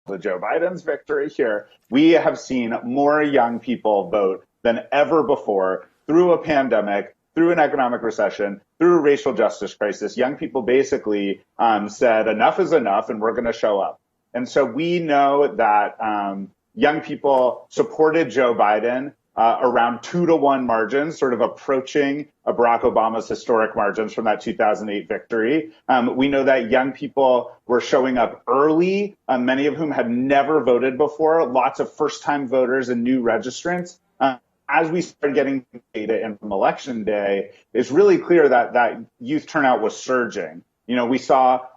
to Joe Biden's victory here. We have seen more young people vote than ever before through a pandemic, through an economic recession, through a racial justice crisis. Young people basically said enough is enough and we're going to show up. And so we know that young people supported Joe Biden around 2-to-1 margins, sort of approaching Barack Obama's historic margins from that 2008 victory. We know that young people were showing up early, many of whom had never voted before, lots of first-time voters and new registrants. As we started getting data in from Election Day, it's really clear that youth turnout was surging. You know, we saw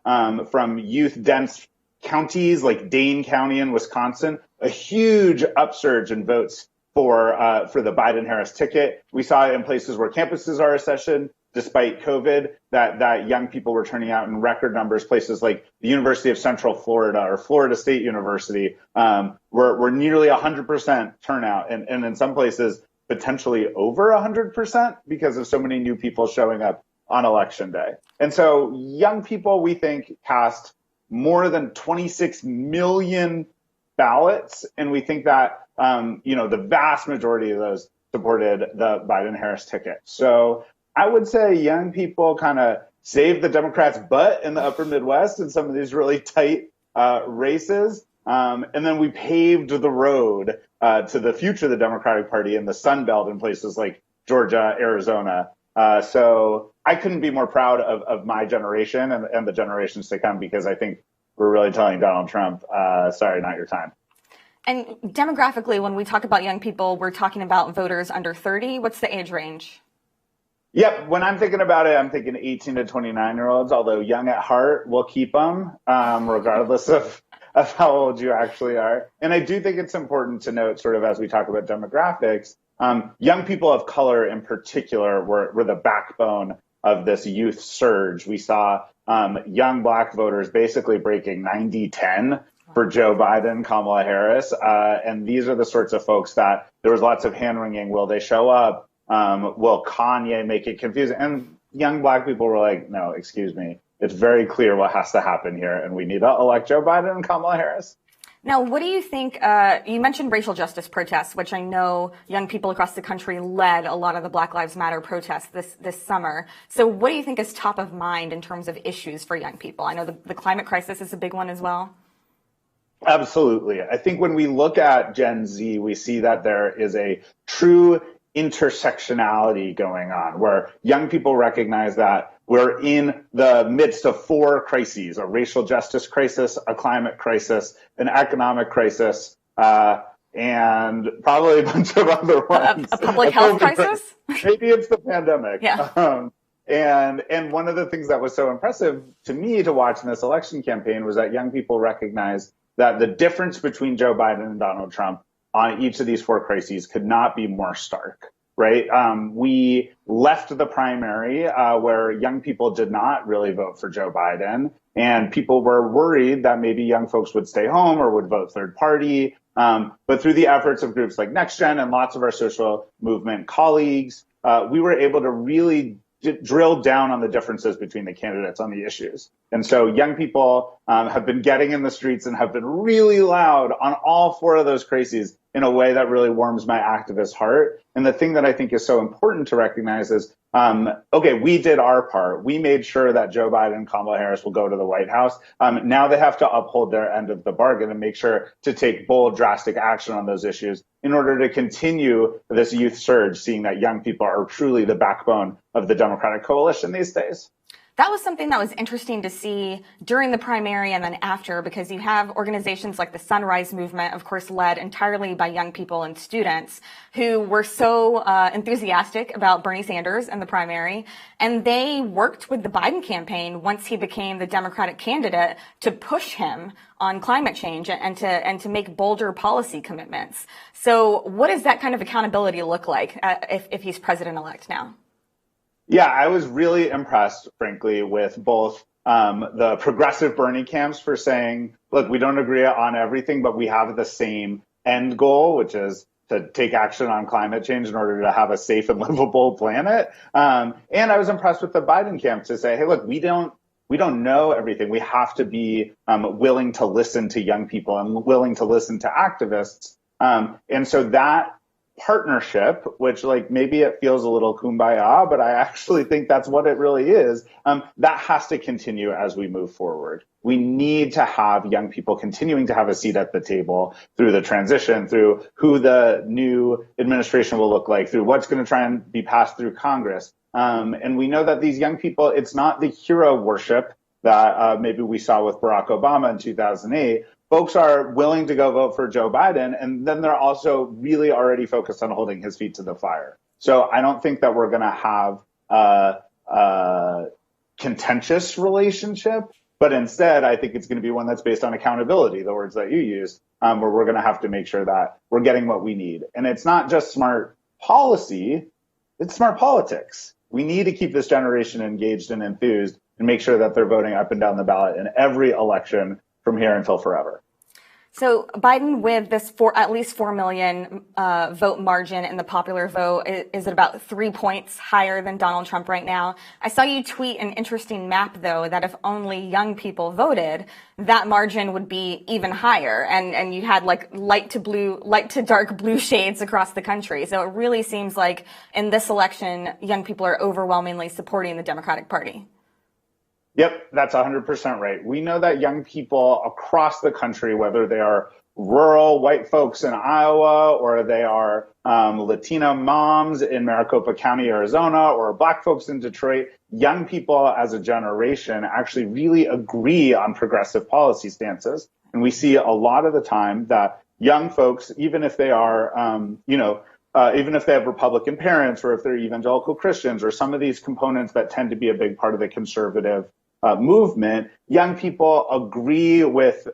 from youth-dense counties like Dane County in Wisconsin, a huge upsurge in votes for the Biden-Harris ticket. We saw it in places where campuses are a recession, despite COVID, that young people were turning out in record numbers. Places like the University of Central Florida or Florida State University were nearly 100% turnout, and in some places potentially over 100% because of so many new people showing up on Election Day. And so young people, we think, cast more than 26 million ballots, and we think that the vast majority of those supported the Biden-Harris ticket. So I would say young people kind of saved the Democrats' butt in the upper Midwest in some of these really tight races. And then we paved the road to the future of the Democratic Party in the Sun Belt in places like Georgia, Arizona. So I couldn't be more proud of my generation and the generations to come, because I think we're really telling Donald Trump, sorry, not your time. And demographically, when we talk about young people, we're talking about voters under 30. What's the age range? Yep. When I'm thinking about it, I'm thinking 18 to 29-year-olds, although young at heart, we'll keep them regardless of how old you actually are. And I do think it's important to note, sort of as we talk about demographics, young people of color in particular were the backbone of this youth surge. We saw young Black voters basically breaking 90-10 for Joe Biden, Kamala Harris. And these are the sorts of folks that there was lots of hand-wringing. Will they show up? Will Kanye make it confusing? And young Black people were like, no, excuse me. It's very clear what has to happen here, and we need to elect Joe Biden and Kamala Harris. Now, what do you think? You mentioned racial justice protests, which I know young people across the country led a lot of the Black Lives Matter protests this summer. So what do you think is top of mind in terms of issues for young people? I know the climate crisis is a big one as well. Absolutely. I think when we look at Gen Z, we see that there is a true intersectionality going on, where young people recognize that we're in the midst of 4 crises: a racial justice crisis, a climate crisis, an economic crisis, and probably a bunch of other ones. A public health crisis? Maybe it's the pandemic. Yeah. And one of the things that was so impressive to me to watch in this election campaign was that young people recognized that the difference between Joe Biden and Donald Trump on each of these 4 crises could not be more stark, right? We left the primary where young people did not really vote for Joe Biden, and people were worried that maybe young folks would stay home or would vote third party. But through the efforts of groups like NextGen and lots of our social movement colleagues, we were able to really drill down on the differences between the candidates on the issues. And so young people have been getting in the streets and have been really loud on all 4 of those crises in a way that really warms my activist heart. And the thing that I think is so important to recognize is, okay, we did our part. We made sure that Joe Biden and Kamala Harris will go to the White House. Now they have to uphold their end of the bargain and make sure to take bold, drastic action on those issues in order to continue this youth surge, seeing that young people are truly the backbone of the Democratic coalition these days. That was something that was interesting to see during the primary and then after, because you have organizations like the Sunrise Movement, of course, led entirely by young people and students who were so enthusiastic about Bernie Sanders in the primary. And they worked with the Biden campaign once he became the Democratic candidate to push him on climate change and to make bolder policy commitments. So what does that kind of accountability look like if he's president-elect now? Yeah, I was really impressed, frankly, with both the progressive Bernie camps for saying, look, we don't agree on everything, but we have the same end goal, which is to take action on climate change in order to have a safe and livable planet. And I was impressed with the Biden camp to say, hey, look, we don't we don't know everything. We have to be willing to listen to young people and willing to listen to activists. And so that partnership, which like maybe it feels a little kumbaya, but I actually think that's what it really is, that has to continue as we move forward. We need to have young people continuing to have a seat at the table through the transition, through who the new administration will look like, through what's going to try and be passed through Congress. And we know that these young people, it's not the hero worship that maybe we saw with Barack Obama in 2008. Folks are willing to go vote for Joe Biden, and then they're also really already focused on holding his feet to the fire. So I don't think that we're going to have a contentious relationship, but instead I think it's going to be one that's based on accountability, the words that you used, where we're going to have to make sure that we're getting what we need. And it's not just smart policy, it's smart politics. We need to keep this generation engaged and enthused and make sure that they're voting up and down the ballot in every election from here until forever. So Biden, with this at least 4 million vote margin in the popular vote, is at about 3 points higher than Donald Trump right now. I saw you tweet an interesting map, though, that if only young people voted, that margin would be even higher. And you had like light to dark blue shades across the country. So it really seems like in this election, young people are overwhelmingly supporting the Democratic Party. Yep, that's 100% right. We know that young people across the country, whether they are rural white folks in Iowa or they are Latina moms in Maricopa County, Arizona, or Black folks in Detroit, young people as a generation actually really agree on progressive policy stances. And we see a lot of the time that young folks, even if they are, even if they have Republican parents or if they're evangelical Christians or some of these components that tend to be a big part of the conservative movement, young people agree with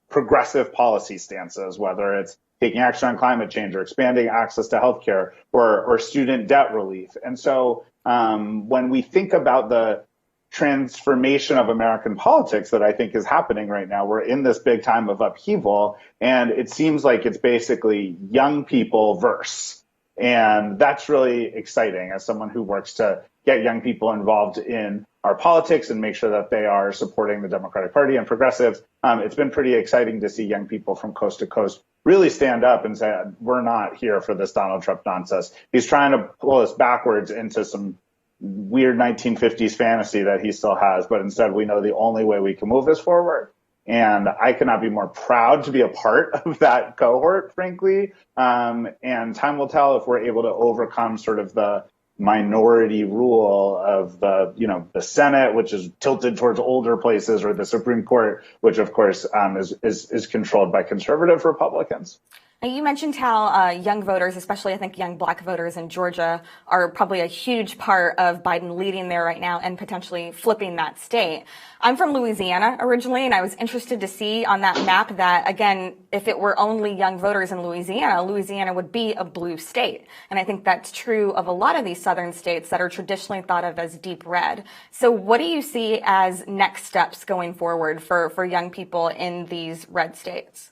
progressive policy stances, whether it's taking action on climate change or expanding access to healthcare or student debt relief. And so when we think about the transformation of American politics that I think is happening right now, we're in this big time of upheaval, and it seems like it's basically young people versus. And that's really exciting as someone who works to get young people involved in our politics and make sure that they are supporting the Democratic Party and progressives. It's been pretty exciting to see young people from coast to coast really stand up and say, we're not here for this Donald Trump nonsense. He's trying to pull us backwards into some weird 1950s fantasy that he still has, but instead we know the only way we can move this forward. And I cannot be more proud to be a part of that cohort, frankly. And time will tell if we're able to overcome sort of the minority rule of the Senate, which is tilted towards older places, or the Supreme Court, which of course is controlled by conservative Republicans. You mentioned how young voters, especially I think young Black voters in Georgia, are probably a huge part of Biden leading there right now and potentially flipping that state. I'm from Louisiana originally, and I was interested to see on that map that, again, if it were only young voters in Louisiana, Louisiana would be a blue state. And I think that's true of a lot of these southern states that are traditionally thought of as deep red. So what do you see as next steps going forward for young people in these red states?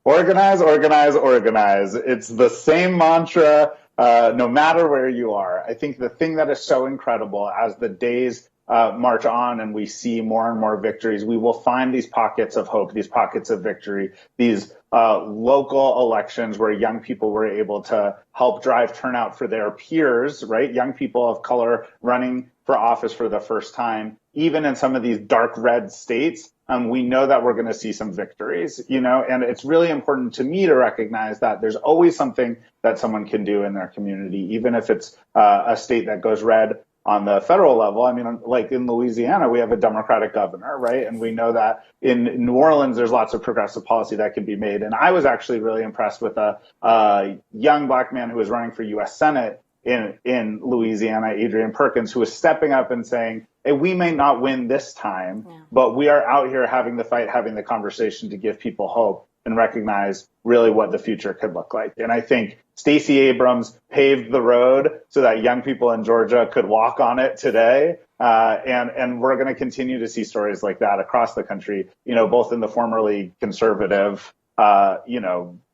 Organize, organize, organize. It's the same mantra, no matter where you are. I think the thing that is so incredible as the days march on and we see more and more victories, we will find these pockets of hope, these pockets of victory, these local elections where young people were able to help drive turnout for their peers, right? Young people of color running for office for the first time, even in some of these dark red states. We know that we're going to see some victories, and it's really important to me to recognize that there's always something that someone can do in their community, even if it's a state that goes red on the federal level. I mean, like in Louisiana, we have a Democratic governor, right? And we know that in New Orleans, there's lots of progressive policy that can be made. And I was actually really impressed with a young Black man who was running for U.S. Senate in Louisiana, Adrian Perkins, who was stepping up and saying, hey, we may not win this time, but we are out here having the fight, having the conversation to give people hope and recognize really what the future could look like. And I think Stacey Abrams paved the road so that young people in Georgia could walk on it today. And we're going to continue to see stories like that across the country, both in the formerly conservative,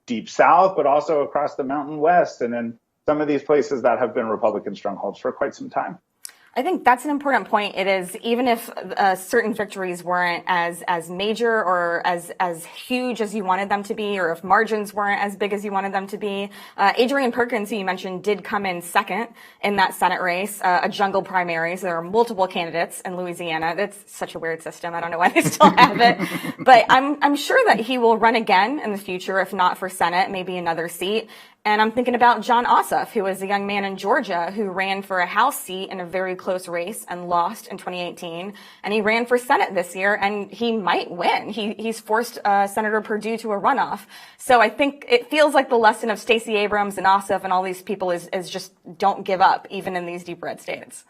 deep South, but also across the Mountain West and in some of these places that have been Republican strongholds for quite some time. I think that's an important point. It is, even if certain victories weren't as major or as huge as you wanted them to be, or if margins weren't as big as you wanted them to be. Adrian Perkins, who you mentioned, did come in second in that Senate race, a jungle primary. So there are multiple candidates in Louisiana. That's such a weird system. I don't know why they still have it. But I'm sure that he will run again in the future, if not for Senate, maybe another seat. And I'm thinking about Jon Ossoff, who was a young man in Georgia who ran for a House seat in a very close race and lost in 2018. And he ran for Senate this year, and he might win. He's forced Senator Perdue to a runoff. So I think it feels like the lesson of Stacey Abrams and Ossoff and all these people is just don't give up, even in these deep red states.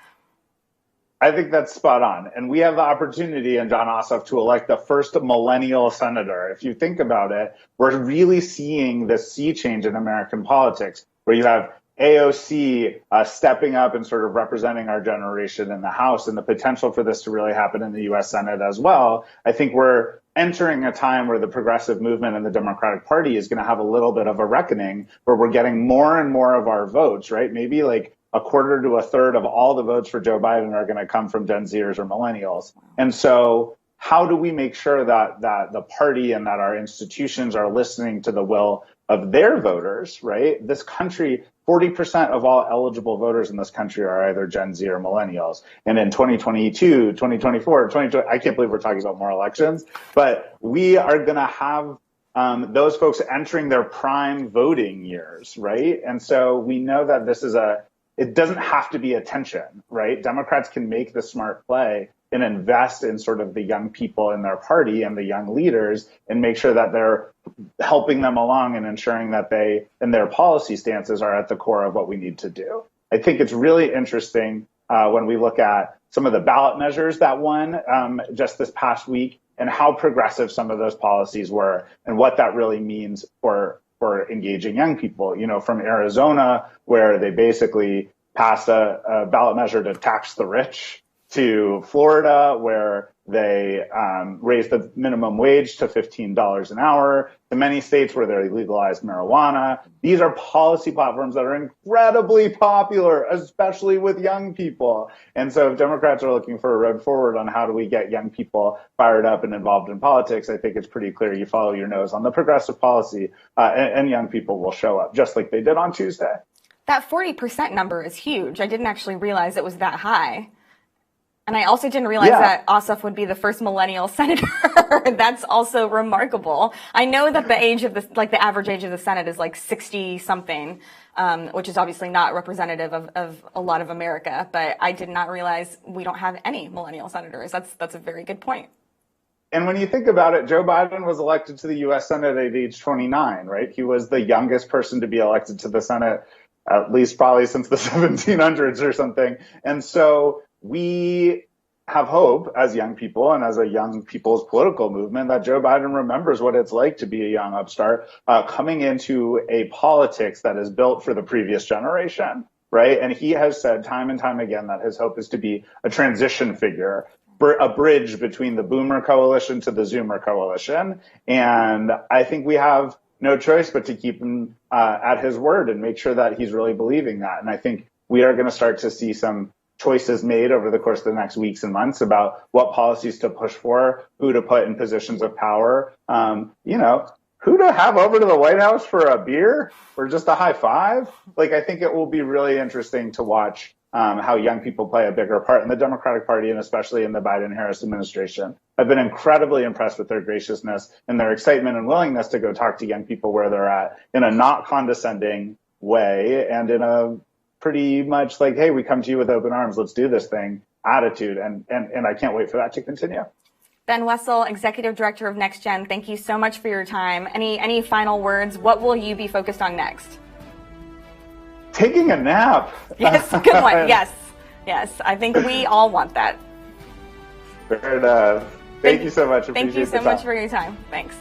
I think that's spot on. And we have the opportunity in Jon Ossoff to elect the first millennial senator. If you think about it, we're really seeing this sea change in American politics, where you have AOC stepping up and sort of representing our generation in the House, and the potential for this to really happen in the U.S. Senate as well. I think we're entering a time where the progressive movement and the Democratic Party is going to have a little bit of a reckoning, where we're getting more and more of our votes, right? Maybe like a quarter to a third of all the votes for Joe Biden are going to come from Gen Zers or millennials. And so how do we make sure that the party and that our institutions are listening to the will of their voters, right? This country, 40% of all eligible voters in this country are either Gen Z or millennials. And in 2022, 2024, 2020, I can't believe we're talking about more elections, but we are going to have those folks entering their prime voting years, right? And so we know that this is it doesn't have to be attention, right? Democrats can make the smart play and invest in sort of the young people in their party and the young leaders, and make sure that they're helping them along and ensuring that they and their policy stances are at the core of what we need to do. I think it's really interesting when we look at some of the ballot measures that won just this past week, and how progressive some of those policies were, and what that really means for engaging young people, from Arizona, where they basically passed a ballot measure to tax the rich, to Florida, where they raised the minimum wage to $15 an hour, to many states where they legalized marijuana. These are policy platforms that are incredibly popular, especially with young people. And so if Democrats are looking for a road forward on how do we get young people fired up and involved in politics, I think it's pretty clear you follow your nose on the progressive policy, and young people will show up, just like they did on Tuesday. That 40% number is huge. I didn't actually realize it was that high. And I also didn't realize that Ossoff would be the first millennial senator. That's also remarkable. I know that the average age of the Senate is like 60 something, which is obviously not representative of a lot of America. But I did not realize we don't have any millennial senators. That's a very good point. And when you think about it, Joe Biden was elected to the U.S. Senate at age 29, right? He was the youngest person to be elected to the Senate, at least probably since the 1700s or something. And so we have hope as young people and as a young people's political movement that Joe Biden remembers what it's like to be a young upstart coming into a politics that is built for the previous generation, right? And he has said time and time again that his hope is to be a transition figure, a bridge between the Boomer coalition to the Zoomer coalition. And I think we have no choice but to keep him at his word and make sure that he's really believing that. And I think we are going to start to see some choices made over the course of the next weeks and months about what policies to push for, who to put in positions of power, who to have over to the White House for a beer or just a high five. Like, I think it will be really interesting to watch how young people play a bigger part in the Democratic Party, and especially in the Biden-Harris administration. I've been incredibly impressed with their graciousness and their excitement and willingness to go talk to young people where they're at in a not condescending way, and in a pretty much like, hey, we come to you with open arms, let's do this thing attitude. And I can't wait for that to continue. Ben Wessel, Executive Director of NextGen, thank you so much for your time. Any final words? What will you be focused on next? Taking a nap. Yes, good one. Yes. I think we all want that. Fair enough. Thank you so much. Thank you so much for your time. Thanks.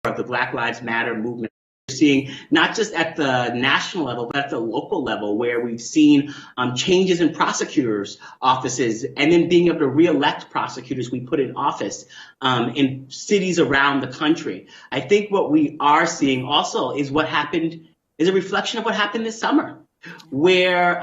Of the Black Lives Matter movement. We're seeing not just at the national level, but at the local level, where we've seen changes in prosecutors' offices and then being able to re-elect prosecutors we put in office in cities around the country. I think what we are seeing also is what happened is a reflection of what happened this summer, where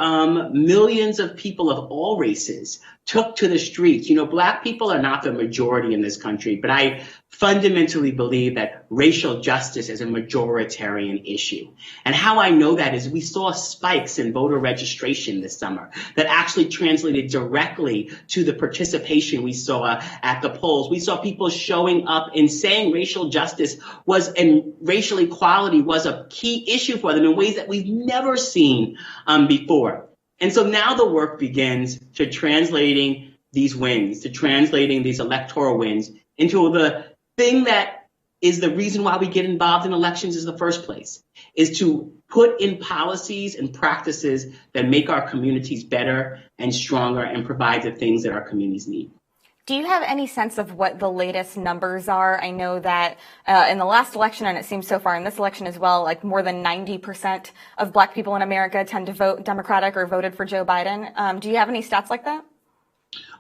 millions of people of all races took to the streets. You know, Black people are not the majority in this country, but I fundamentally believe that racial justice is a majoritarian issue. And how I know that is we saw spikes in voter registration this summer that actually translated directly to the participation we saw at the polls. We saw people showing up and saying racial justice was and racial equality was a key issue for them in ways that we've never seen before. And so now the work begins to translating these wins, to translating these electoral wins into the thing that is the reason why we get involved in elections in the first place, is to put in policies and practices that make our communities better and stronger and provide the things that our communities need. Do you have any sense of what the latest numbers are? I know that in the last election, and it seems so far in this election as well, like more than 90% of Black people in America tend to vote Democratic or voted for Joe Biden. Do you have any stats like that?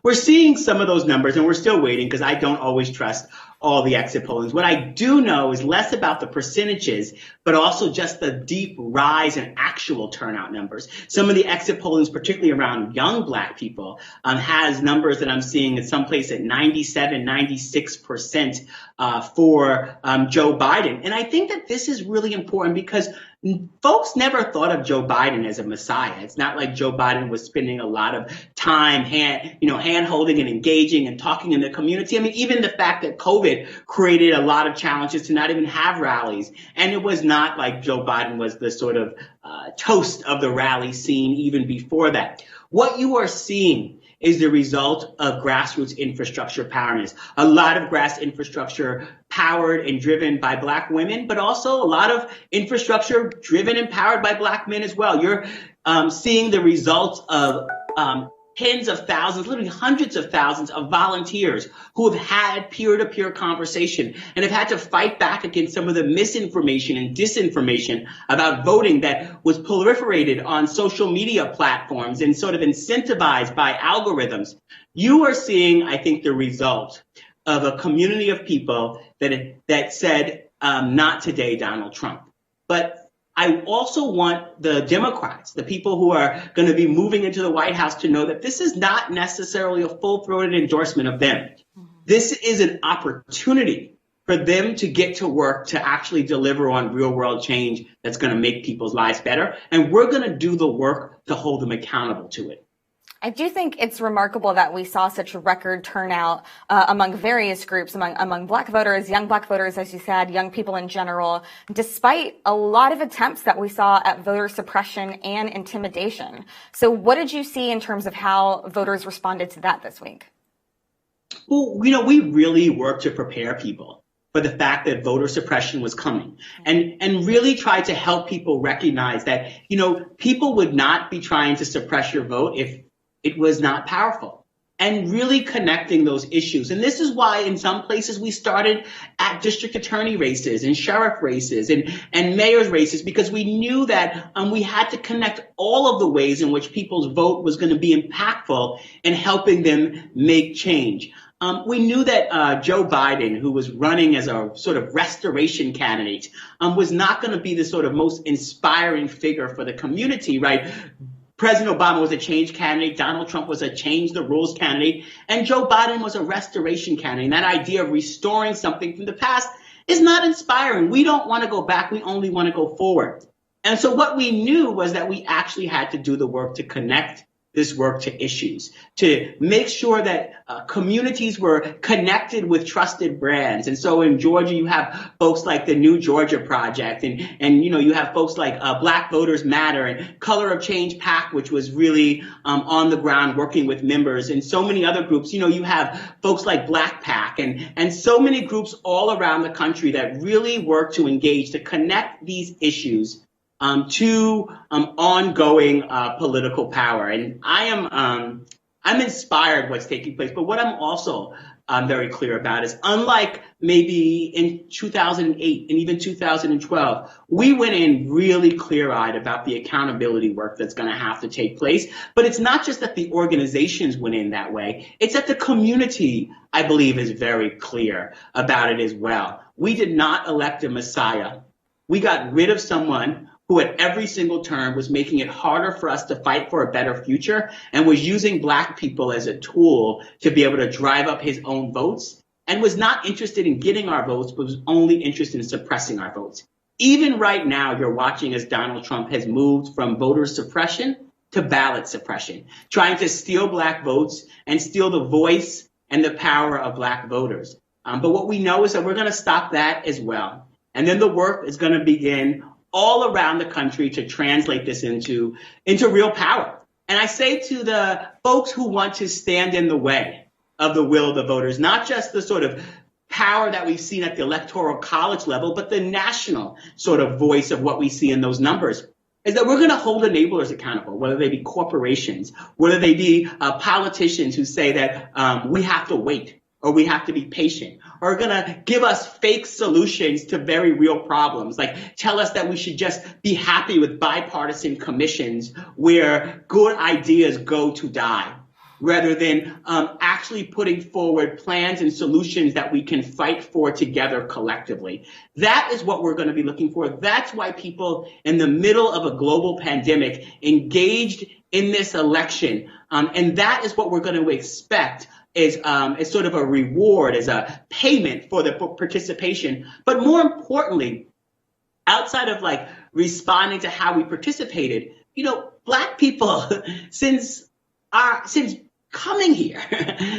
We're seeing some of those numbers, and we're still waiting because I don't always trust all the exit polls. What I do know is less about the percentages, but also just the deep rise in actual turnout numbers. Some of the exit polls, particularly around young Black people, has numbers that I'm seeing in some place at 97, 96% for Joe Biden. And I think that this is really important because folks never thought of Joe Biden as a messiah. It's not like Joe Biden was spending a lot of time hand-holding and engaging and talking in the community. I mean, even the fact that COVID created a lot of challenges to not even have rallies. And it was not like Joe Biden was the sort of toast of the rally scene even before that. What you are seeing is the result of grassroots infrastructure powerness. A lot of grass infrastructure powered and driven by Black women, but also a lot of infrastructure driven and powered by Black men as well. You're seeing the results of tens of thousands, literally hundreds of thousands of volunteers who have had peer-to-peer conversation and have had to fight back against some of the misinformation and disinformation about voting that was proliferated on social media platforms and sort of incentivized by algorithms. You are seeing, I think, the result of a community of people that said, not today Donald Trump. But I also want the Democrats, the people who are going to be moving into the White House, to know that this is not necessarily a full-throated endorsement of them. This is an opportunity for them to get to work to actually deliver on real-world change that's going to make people's lives better. And we're going to do the work to hold them accountable to it. I do think it's remarkable that we saw such a record turnout among various groups, among Black voters, young Black voters, as you said, young people in general, despite a lot of attempts that we saw at voter suppression and intimidation. So what did you see in terms of how voters responded to that this week? Well, we really worked to prepare people for the fact that voter suppression was coming, and really tried to help people recognize that, people would not be trying to suppress your vote if it was not powerful, and really connecting those issues. And this is why in some places we started at district attorney races and sheriff races and mayor's races, because we knew that we had to connect all of the ways in which people's vote was going to be impactful in helping them make change. We knew that Joe Biden, who was running as a sort of restoration candidate, was not going to be the sort of most inspiring figure for the community, right? President Obama was a change candidate. Donald Trump was a change the rules candidate. And Joe Biden was a restoration candidate. And that idea of restoring something from the past is not inspiring. We don't want to go back. We only want to go forward. And so what we knew was that we actually had to do the work to connect this work to issues, to make sure that communities were connected with trusted brands. And so in Georgia, you have folks like the New Georgia Project, and you have folks like Black Voters Matter and Color of Change PAC, which was really on the ground working with members, and so many other groups. You have folks like Black PAC and so many groups all around the country that really work to engage, to connect these issues to ongoing political power. And I'm inspired what's taking place. But what I'm also very clear about is, unlike maybe in 2008 and even 2012, we went in really clear-eyed about the accountability work that's going to have to take place. But it's not just that the organizations went in that way. It's that the community, I believe, is very clear about it as well. We did not elect a messiah. We got rid of someone who at every single term was making it harder for us to fight for a better future, and was using Black people as a tool to be able to drive up his own votes, and was not interested in getting our votes, but was only interested in suppressing our votes. Even right now, you're watching as Donald Trump has moved from voter suppression to ballot suppression, trying to steal Black votes and steal the voice and the power of Black voters. But what we know is that we're going to stop that as well. And then the work is going to begin all around the country to translate this into real power. And I say to the folks who want to stand in the way of the will of the voters, not just the sort of power that we've seen at the Electoral College level, but the national sort of voice of what we see in those numbers, is that we're going to hold enablers accountable, whether they be corporations, whether they be politicians who say that we have to wait, or we have to be patient, or are going to give us fake solutions to very real problems, like tell us that we should just be happy with bipartisan commissions where good ideas go to die, rather than actually putting forward plans and solutions that we can fight for together collectively. That is what we're going to be looking for. That's why people in the middle of a global pandemic engaged in this election. And that is what we're going to expect is sort of a reward, as a payment for the participation. But more importantly, outside of like responding to how we participated, Black people, since coming here,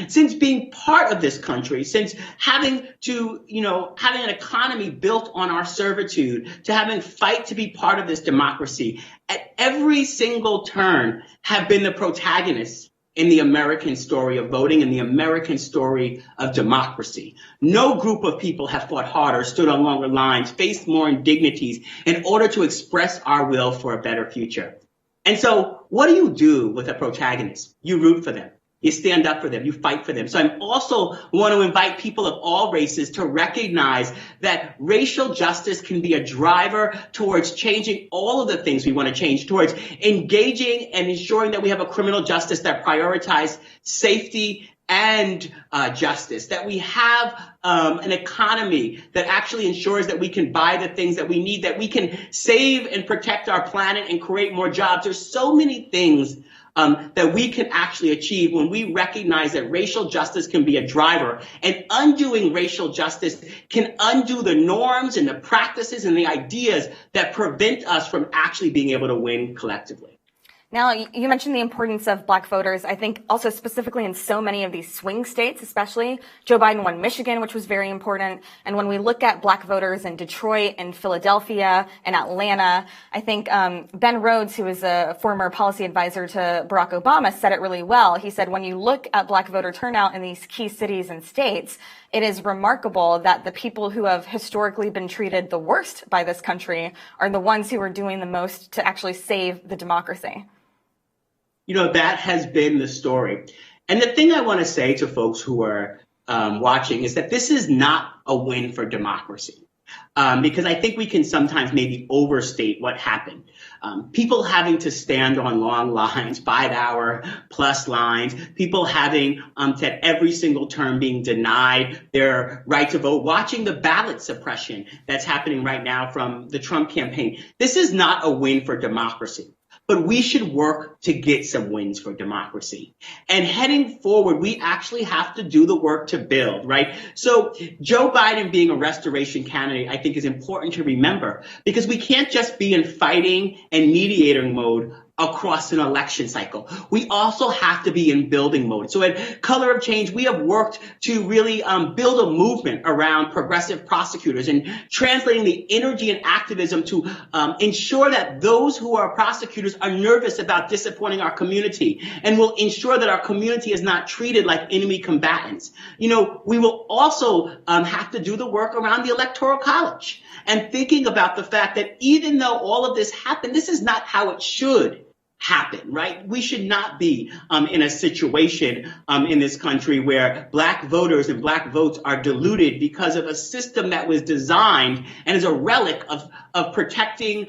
since being part of this country, since having an economy built on our servitude, to having fight to be part of this democracy, at every single turn have been the protagonists in the American story of voting and the American story of democracy. No group of people have fought harder, stood on longer lines, faced more indignities in order to express our will for a better future. And so what do you do with a protagonist? You root for them. You stand up for them. You fight for them. So I also want to invite people of all races to recognize that racial justice can be a driver towards changing all of the things we want to change, towards engaging and ensuring that we have a criminal justice that prioritizes safety and justice, that we have an economy that actually ensures that we can buy the things that we need, that we can save and protect our planet and create more jobs. There's so many things that we can actually achieve when we recognize that racial justice can be a driver, and undoing racial justice can undo the norms and the practices and the ideas that prevent us from actually being able to win collectively. Now, you mentioned the importance of Black voters. I think also specifically in so many of these swing states, especially Joe Biden won Michigan, which was very important. And when we look at Black voters in Detroit and Philadelphia and Atlanta, I think Ben Rhodes, who is a former policy advisor to Barack Obama, said it really well. He said, when you look at Black voter turnout in these key cities and states, it is remarkable that the people who have historically been treated the worst by this country are the ones who are doing the most to actually save the democracy. You know, that has been the story. And the thing I want to say to folks who are watching is that this is not a win for democracy, because I think we can sometimes maybe overstate what happened. People having to stand on long lines, 5-hour plus lines, people having to every single term being denied their right to vote, watching the ballot suppression that's happening right now from the Trump campaign. This is not a win for democracy. But we should work to get some wins for democracy. And heading forward, we actually have to do the work to build, right? So Joe Biden being a restoration candidate, I think is important to remember, because we can't just be in fighting and mediating mode across an election cycle. We also have to be in building mode. So at Color of Change, we have worked to really build a movement around progressive prosecutors and translating the energy and activism to ensure that those who are prosecutors are nervous about disappointing our community and will ensure that our community is not treated like enemy combatants. You know, we will also have to do the work around the Electoral College and thinking about the fact that even though all of this happened, this is not how it should happen, right? We should not be in a situation in this country where Black voters and Black votes are diluted because of a system that was designed and is a relic of protecting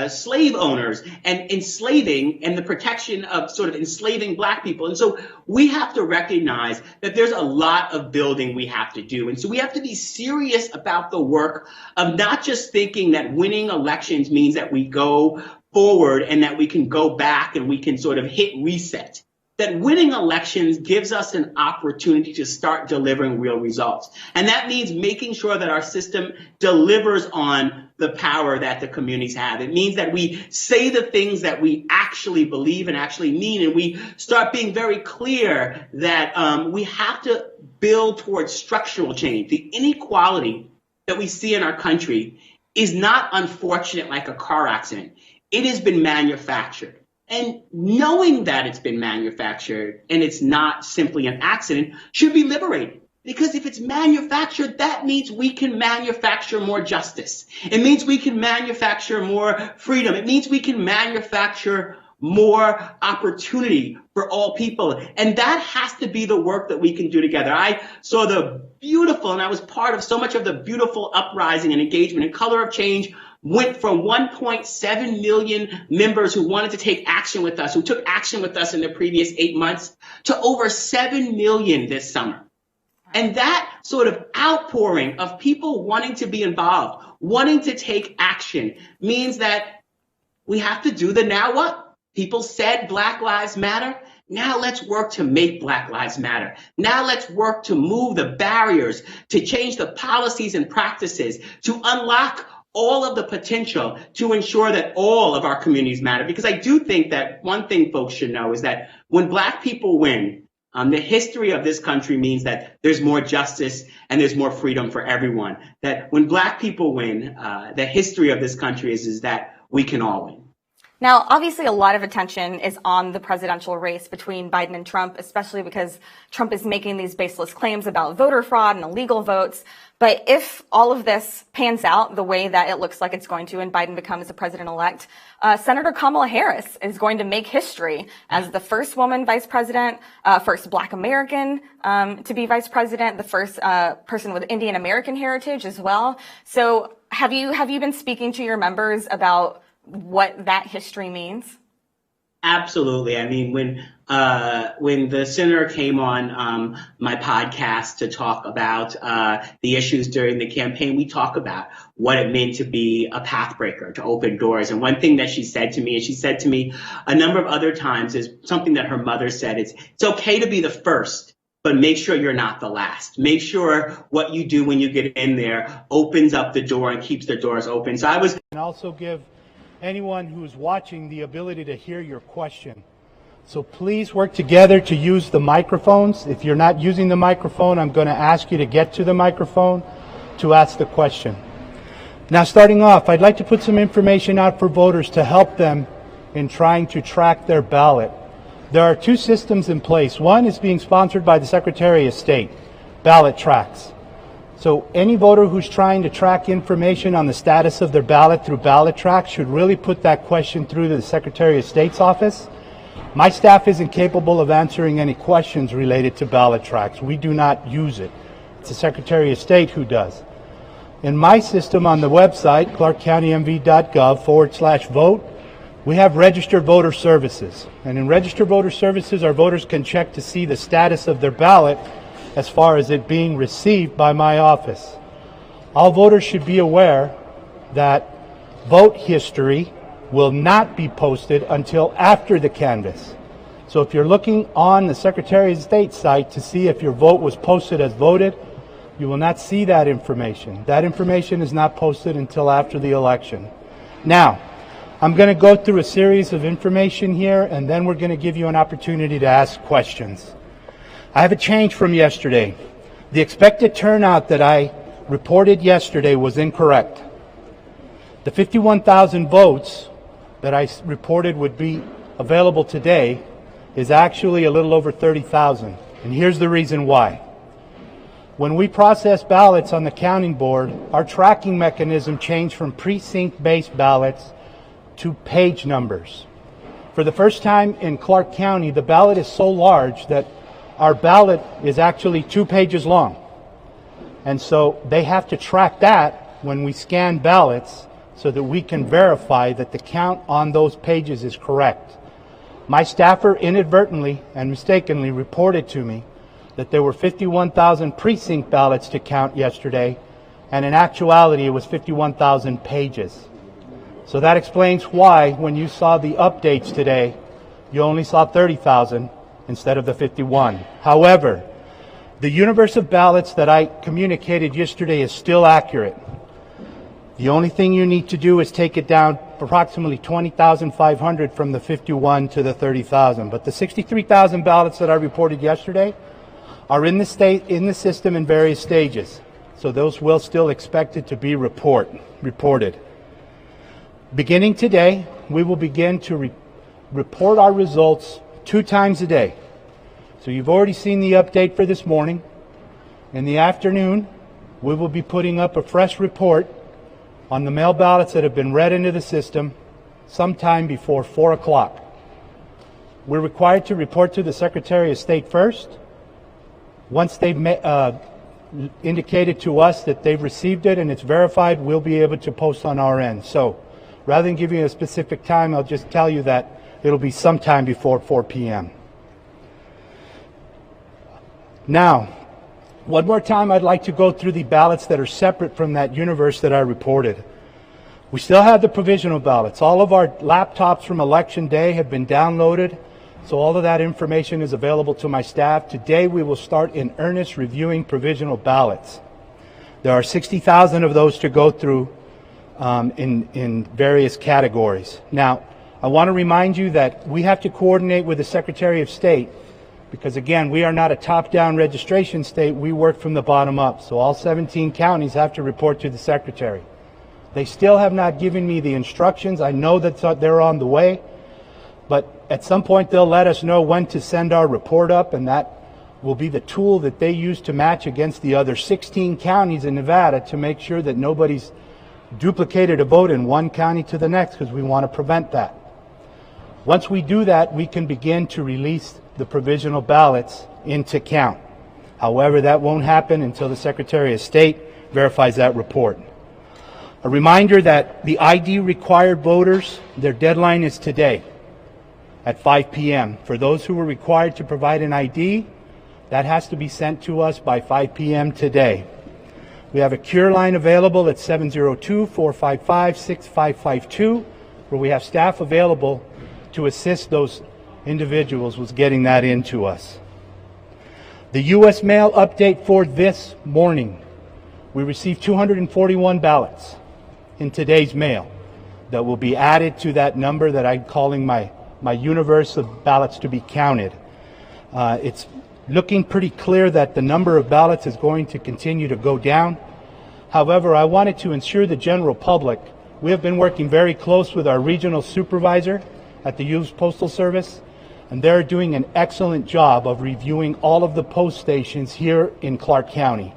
slave owners and enslaving, and the protection of sort of enslaving Black people. And so we have to recognize that there's a lot of building we have to do. And so we have to be serious about the work of not just thinking that winning elections means that we go forward and that we can go back and we can sort of hit reset. That winning elections gives us an opportunity to start delivering real results. And that means making sure that our system delivers on the power that the communities have. It means that we say the things that we actually believe and actually mean, and we start being very clear that we have to build towards structural change. The inequality that we see in our country is not unfortunate like a car accident. It has been manufactured. And knowing that it's been manufactured and it's not simply an accident should be liberating. Because if it's manufactured, that means we can manufacture more justice. It means we can manufacture more freedom. It means we can manufacture more opportunity for all people. And that has to be the work that we can do together. I saw the beautiful, and I was part of so much of the beautiful uprising and engagement and Color of Change went from 1.7 million members who wanted to take action with us, who took action with us in the previous 8 months, to over 7 million this summer. And that sort of outpouring of people wanting to be involved, wanting to take action, means that we have to do the now what? People said Black Lives Matter. Now let's work to make Black Lives Matter. Now let's work to move the barriers, to change the policies and practices, to unlock all of the potential to ensure that all of our communities matter. Because I do think that one thing folks should know is that when Black people win, the history of this country means that there's more justice and there's more freedom for everyone. That when Black people win, the history of this country is that we can all win. Now, obviously, a lot of attention is on the presidential race between Biden and Trump, especially because Trump is making these baseless claims about voter fraud and illegal votes. But if all of this pans out the way that it looks like it's going to and Biden becomes the president-elect, Senator Kamala Harris is going to make history as the first woman vice president, first Black American to be vice president, the first person with Indian American heritage as well. So have you been speaking to your members about what that history means? Absolutely. I mean, when the senator came on my podcast to talk about the issues during the campaign, we talk about what it meant to be a pathbreaker, to open doors. And one thing that she said to me, and she said to me a number of other times, is something that her mother said: it's okay to be the first, but make sure you're not the last. Make sure what you do when you get in there opens up the door and keeps the doors open. So I was. And also give anyone who's watching the ability to hear your question. So please work together to use the microphones. If you're not using the microphone, I'm going to ask you to get to the microphone to ask the question. Now, starting off, I'd like to put some information out for voters to help them in trying to track their ballot. There are two systems in place. One is being sponsored by the Secretary of State, ballot tracks. So any voter who's trying to track information on the status of their ballot through ballot tracks should really put that question through to the Secretary of State's office. My staff isn't capable of answering any questions related to ballot tracks. We do not use it. It's the Secretary of State who does. In my system on the website, clarkcountymv.gov/vote, we have registered voter services. And in registered voter services, our voters can check to see the status of their ballot as far as it being received by my office. All voters should be aware that vote history will not be posted until after the canvass. So if you're looking on the Secretary of State site to see if your vote was posted as voted, you will not see that information. That information is not posted until after the election. Now, I'm going to go through a series of information here, and then we're going to give you an opportunity to ask questions. I have a change from yesterday. The expected turnout that I reported yesterday was incorrect. The 51,000 votes that I reported would be available today is actually a little over 30,000. And here's the reason why. When we process ballots on the counting board, our tracking mechanism changed from precinct-based ballots to page numbers. For the first time in Clark County, the ballot is so large that our ballot is actually 2 pages long. And so they have to track that when we scan ballots so that we can verify that the count on those pages is correct. My staffer inadvertently and mistakenly reported to me that there were 51,000 precinct ballots to count yesterday, and in actuality it was 51,000 pages. So that explains why when you saw the updates today, you only saw 30,000 instead of the 51. However, the universe of ballots that I communicated yesterday is still accurate. The only thing you need to do is take it down approximately 20,500 from the 51 to the 30,000. But the 63,000 ballots that I reported yesterday are in the system in various stages. So those will still expected to be reported. Beginning today, we will begin to report our results 2 times a day. So you've already seen the update for this morning. In the afternoon, we will be putting up a fresh report on the mail ballots that have been read into the system sometime before 4 o'clock. We're required to report to the Secretary of State first. Once they've indicated to us that they've received it and it's verified, we'll be able to post on our end. So rather than giving you a specific time, I'll just tell you that it'll be sometime before 4 p.m. Now, one more time, I'd like to go through the ballots that are separate from that universe that I reported. We still have the provisional ballots. All of our laptops from Election Day have been downloaded, so all of that information is available to my staff. Today, we will start in earnest reviewing provisional ballots. There are 60,000 of those to go through in various categories. Now, I want to remind you that we have to coordinate with the Secretary of State because, again, we are not a top-down registration state. We work from the bottom up. So all 17 counties have to report to the Secretary. They still have not given me the instructions. I know that they're on the way. But at some point, they'll let us know when to send our report up, and that will be the tool that they use to match against the other 16 counties in Nevada to make sure that nobody's duplicated a vote in one county to the next, because we want to prevent that. Once we do that, we can begin to release the provisional ballots into count. However, that won't happen until the Secretary of State verifies that report. A reminder that the ID required voters, their deadline is today. at 5 p.m. For those who were required to provide an ID, that has to be sent to us by 5 p.m. today. We have a cure line available at 702-455-6552, where we have staff available to assist those individuals with getting that into us. The U.S. mail update for this morning. We received 241 ballots in today's mail that will be added to that number that I'm calling my universe of ballots to be counted. It's looking pretty clear that the number of ballots is going to continue to go down. However, I wanted to ensure the general public, we have been working very close with our regional supervisor at the U.S. Postal Service, and they're doing an excellent job of reviewing all of the post stations here in Clark County.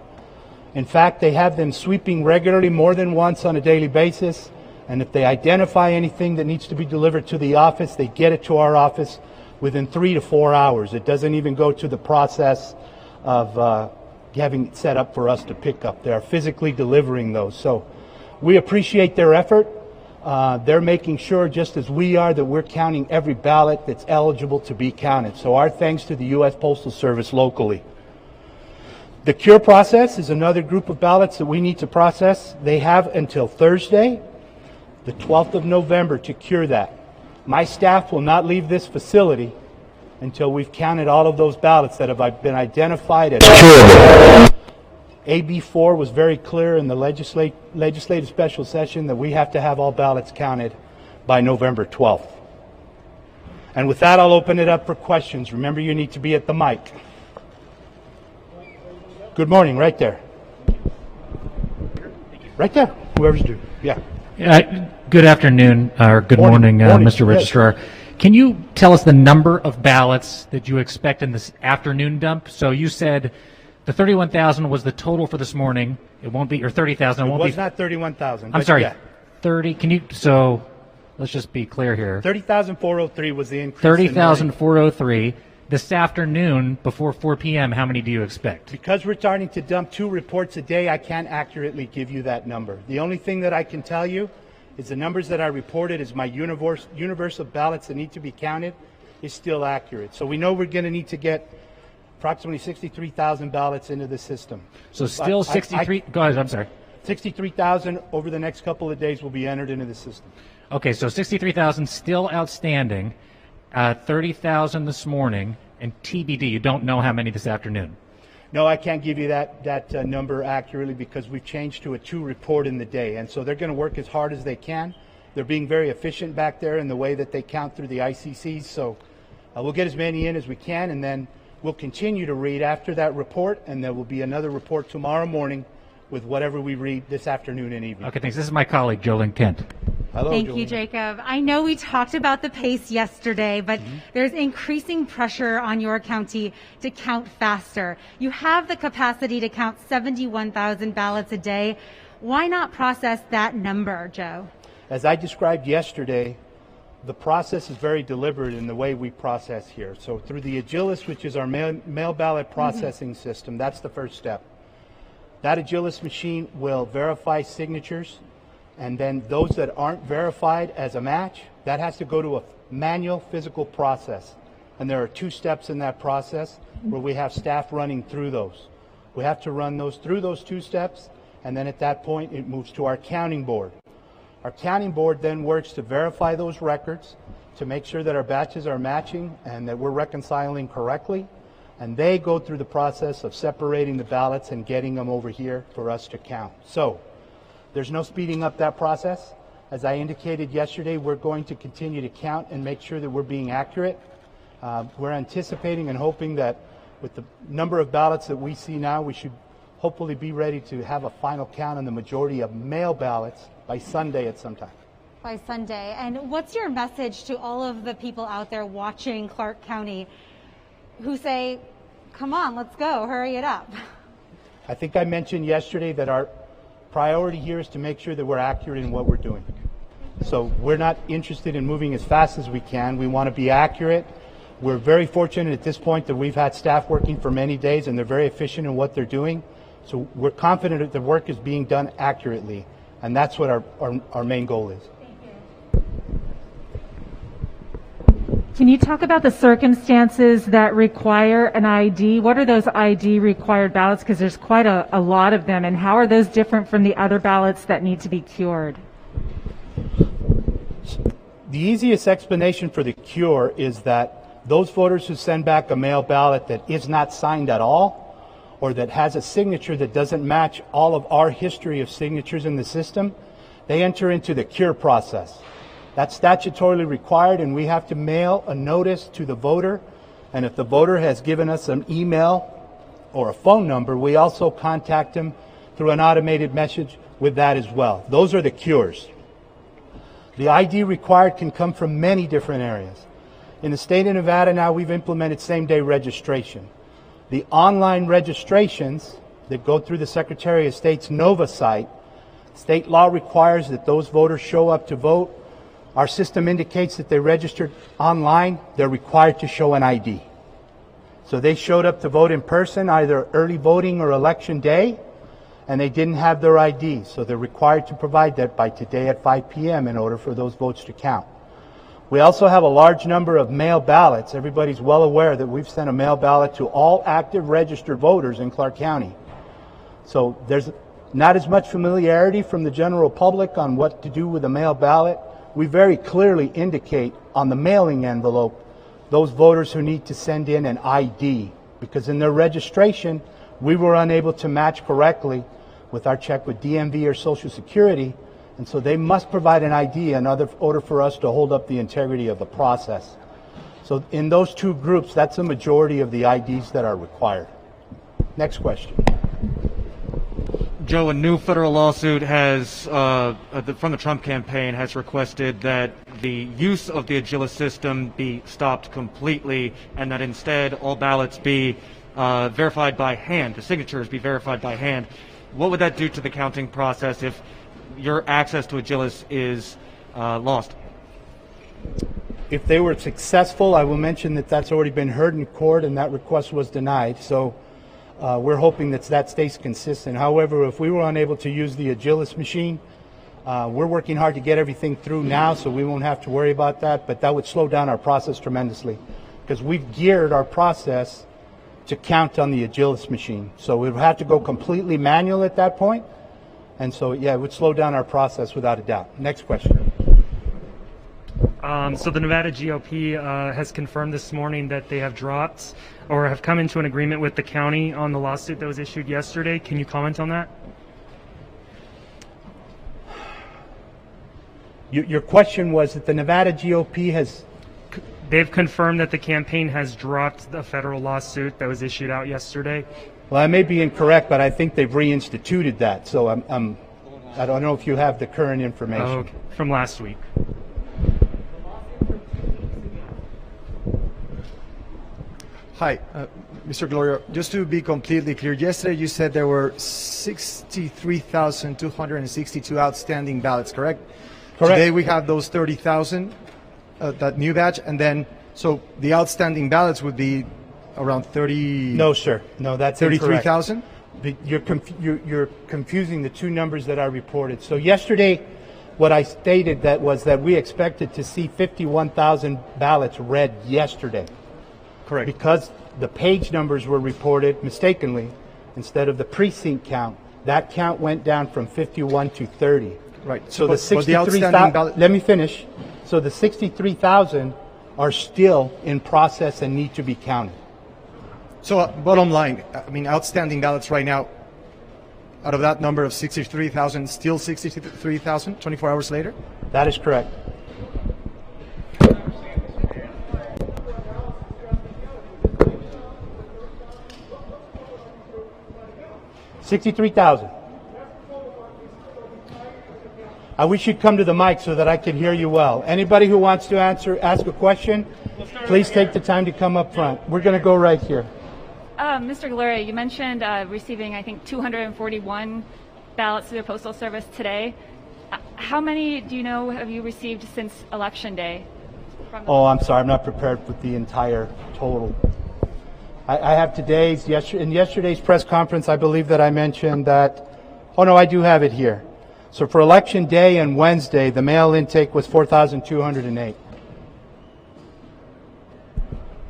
In fact, they have them sweeping regularly more than once on a daily basis, and if they identify anything that needs to be delivered to the office, they get it to our office within 3 to 4 hours. It doesn't even go to the process of having it set up for us to pick up. They are physically delivering those. So we appreciate their effort. They're making sure, just as we are, that we're counting every ballot that's eligible to be counted. So our thanks to the U.S. Postal Service locally. The cure process is another group of ballots that we need to process. They have until Thursday, the 12th of November, to cure that. My staff will not leave this facility until we've counted all of those ballots that have been identified as curable. AB 4 was very clear in the legislative special session that we have to have all ballots counted by November 12th. And with that, I'll open it up for questions. Remember, you need to be at the mic. Good morning, right there. Right there, whoever's due. Yeah. Good afternoon, or good morning, Mr. Registrar. Yes. Can you tell us the number of ballots that you expect in this afternoon dump? So you said the 31,000 was the total for this morning. It won't be, or 30,000. It won't be. It was not 31,000. I'm sorry, yeah. 30. Can you? So let's just be clear here. 30,403 was the increase. 30,403. This afternoon, before 4 p.m., how many do you expect? Because we're starting to dump 2 reports a day, I can't accurately give you that number. The only thing that I can tell you is the numbers that I reported as my universe of ballots that need to be counted is still accurate. So we know we're going to need to get approximately 63,000 ballots into the system. So still 63, go ahead, I'm sorry. 63,000 over the next couple of days will be entered into the system. Okay, so 63,000 still outstanding, 30,000 this morning, and TBD, you don't know how many this afternoon? No, I can't give you that number accurately because we've changed to a 2 report in the day. And so they're going to work as hard as they can. They're being very efficient back there in the way that they count through the ICCs. So we'll get as many in as we can, and then we'll continue to read after that report, and there will be another report tomorrow morning with whatever we read this afternoon and evening. Okay, thanks. This is my colleague, Jolene Kent. Hello, Thank Jolene. you, Jacob. I know we talked about the pace yesterday, but there's increasing pressure on your county to count faster. You have the capacity to count 71,000 ballots a day. Why not process that number, Joe? As I described yesterday, the process is very deliberate in the way we process here. So through the Agilis, which is our mail ballot processing system, that's the first step. That Agilis machine will verify signatures, and then those that aren't verified as a match, that has to go to a manual physical process. And there are 2 steps in that process where we have staff running through those. We have to run those through those 2 steps, and then at that point it moves to our counting board. Our counting board then works to verify those records, to make sure that our batches are matching and that we're reconciling correctly. And they go through the process of separating the ballots and getting them over here for us to count. So there's no speeding up that process. As I indicated yesterday, we're going to continue to count and make sure that we're being accurate. We're anticipating and hoping that with the number of ballots that we see now, we should hopefully be ready to have a final count on the majority of mail ballots by Sunday at some time. By Sunday. And what's your message to all of the people out there watching Clark County who say, come on, let's go, hurry it up? I think I mentioned yesterday that our priority here is to make sure that we're accurate in what we're doing. So we're not interested in moving as fast as we can. We want to be accurate. We're very fortunate at this point that we've had staff working for many days and they're very efficient in what they're doing. So we're confident that the work is being done accurately. And that's what our main goal is. Thank Can you talk about the circumstances that require an ID? What are those ID required ballots? Because there's quite a lot of them. And how are those different from the other ballots that need to be cured? The easiest explanation for the cure is that those voters who send back a mail ballot that is not signed at all, or that has a signature that doesn't match all of our history of signatures in the system, they enter into the cure process. That's statutorily required, and we have to mail a notice to the voter. And if the voter has given us an email or a phone number, we also contact them through an automated message with that as well. Those are the cures. The ID required can come from many different areas. In the state of Nevada now, we've implemented same-day registration. The online registrations that go through the Secretary of State's NOVA site, state law requires that those voters show up to vote. Our system indicates that they registered online, they're required to show an ID. So they showed up to vote in person, either early voting or election day, and they didn't have their ID. So they're required to provide that by today at 5 p.m. in order for those votes to count. We also have a large number of mail ballots. Everybody's well aware that we've sent a mail ballot to all active registered voters in Clark County. So there's not as much familiarity from the general public on what to do with a mail ballot. We very clearly indicate on the mailing envelope those voters who need to send in an ID, because in their registration we were unable to match correctly with our check with DMV or Social Security, and so they must provide an ID in order for us to hold up the integrity of the process. So in those two groups, that's a majority of the IDs that are required. Next question. Joe, a new federal lawsuit has, from the Trump campaign, has requested that the use of the Agilis system be stopped completely, and that instead all ballots be verified by hand, the signatures be verified by hand. What would that do to the counting process if your access to Agilis is lost? If they were successful, I will mention that that's already been heard in court and that request was denied. So we're hoping that stays consistent. However, if we were unable to use the Agilis machine, we're working hard to get everything through now, so we won't have to worry about that, but that would slow down our process tremendously, because we've geared our process to count on the Agilis machine. So we would have to go completely manual at that point, and so yeah, it would slow down our process without a doubt. Next question. So the Nevada GOP has confirmed this morning that they have dropped or have come into an agreement with the county on the lawsuit that was issued yesterday. Can you comment on that? Your question was that the Nevada GOP has... They've confirmed that the campaign has dropped the federal lawsuit that was issued out yesterday. Well, I may be incorrect, but I think they've reinstituted that. So I don't know if you have the current information. Oh, from last week. Hi, Mr. Gloria. Just to be completely clear, yesterday you said there were 63,262 outstanding ballots, correct? Correct. Today we have those 30,000, that new batch, and then so the outstanding ballots would be around 30. No, sir. No, that's 33,000. You're confusing the two numbers that I reported. So yesterday, what I stated was that we expected to see 51,000 ballots read yesterday. Correct. Because the page numbers were reported mistakenly instead of the precinct count. That count went down from 51 to 30. Right. So the 63,000. Let me finish. So the 63,000 are still in process and need to be counted. So bottom line, I mean, outstanding ballots right now, out of that number of 63,000, still 63,000 24 hours later? That is correct. $63,000. I wish you'd come to the mic so that I could hear you well. Anybody who wants to ask a question, please take the time to come up front. We're going to go right here. Mr. Gloria, you mentioned receiving, I think, 241 ballots through the Postal Service today. How many do you know have you received since Election Day? Oh, I'm sorry. I'm not prepared with the entire total. I have in yesterday's press conference, I believe that I mentioned that, oh no, I do have it here. So for Election Day and Wednesday, the mail intake was 4,208.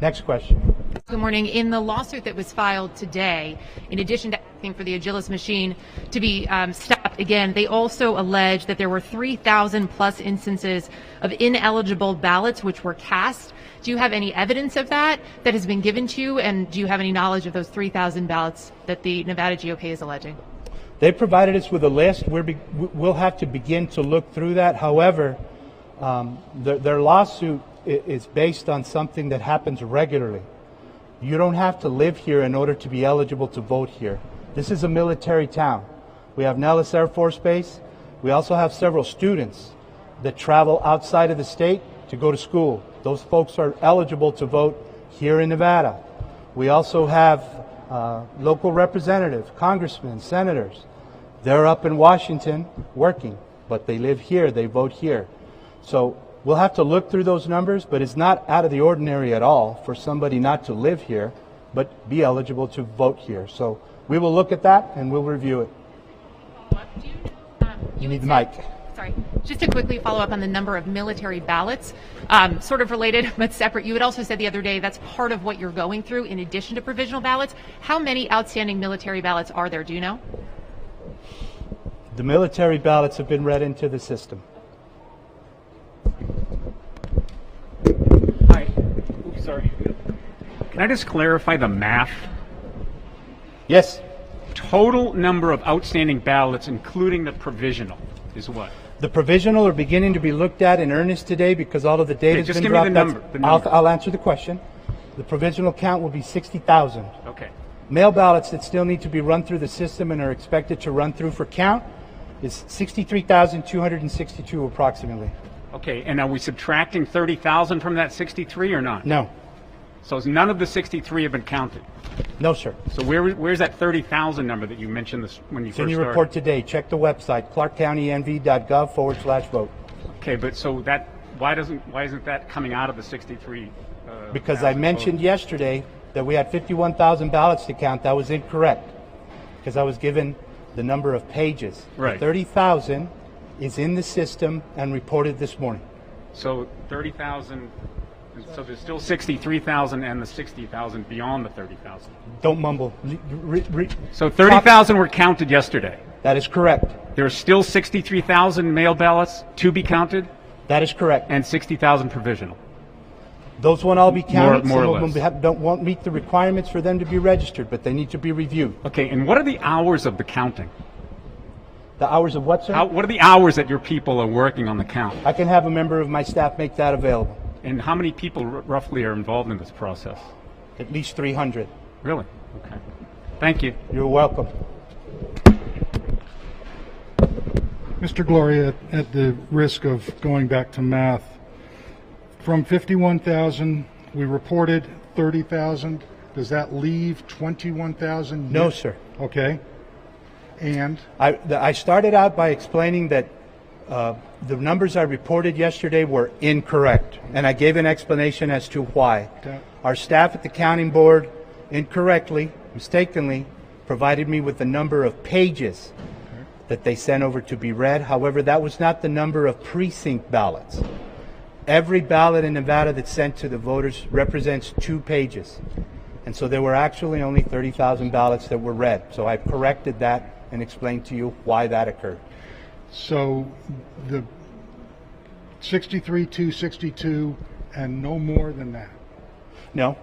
Next question. Good morning. In the lawsuit that was filed today, in addition to asking for the Agilis machine to be stopped again, they also allege that there were 3,000 plus instances of ineligible ballots which were cast. Do you have any evidence of that has been given to you, and do you have any knowledge of those 3,000 ballots that the Nevada GOP is alleging? They provided us with a list. We'll have to begin to look through that. However, their lawsuit is based on something that happens regularly. You don't have to live here in order to be eligible to vote here. This is a military town. We have Nellis Air Force Base. We also have several students that travel outside of the state to go to school. Those folks are eligible to vote here in Nevada. We also have local representatives, congressmen, senators. They're up in Washington working, but they live here, they vote here. So we'll have to look through those numbers, but it's not out of the ordinary at all for somebody not to live here, but be eligible to vote here. So we will look at that and we'll review it. You need the mic. Sorry, just to quickly follow up on the number of military ballots, sort of related but separate. You had also said the other day that's part of what you're going through in addition to provisional ballots. How many outstanding military ballots are there? Do you know? The military ballots have been read into the system. Hi. Oops, sorry. Can I just clarify the math? Yes. Total number of outstanding ballots, including the provisional, is what? The provisional are beginning to be looked at in earnest today because all of the data has been dropped. Just give me the number. I'll answer the question. The provisional count will be 60,000. Okay. Mail ballots that still need to be run through the system and are expected to run through for count is 63,262 approximately. Okay, and are we subtracting 30,000 from that 63 or not? No. So none of the 63 have been counted? No, sir. So where's that 30,000 number that you mentioned this when you it's first in your started? report today. Check the website, clarkcountynv.gov/vote. Okay, but so that why isn't that coming out of the 63? Because I mentioned yesterday that we had 51,000 ballots to count. That was incorrect because I was given the number of pages. Right. 30,000 is in the system and reported this morning. So 30,000. So there's still 63,000 and the 60,000 beyond the 30,000. Don't mumble. So 30,000 were counted yesterday. That is correct. There are still 63,000 mail ballots to be counted. That is correct. And 60,000 provisional. Those won't all be counted. More Some or of them won't meet the requirements for them to be registered, but they need to be reviewed. Okay, and what are the hours of the counting? The hours of what, sir? What are the hours that your people are working on the count? I can have a member of my staff make that available. And how many people roughly are involved in this process? At least 300. Really? Okay. Thank you. You're welcome. Mr. Gloria, at the risk of going back to math, from 51,000, we reported 30,000. Does that leave 21,000? No, sir. Okay. And? I started out by explaining that the numbers I reported yesterday were incorrect, and I gave an explanation as to why. Our staff at the counting board incorrectly, mistakenly, provided me with the number of pages that they sent over to be read. However, that was not the number of precinct ballots. Every ballot in Nevada that's sent to the voters represents 2 pages. And so there were actually only 30,000 ballots that were read. So I've corrected that and explained to you why that occurred. So the 63,262 and no more than that? No,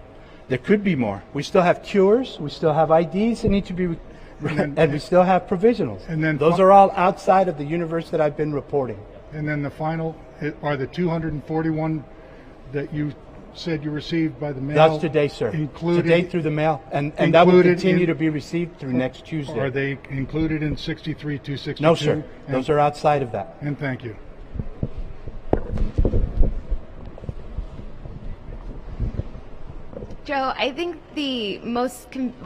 there could be more. We still have cures, we still have IDs that need to be, and we still have provisionals. And then those are all outside of the universe that I've been reporting. And then the final are the 241 that you said you received by the mail. That's today, sir. Today through the mail, and that will continue to be received through next Tuesday. Are they included in 63,262? No, sir. Those are outside of that. And thank you. Joe, I think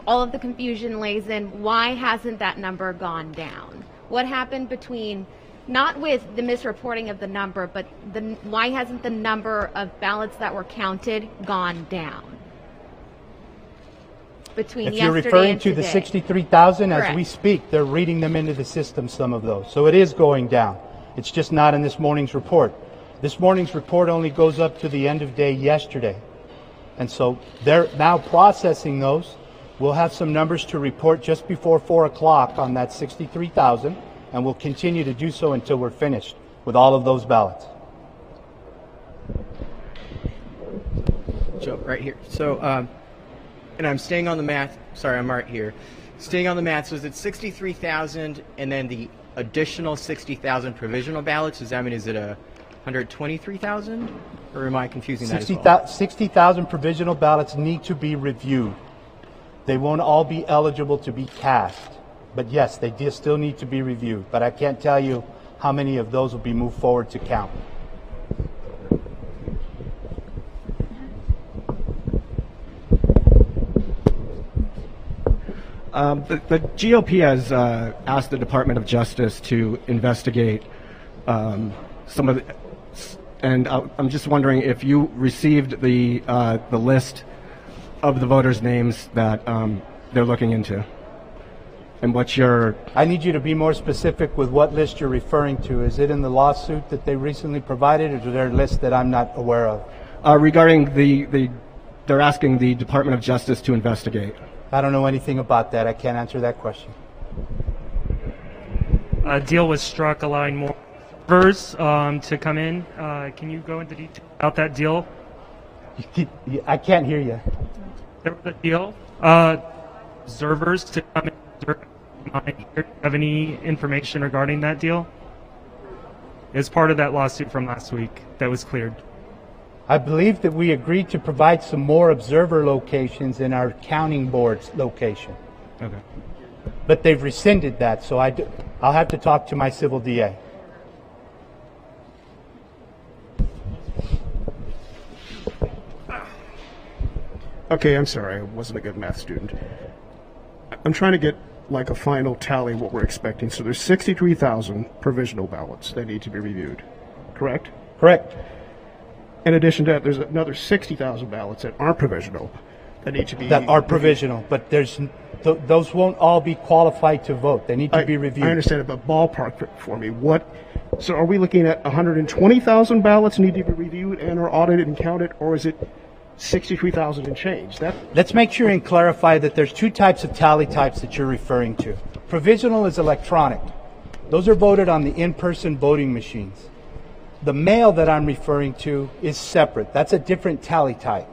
all of the confusion lays in why hasn't that number gone down? What happened between, not with the misreporting of the number, but why hasn't the number of ballots that were counted gone down? Between if you're yesterday referring and to today. the 63,000 as Correct. we speak, they're reading them into the system, some of those. So it is going down. It's just not in this morning's report. This morning's report only goes up to the end of day yesterday. And so they're now processing those. We'll have some numbers to report just before 4 o'clock on that 63,000, and we'll continue to do so until we're finished with all of those ballots. Joe, right here. So, and I'm staying on the math. Sorry, I'm right here. Staying on the math, so is it 63,000 and then the additional 60,000 provisional ballots? Does that mean, is it a 123,000? Or am I confusing that as well? 60,000 provisional ballots need to be reviewed. They won't all be eligible to be cast. But yes, they still need to be reviewed. But I can't tell you how many of those will be moved forward to count. The GOP has asked the Department of Justice to investigate some of the, and I'm just wondering if you received the list of the voters' names that they're looking into, and what's your... I need you to be more specific with what list you're referring to. Is it in the lawsuit that they recently provided, or is there a list that I'm not aware of? Regarding they're asking the Department of Justice to investigate. I don't know anything about that. I can't answer that question. A deal was struck allowing more observers to come in. Can you go into detail about that deal? I can't hear you. There was a deal. Observers to come in. Do you have any information regarding that deal? It's part of that lawsuit from last week that was cleared. I believe that we agreed to provide some more observer locations in our counting board's location. Okay. But they've rescinded that, so I'll have to talk to my civil DA. Okay, I'm sorry, I wasn't a good math student. I'm trying to get like a final tally of what we're expecting. So there's 63,000 provisional ballots that need to be reviewed, correct? Correct. In addition to that, there's another 60,000 ballots that aren't provisional that need to be... That are provisional, but those won't all be qualified to vote. They need to be reviewed. I understand it, but ballpark for me. So are we looking at 120,000 ballots need to be reviewed and are audited and counted, or is it 63,000 and change? Let's make sure and clarify that there's two types of tally types that you're referring to. Provisional is electronic. Those are voted on the in-person voting machines. The mail that I'm referring to is separate. That's a different tally type.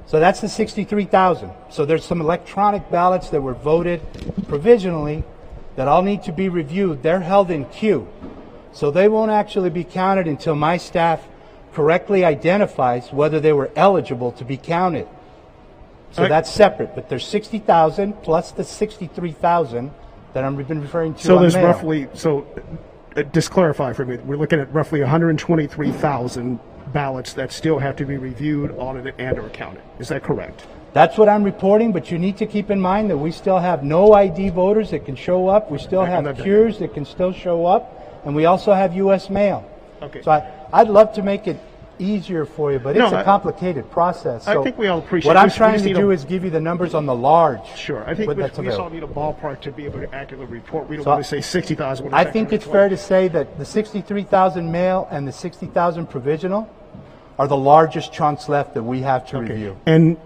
So that's the 63,000. So there's some electronic ballots that were voted provisionally that all need to be reviewed. They're held in queue. So they won't actually be counted until my staff correctly identifies whether they were eligible to be counted. So that's separate. But there's 60,000 plus the 63,000 that I'm referring to. So there's roughly... Just clarify for me, we're looking at roughly 123,000 ballots that still have to be reviewed, audited, and or counted. Is that correct? That's what I'm reporting, but you need to keep in mind that we still have no ID voters that can show up. We still have cures that can still show up, and we also have U.S. mail. Okay. So I'd love to make it easier for you, but it's a complicated process. So I think we all appreciate what I'm trying to do is give you the numbers on the large. Sure. I think we just all need a ballpark to be able to accurately report. We don't want to say 60,000. I think it's fair to say that the 63,000 mail and the 60,000 provisional are the largest chunks left that we have to review. And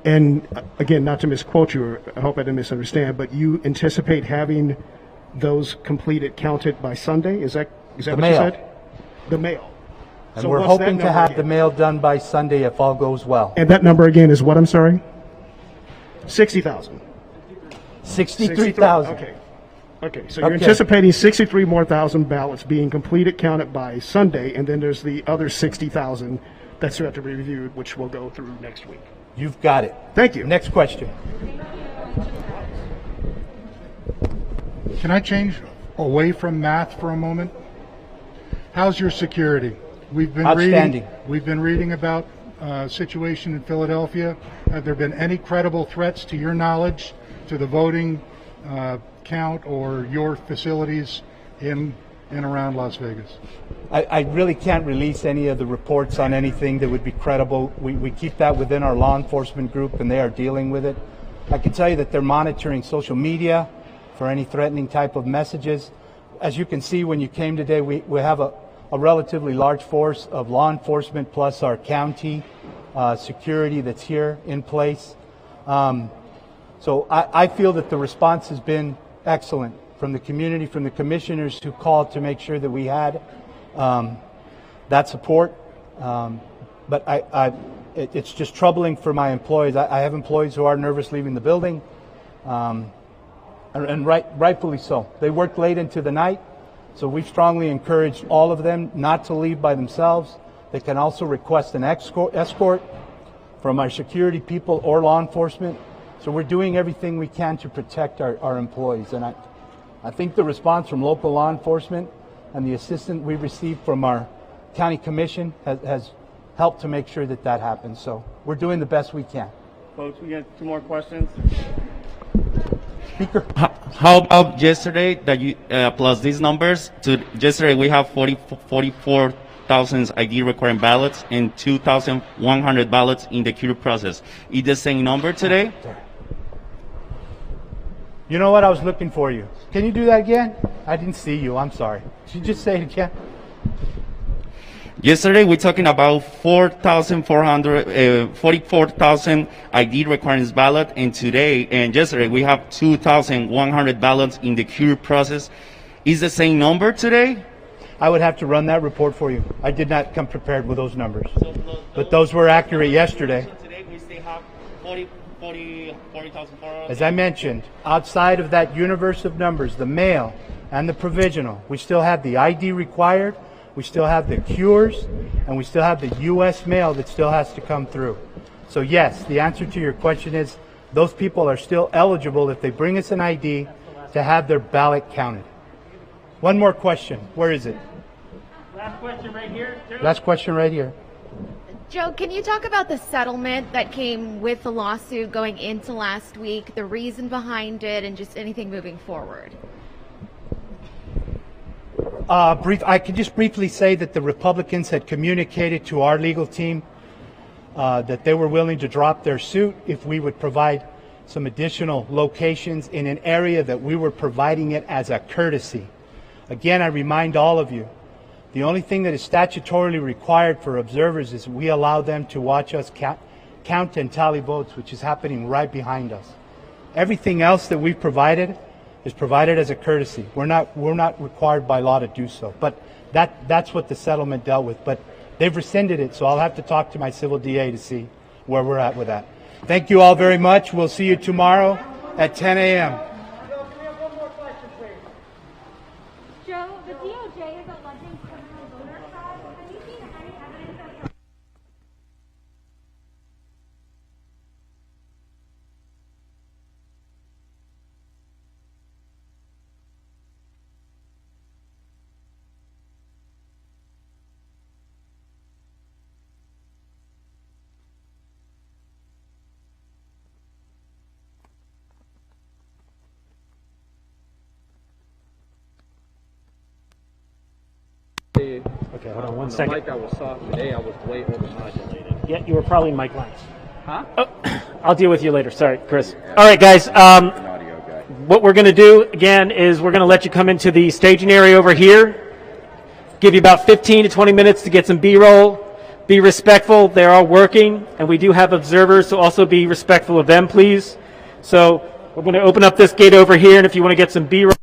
again, not to misquote you, or I hope I didn't misunderstand, but you anticipate having those completed, counted by Sunday? Is that what you said? The mail. And we're hoping to have the mail done by Sunday if all goes well. And that number again is what, I'm sorry? 60,000. 63,000. Okay, so you're anticipating 63 more thousand ballots being completed, counted by Sunday, and then there's the other 60,000 that still have to be reviewed, which will go through next week. You've got it. Thank you. Next question. Can I change away from math for a moment? How's your security? We've been reading about a situation in Philadelphia. Have there been any credible threats to your knowledge to the voting count or your facilities in and around Las Vegas? I really can't release any of the reports on anything that would be credible. We keep that within our law enforcement group, and they are dealing with it. I can tell you that they're monitoring social media for any threatening type of messages. As you can see, when you came today, we have a relatively large force of law enforcement plus our county security that's here in place. So I feel that the response has been excellent from the community, from the commissioners who called to make sure that we had that support. But it's just troubling for my employees. I have employees who are nervous leaving the building, and rightfully so. They worked late into the night, so we've strongly encouraged all of them not to leave by themselves. They can also request an escort from our security people or law enforcement. So we're doing everything we can to protect our employees. And I think the response from local law enforcement and the assistance we received from our county commission has helped to make sure that that happens. So we're doing the best we can. Folks, we got 2 more questions. Speaker. How about yesterday that you plus these numbers? Yesterday we have 44,000 ID requiring ballots and 2,100 ballots in the queue process. Is the same number today? You know what? I was looking for you. Can you do that again? I didn't see you. I'm sorry. Did you just say it again? Yesterday we're talking about 44,000 ID requirements ballot, and yesterday we have 2,100 ballots in the queue process. Is the same number today? I would have to run that report for you. I did not come prepared with those numbers, but those were accurate yesterday. So today we still have 40,400. As I mentioned, outside of that universe of numbers, the mail and the provisional, we still have the ID required. We still have the cures, and we still have the U.S. mail that still has to come through. So yes, the answer to your question is those people are still eligible if they bring us an ID to have their ballot counted. One more question. Where is it? Last question right here. Last question right here. Joe, can you talk about the settlement that came with the lawsuit going into last week, the reason behind it, and just anything moving forward? I could just briefly say that the Republicans had communicated to our legal team that they were willing to drop their suit if we would provide some additional locations in an area that we were providing it as a courtesy. Again, I remind all of you, the only thing that is statutorily required for observers is we allow them to watch us count and tally votes, which is happening right behind us. Everything else that we've provided is provided as a courtesy. We're not required by law to do so. But that's what the settlement dealt with. But they've rescinded it, so I'll have to talk to my civil DA to see where we're at with that. Thank you all very much. We'll see you tomorrow at 10 a.m. Joe, the DOJ is alleging criminal voter fraud. Have you seen any evidence of Okay, hold on 1 second. The mic I was soft today, I was way overmodulated. Yeah, you were probably mic lines. Huh? Oh, I'll deal with you later. Sorry, Chris. All right, guys. What we're going to do, again, is we're going to let you come into the staging area over here. Give you about 15 to 20 minutes to get some B-roll. Be respectful. They're all working, and we do have observers, so also be respectful of them, please. So we're going to open up this gate over here, and if you want to get some B-roll.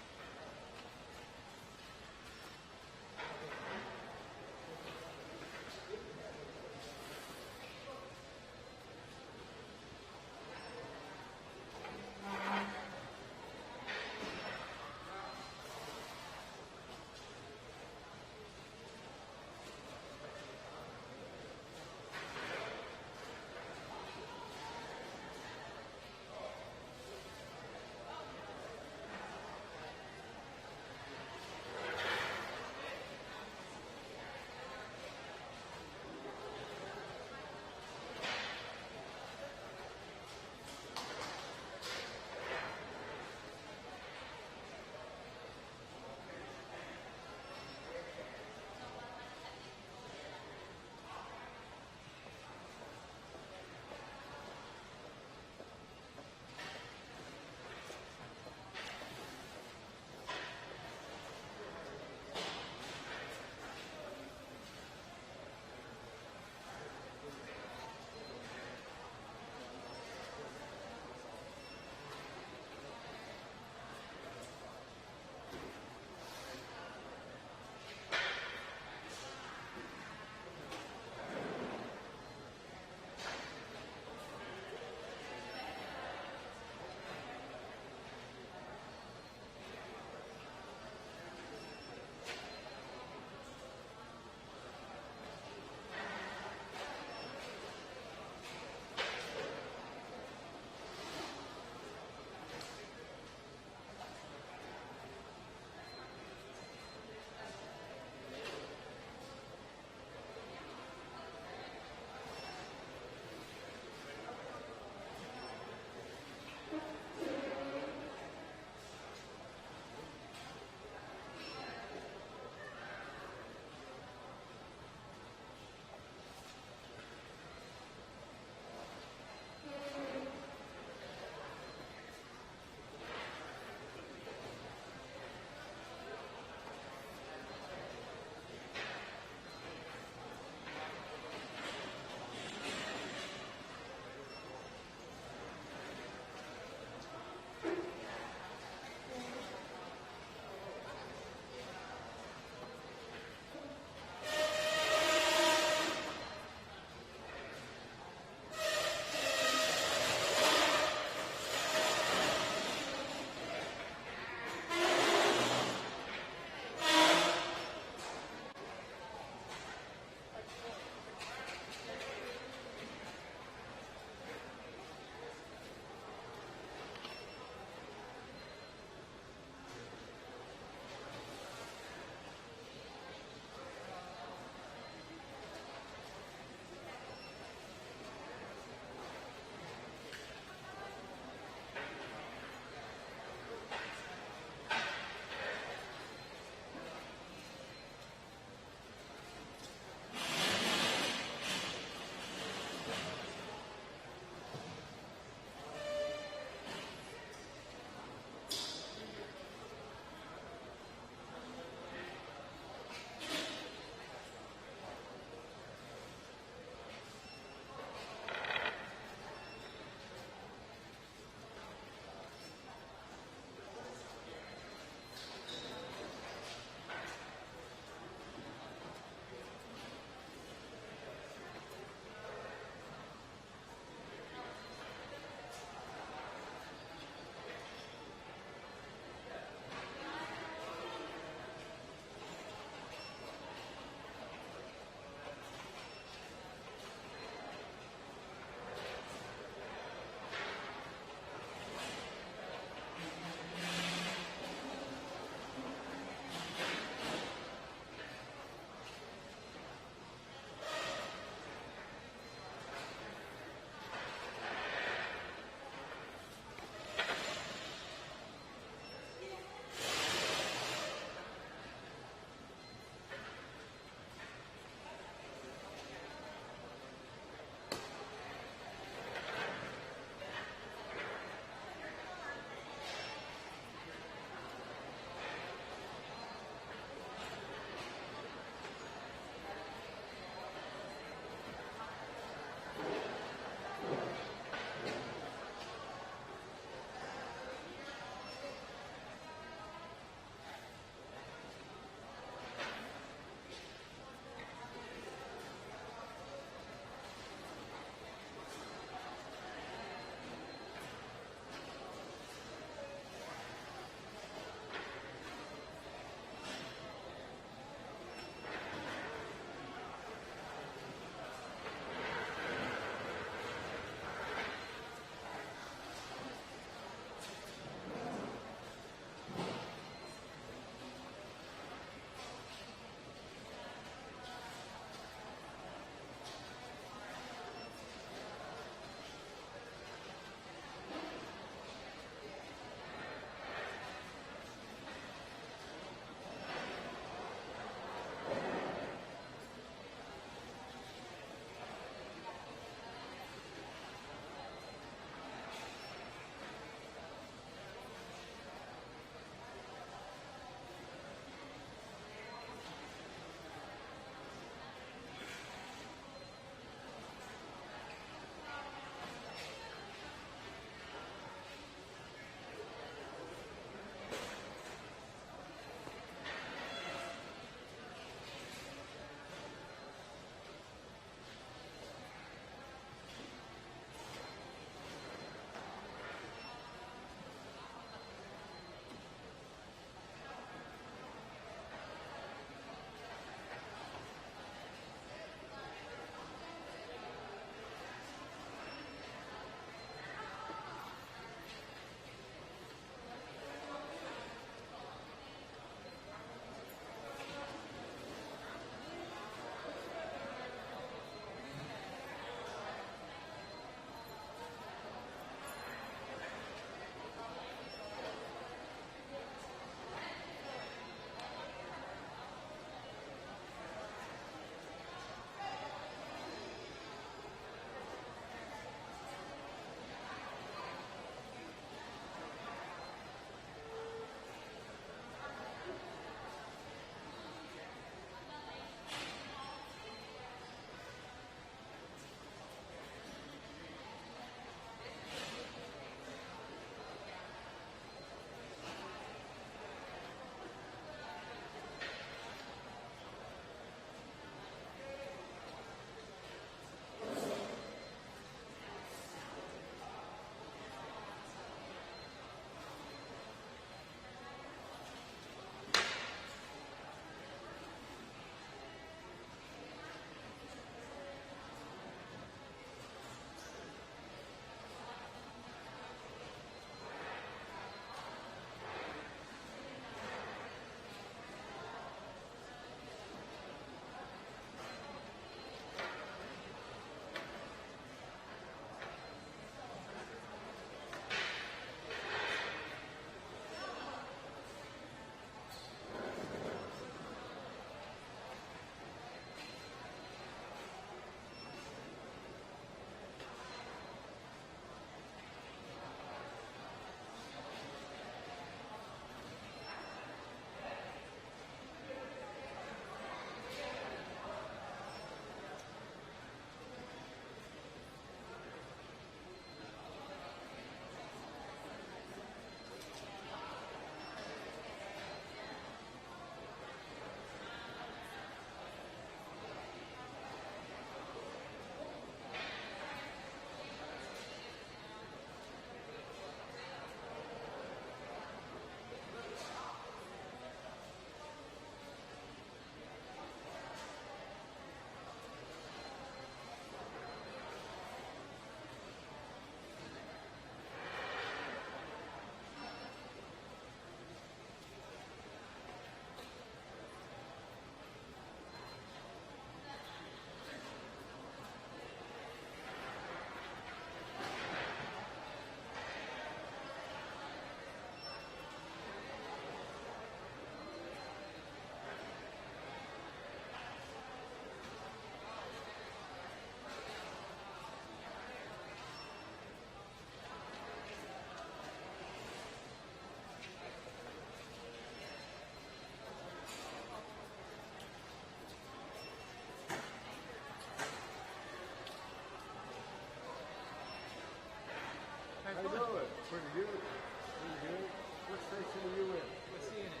Pretty good. Pretty good. What station are you in? What's CNN?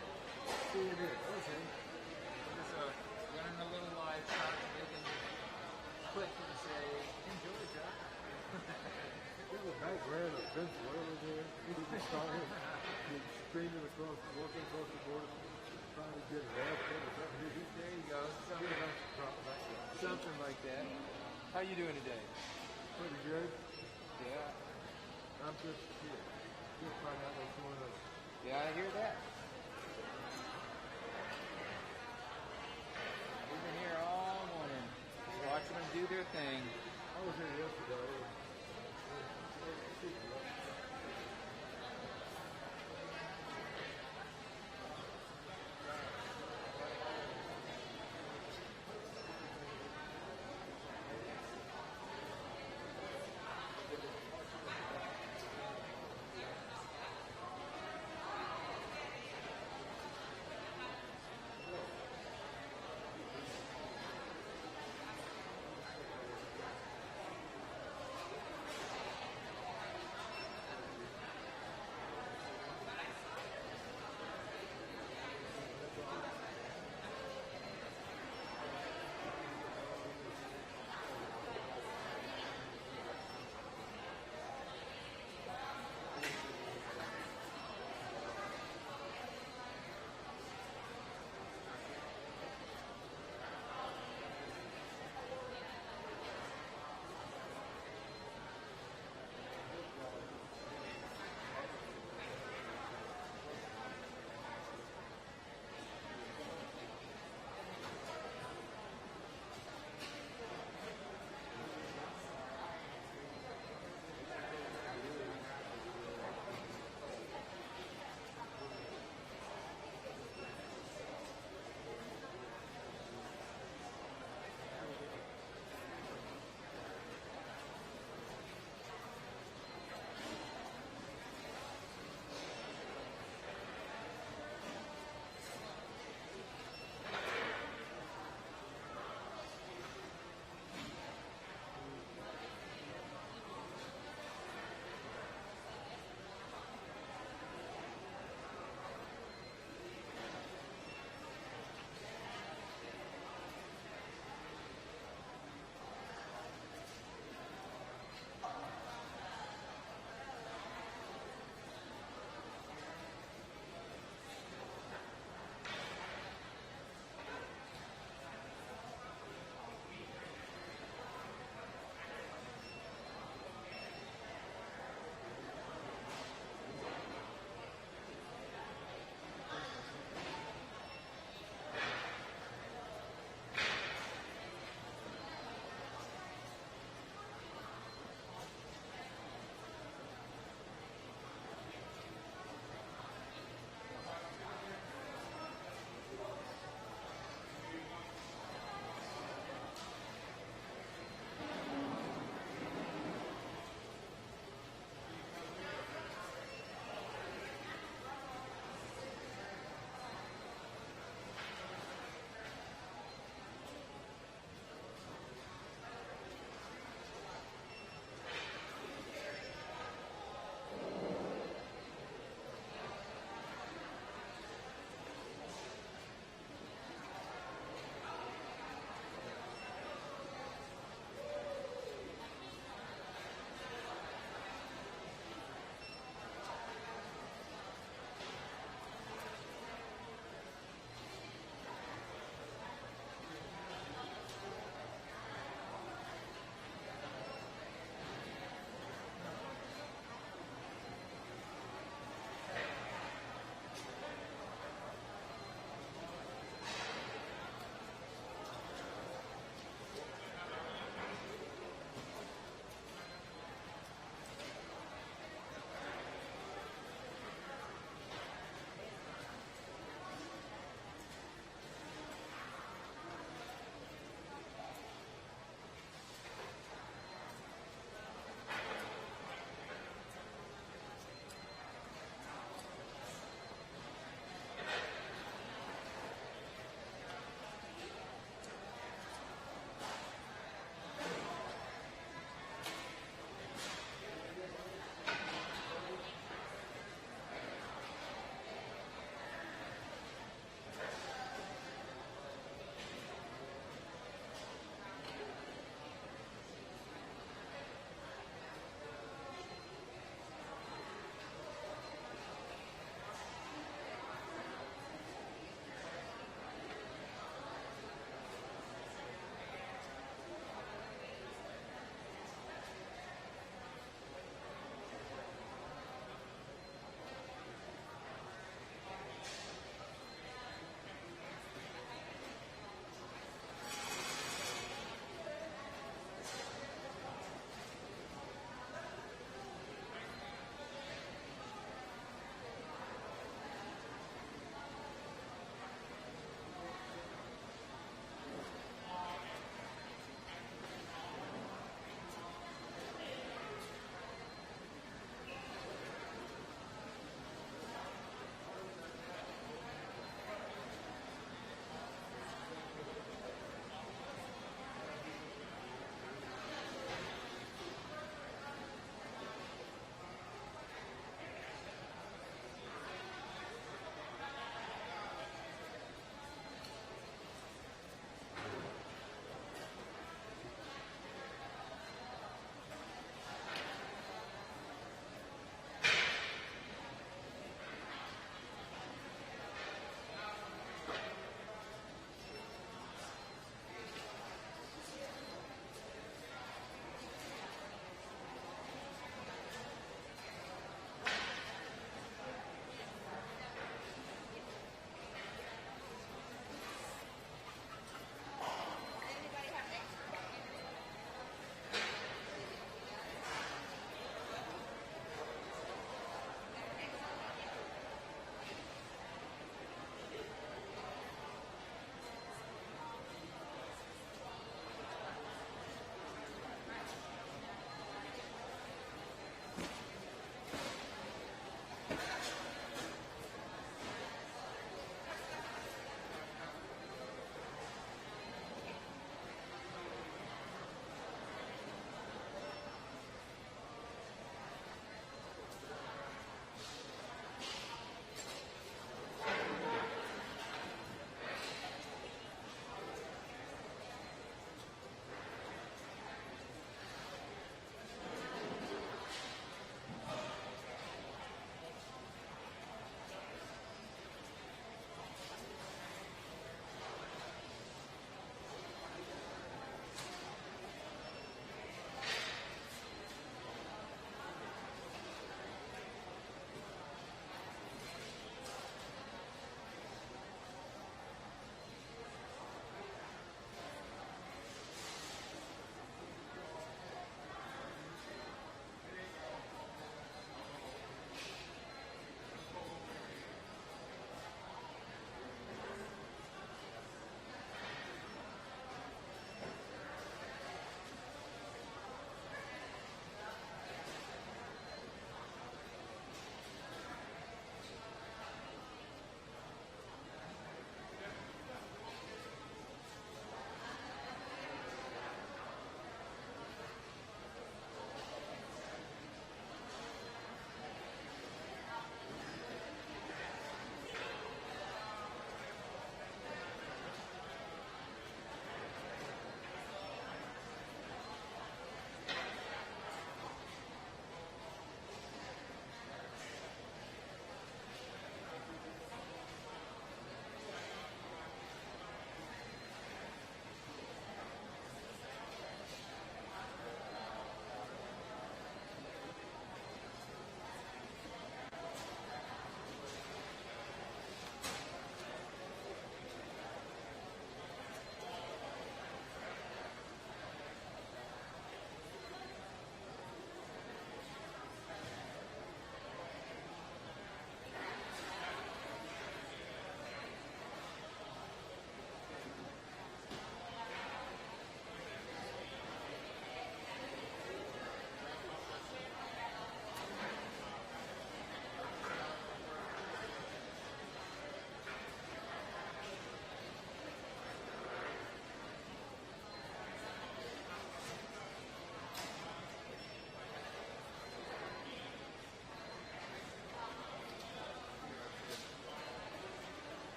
CNN. Okay. Just running a little live shot so they can click and say, enjoy, Jack. You have a background of Venezuela there. You just started streaming across, working across the border, trying to get an African or something. There you go. Something like that. How you doing today? Pretty good. Yeah. I'm just here. Just find out what's going on. Yeah, I hear that. We've been here all morning, just watching them do their thing. I was here yesterday.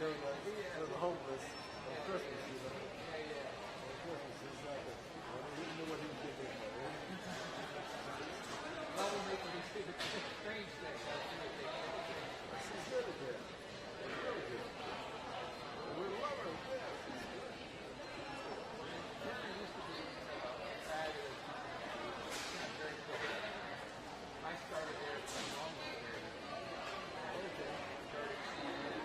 They're the homeless on Christmas, you know. On Christmas, it's like he knew what he was getting in for. Well, we're making these things strange things. It's really good. It's really good. We love it. There used to be fabulous. Very cool. I started there at the normal period. Okay. Started 10 years.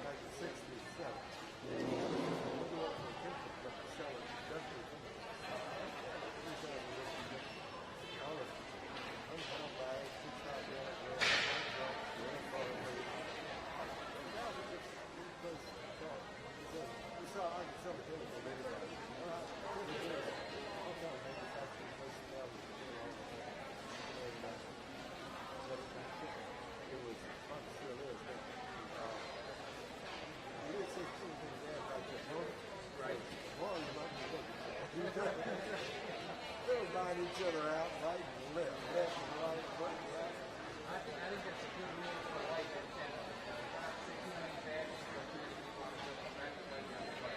Like the 60s, 70s. It was fun, still is. You didn't say two things there like this, no? Right. One, you might be looking for. They were buying each other out, right and left and right, right and left. I think that's a good rule for life. Too many bad people, too many people want to go back to the other way.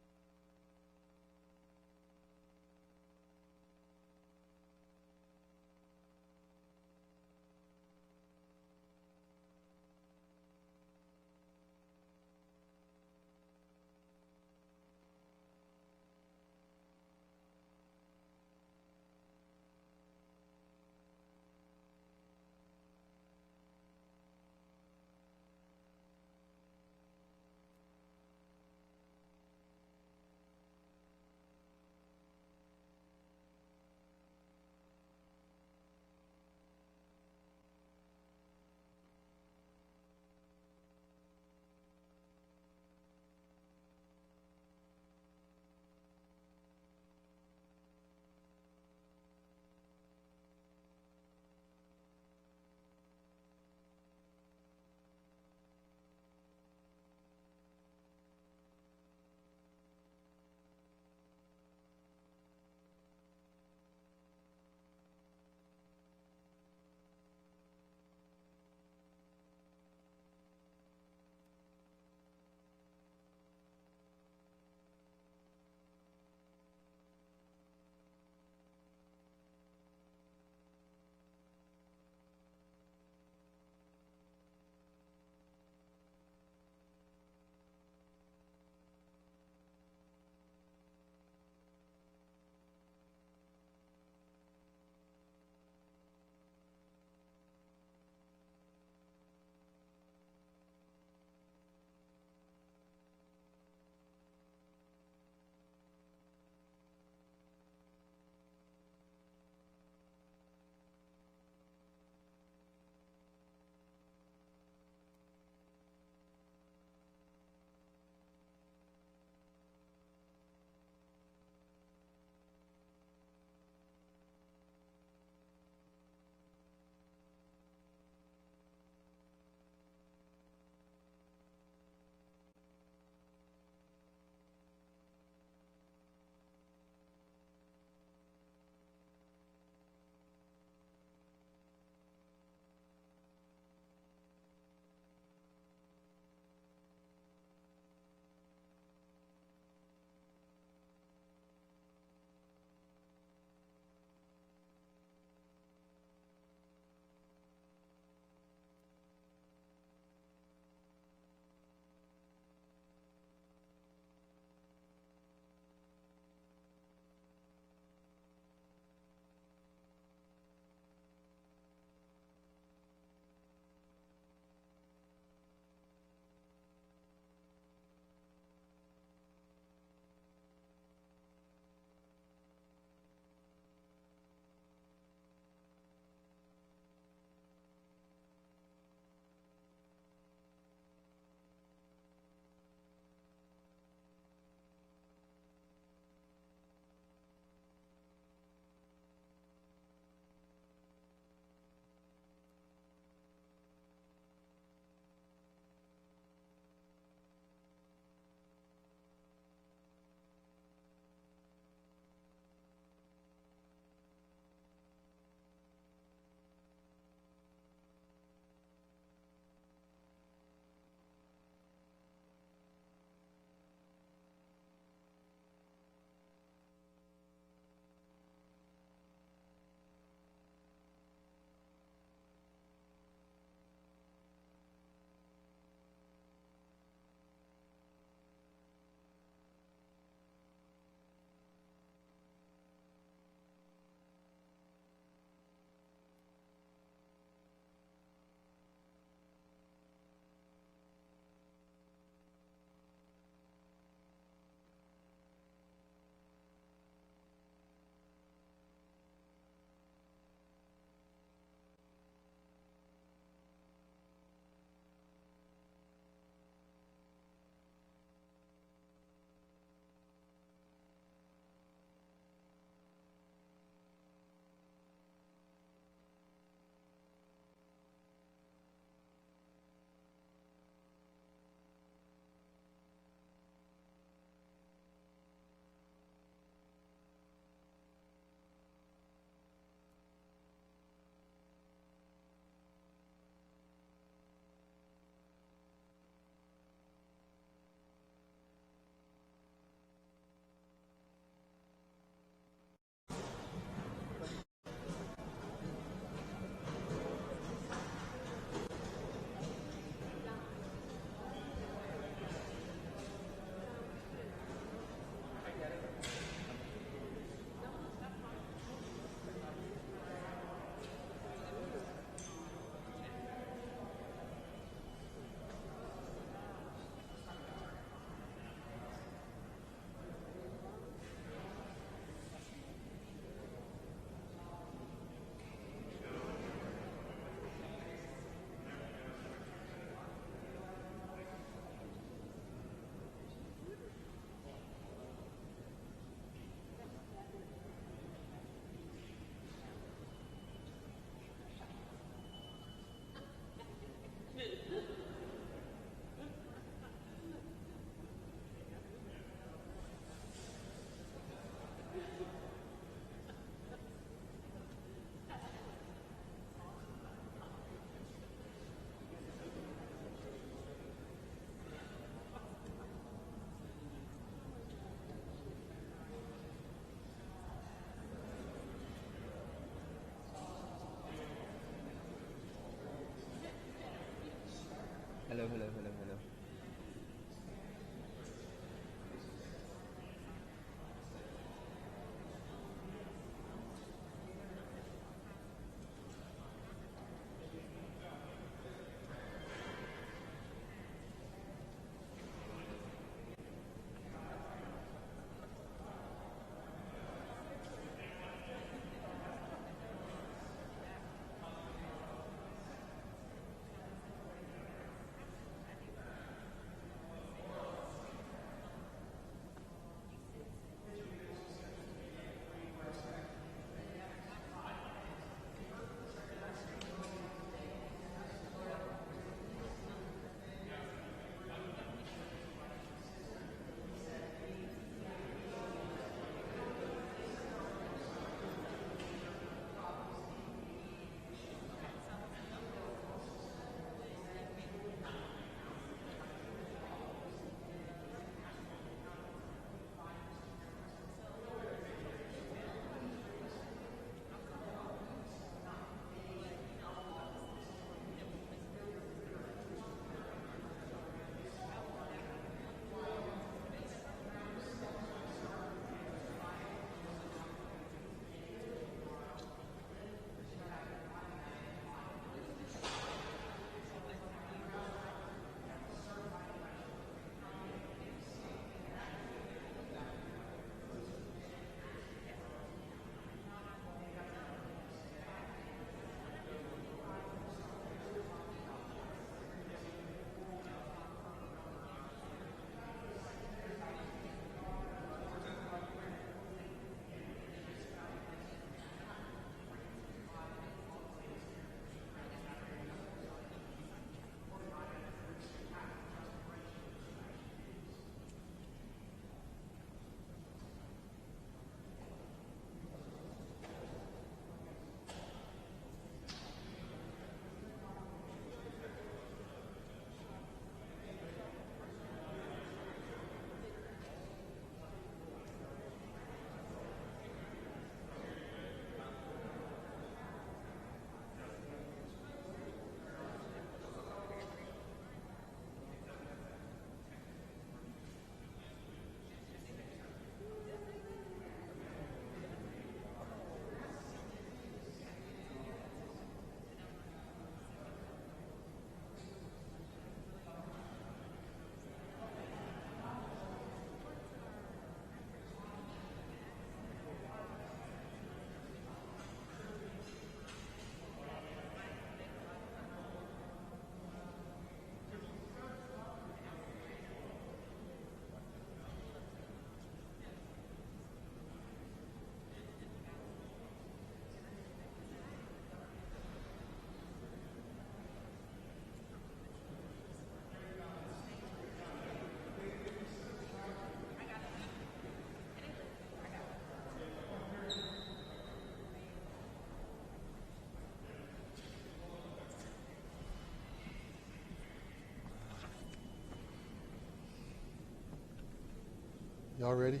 Y'all ready?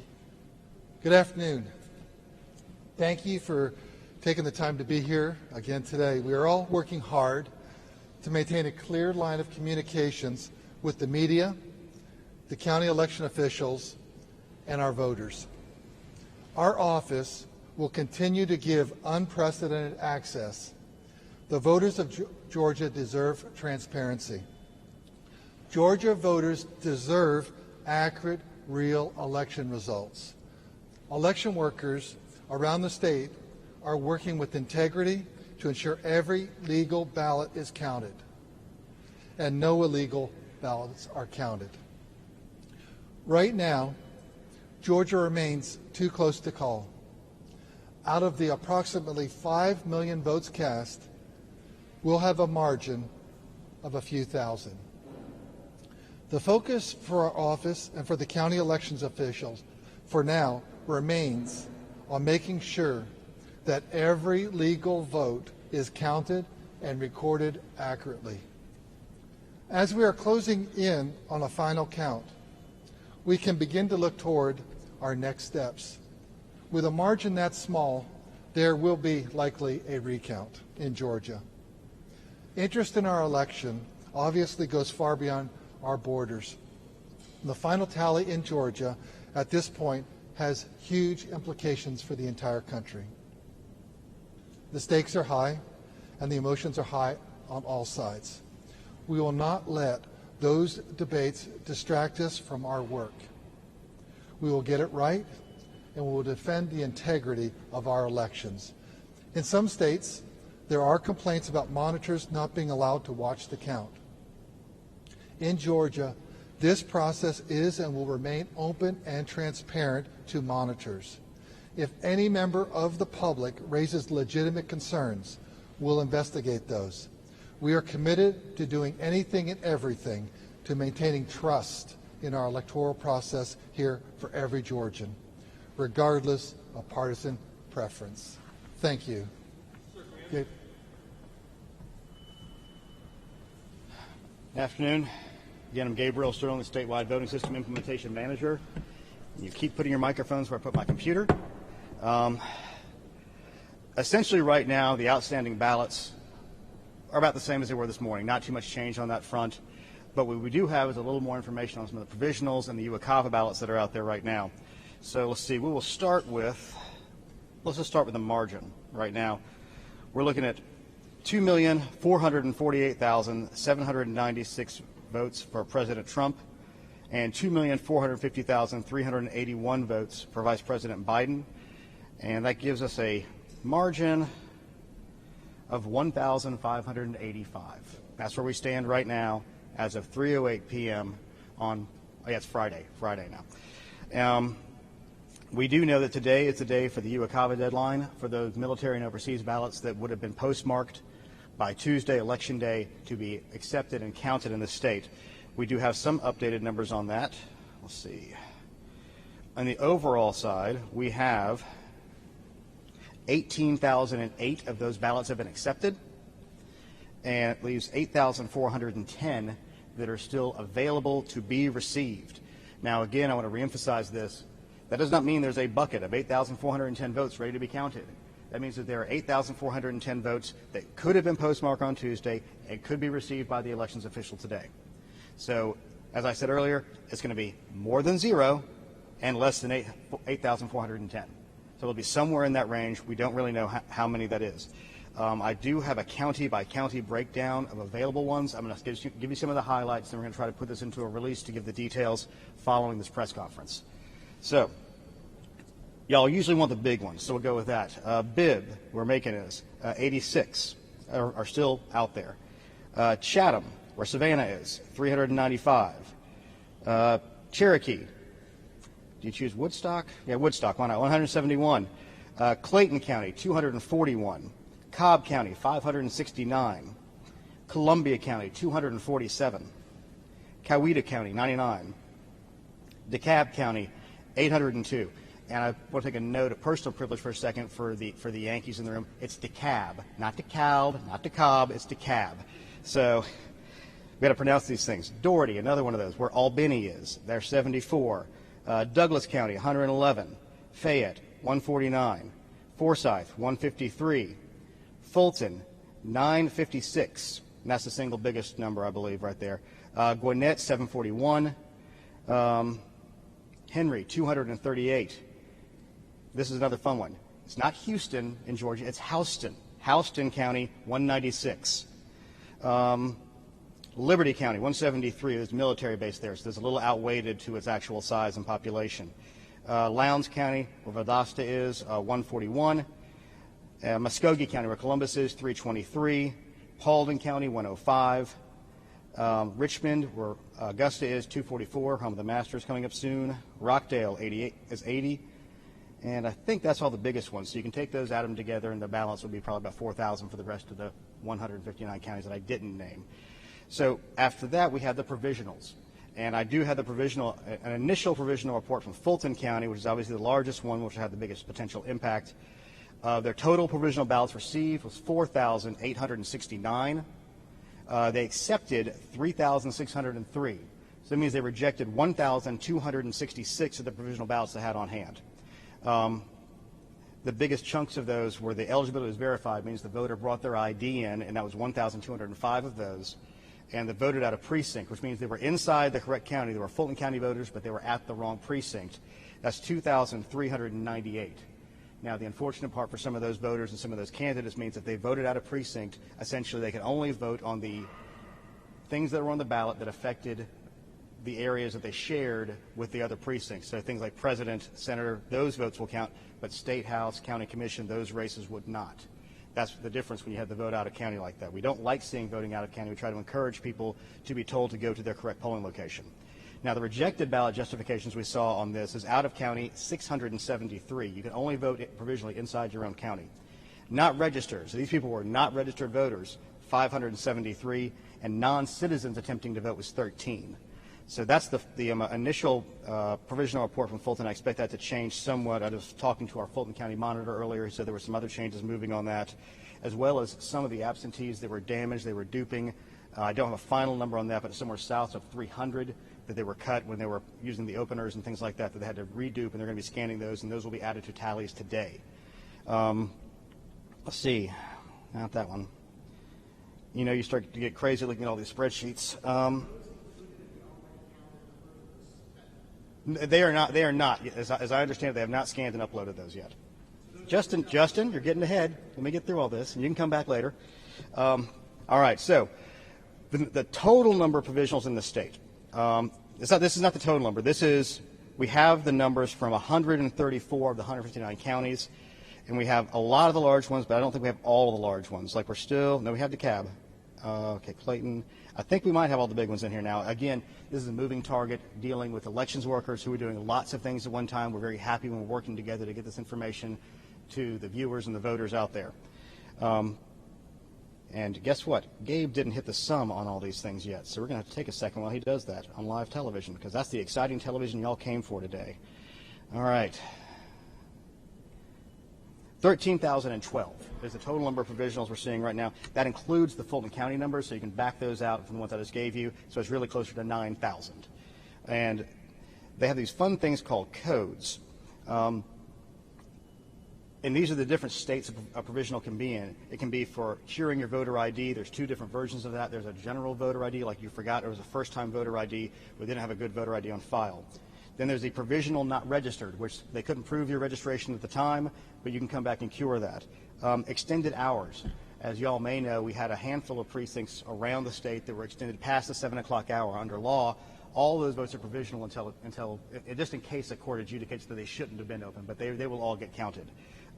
Good afternoon. Thank you for taking the time to be here again today. We are all working hard to maintain a clear line of communications with the media, the county election officials, and our voters. Our office will continue to give unprecedented access. The voters of Georgia deserve transparency. Georgia voters deserve accurate, real election results. Election workers around the state are working with integrity to ensure every legal ballot is counted and no illegal ballots are counted. Right now, Georgia remains too close to call. Out of the approximately 5 million votes cast, we'll have a margin of a few thousand. The focus for our office and for the county elections officials for now remains on making sure that every legal vote is counted and recorded accurately. As we are closing in on a final count, we can begin to look toward our next steps. With a margin that small, there will be likely a recount in Georgia. Interest in our election obviously goes far beyond our borders. The final tally in Georgia at this point has huge implications for the entire country. The stakes are high and the emotions are high on all sides. We will not let those debates distract us from our work. We will get it right and we will defend the integrity of our elections. In some states, there are complaints about monitors not being allowed to watch the count. In Georgia, this process is and will remain open and transparent to monitors. If any member of the public raises legitimate concerns, we'll investigate those. We are committed to doing anything and everything to maintaining trust in our electoral process here for every Georgian, regardless of partisan preference. Thank you. Good afternoon. Again, I'm Gabriel Sterling, the Statewide Voting System Implementation Manager. You keep putting your microphones where I put my computer. Essentially right now, the outstanding ballots are about the same as they were this morning. Not too much change on that front. But what we do have is a little more information on some of the provisionals and the UACAVA ballots that are out there right now. So let's see, we will start with, let's just start with the margin right now. We're looking at 2,448,796 votes for President Trump and 2,450,381 votes for Vice President Biden. And that gives us a margin of 1,585. That's where we stand right now as of 3:08 p.m. on, it's Friday now. We do know that today is the day for the UACAVA deadline for those military and overseas ballots that would have been postmarked by Tuesday, Election Day, to be accepted and counted in the state. We do have some updated numbers on that. Let's see. On the overall side, we have 18,008 of those ballots have been accepted, and it leaves 8,410 that are still available to be received. Now, again, I want to reemphasize this. That does not mean there's a bucket of 8,410 votes ready to be counted. That means that there are 8,410 votes that could have been postmarked on Tuesday and could be received by the elections official today. So, as I said earlier, it's going to be more than zero and less than 8,410. So it'll be somewhere in that range. We don't really know how many that is. I do have a county-by-county breakdown of available ones. I'm going to give you some of the highlights, and we're going to try to put this into a release to give the details following this press conference. So, y'all usually want the big ones, so we'll go with that. Bibb, we're making is 86 are still out there. Chatham, where Savannah is, 395. Cherokee, do you choose Woodstock? Yeah, Woodstock, why not? 171. Clayton County, 241. Cobb County, 569. Columbia County, 247. Coweta County, 99. DeKalb County, 802. And I want to take a note of personal privilege for a second for the Yankees in the room. It's DeKalb, not DeKalb, not DeKalb, it's DeKalb. So we got to pronounce these things. Doherty, another one of those, where Albany is. They're 74. Douglas County, 111. Fayette, 149. Forsyth, 153. Fulton, 956. And that's the single biggest number, I believe, right there. Gwinnett, 741. Henry, 238. This is another fun one. It's not Houston in Georgia, it's Houston. Houston County, 196. Liberty County, 173. There's a military base there, so there's a little outweighted to its actual size and population. Lowndes County, where Valdosta is, 141. Muskogee County, where Columbus is, 323. Paulding County, 105. Richmond, where Augusta is, 244. Home of the Masters coming up soon. Rockdale, 88 is 80. And I think that's all the biggest ones. So you can take those, add them together, and the balance will be probably about 4,000 for the rest of the 159 counties that I didn't name. So after that, we have the provisionals. And I do have the an initial provisional report from Fulton County, which is obviously the largest one, which will have the biggest potential impact. Their total provisional ballots received was 4,869. They accepted 3,603. So that means they rejected 1,266 of the provisional ballots they had on hand. The biggest chunks of those were the eligibility was verified, means the voter brought their ID in, and that was 1,205 of those. And they voted out of precinct, which means they were inside the correct county. They were Fulton County voters, but they were at the wrong precinct. That's 2,398. Now, the unfortunate part for some of those voters and some of those candidates means that they voted out of precinct, essentially they can only vote on the things that were on the ballot that affected the areas that they shared with the other precincts. So things like president, senator, those votes will count, but state house, county commission, those races would not. That's the difference when you have the vote out of county like that. We don't like seeing voting out of county. We try to encourage people to be told to go to their correct polling location. Now, the rejected ballot justifications we saw on this is out of county, 673. You can only vote provisionally inside your own county. Not registered. So these people were not registered voters, 573, and non-citizens attempting to vote was 13. So that's the initial provisional report from Fulton. I expect that to change somewhat. I was talking to our Fulton County monitor earlier. He said there were some other changes moving on that, as well as some of the absentees that were damaged. They were duping. I don't have a final number on that, but somewhere south of 300 that they were cut when they were using the openers and things like that, that they had to redupe, and they're going to be scanning those, and those will be added to tallies today. Let's see. Not that one. You know, you start to get crazy looking at all these spreadsheets. They are not. As I understand it, they have not scanned and uploaded those yet. Justin, you're getting ahead. Let me get through all this, and you can come back later. All right. So, the total number of provisionals in the state. This is not the total number. We have the numbers from 134 of the 159 counties, and we have a lot of the large ones, but I don't think we have all of the large ones. Like we have DeKalb. Okay, Clayton. I think we might have all the big ones in here now. Again, this is a moving target dealing with elections workers who are doing lots of things at one time. We're very happy when we're working together to get this information to the viewers and the voters out there. And guess what? Gabe didn't hit the sum on all these things yet, so we're going to have to take a second while he does that on live television, because that's the exciting television y'all came for today. All right. 13,012 is the total number of provisionals we're seeing right now. That includes the Fulton County numbers, so you can back those out from the ones I just gave you. So it's really closer to 9,000. And they have these fun things called codes. And these are the different states a provisional can be in. It can be for curing your voter ID. There's two different versions of that. There's a general voter ID, like you forgot it was a first-time voter ID. We didn't have a good voter ID on file. Then there's the provisional not registered, which they couldn't prove your registration at the time, but you can come back and cure that. Extended hours. As you all may know, we had a handful of precincts around the state that were extended past the 7 o'clock hour. Under law, all those votes are provisional until just in case a court adjudicates that they shouldn't have been open, but they will all get counted.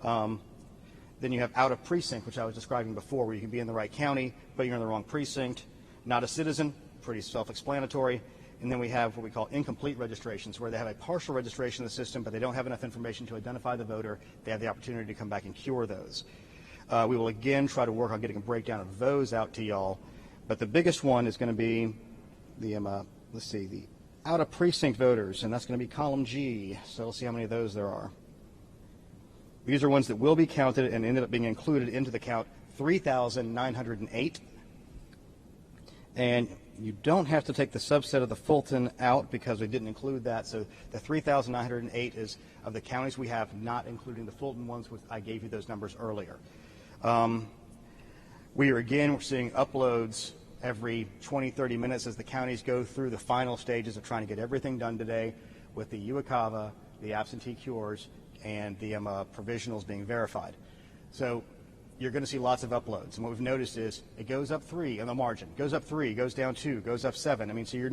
Then you have out of precinct, which I was describing before, where you can be in the right county, but you're in the wrong precinct. Not a citizen, pretty self-explanatory. And then we have what we call incomplete registrations, where they have a partial registration in the system, but they don't have enough information to identify the voter. They have the opportunity to come back and cure those. We will again try to work on getting a breakdown of those out to y'all. But the biggest one is going to be the, the out of precinct voters, and that's going to be column G. So we'll see how many of those there are. These are ones that will be counted and ended up being included into the count, 3,908. And You don't have to take the subset of the Fulton out because we didn't include that. So the 3,908 is of the counties we have, not including the Fulton ones, which I gave you those numbers earlier. We're seeing uploads every 20, 30 minutes as the counties go through the final stages of trying to get everything done today with the UACAVA, the absentee cures, and the provisionals being verified. So you're going to see lots of uploads. And what we've noticed is it goes up 3 on the margin, goes up 3, goes down 2, goes up 7. I mean, so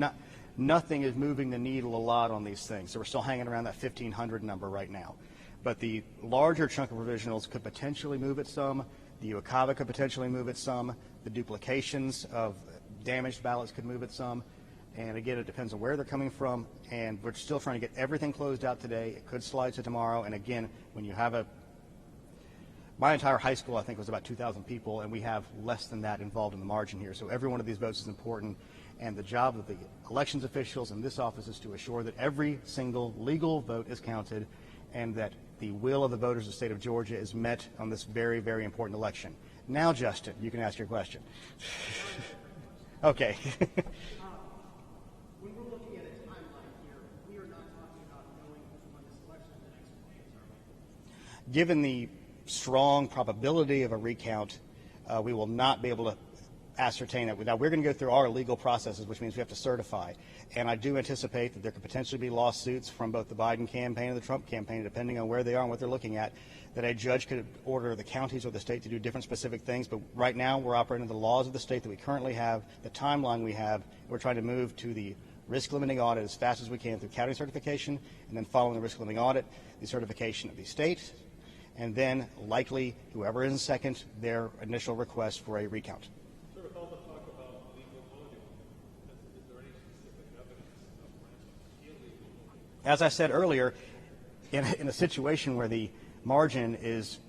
nothing is moving the needle a lot on these things. So we're still hanging around that 1,500 number right now. But the larger chunk of provisionals could potentially move it some. The UACAVA could potentially move it some. The duplications of damaged ballots could move it some. And again, it depends on where they're coming from. And we're still trying to get everything closed out today. It could slide to tomorrow. And again, when you have my entire high school, I think, was about 2,000 people, and we have less than that involved in the margin here. So every one of these votes is important. And the job of the elections officials in this office is to assure that every single legal vote is counted and that the will of the voters of the state of Georgia is met on this very, very important election. Now, Justin, you can ask your question. Okay. When we're looking at a timeline here, we are not talking about knowing who's won this election in the next 2 days, are we? Given the strong probability of a recount, we will not be able to ascertain that. Now, we're going to go through our legal processes, which means we have to certify. And I do anticipate that there could potentially be lawsuits from both the Biden campaign and the Trump campaign, depending on where they are and what they're looking at, that a judge could order the counties or the state to do different specific things. But right now, we're operating under the laws of the state that we currently have, the timeline we have. We're trying to move to the risk limiting audit as fast as we can through county certification, and then following the risk limiting audit, the certification of the state, and then likely whoever is in second, their initial request for a recount. So with all the talk about legal voting, is there any specific evidence of illegal voting? As I said earlier, in a situation where the margin is,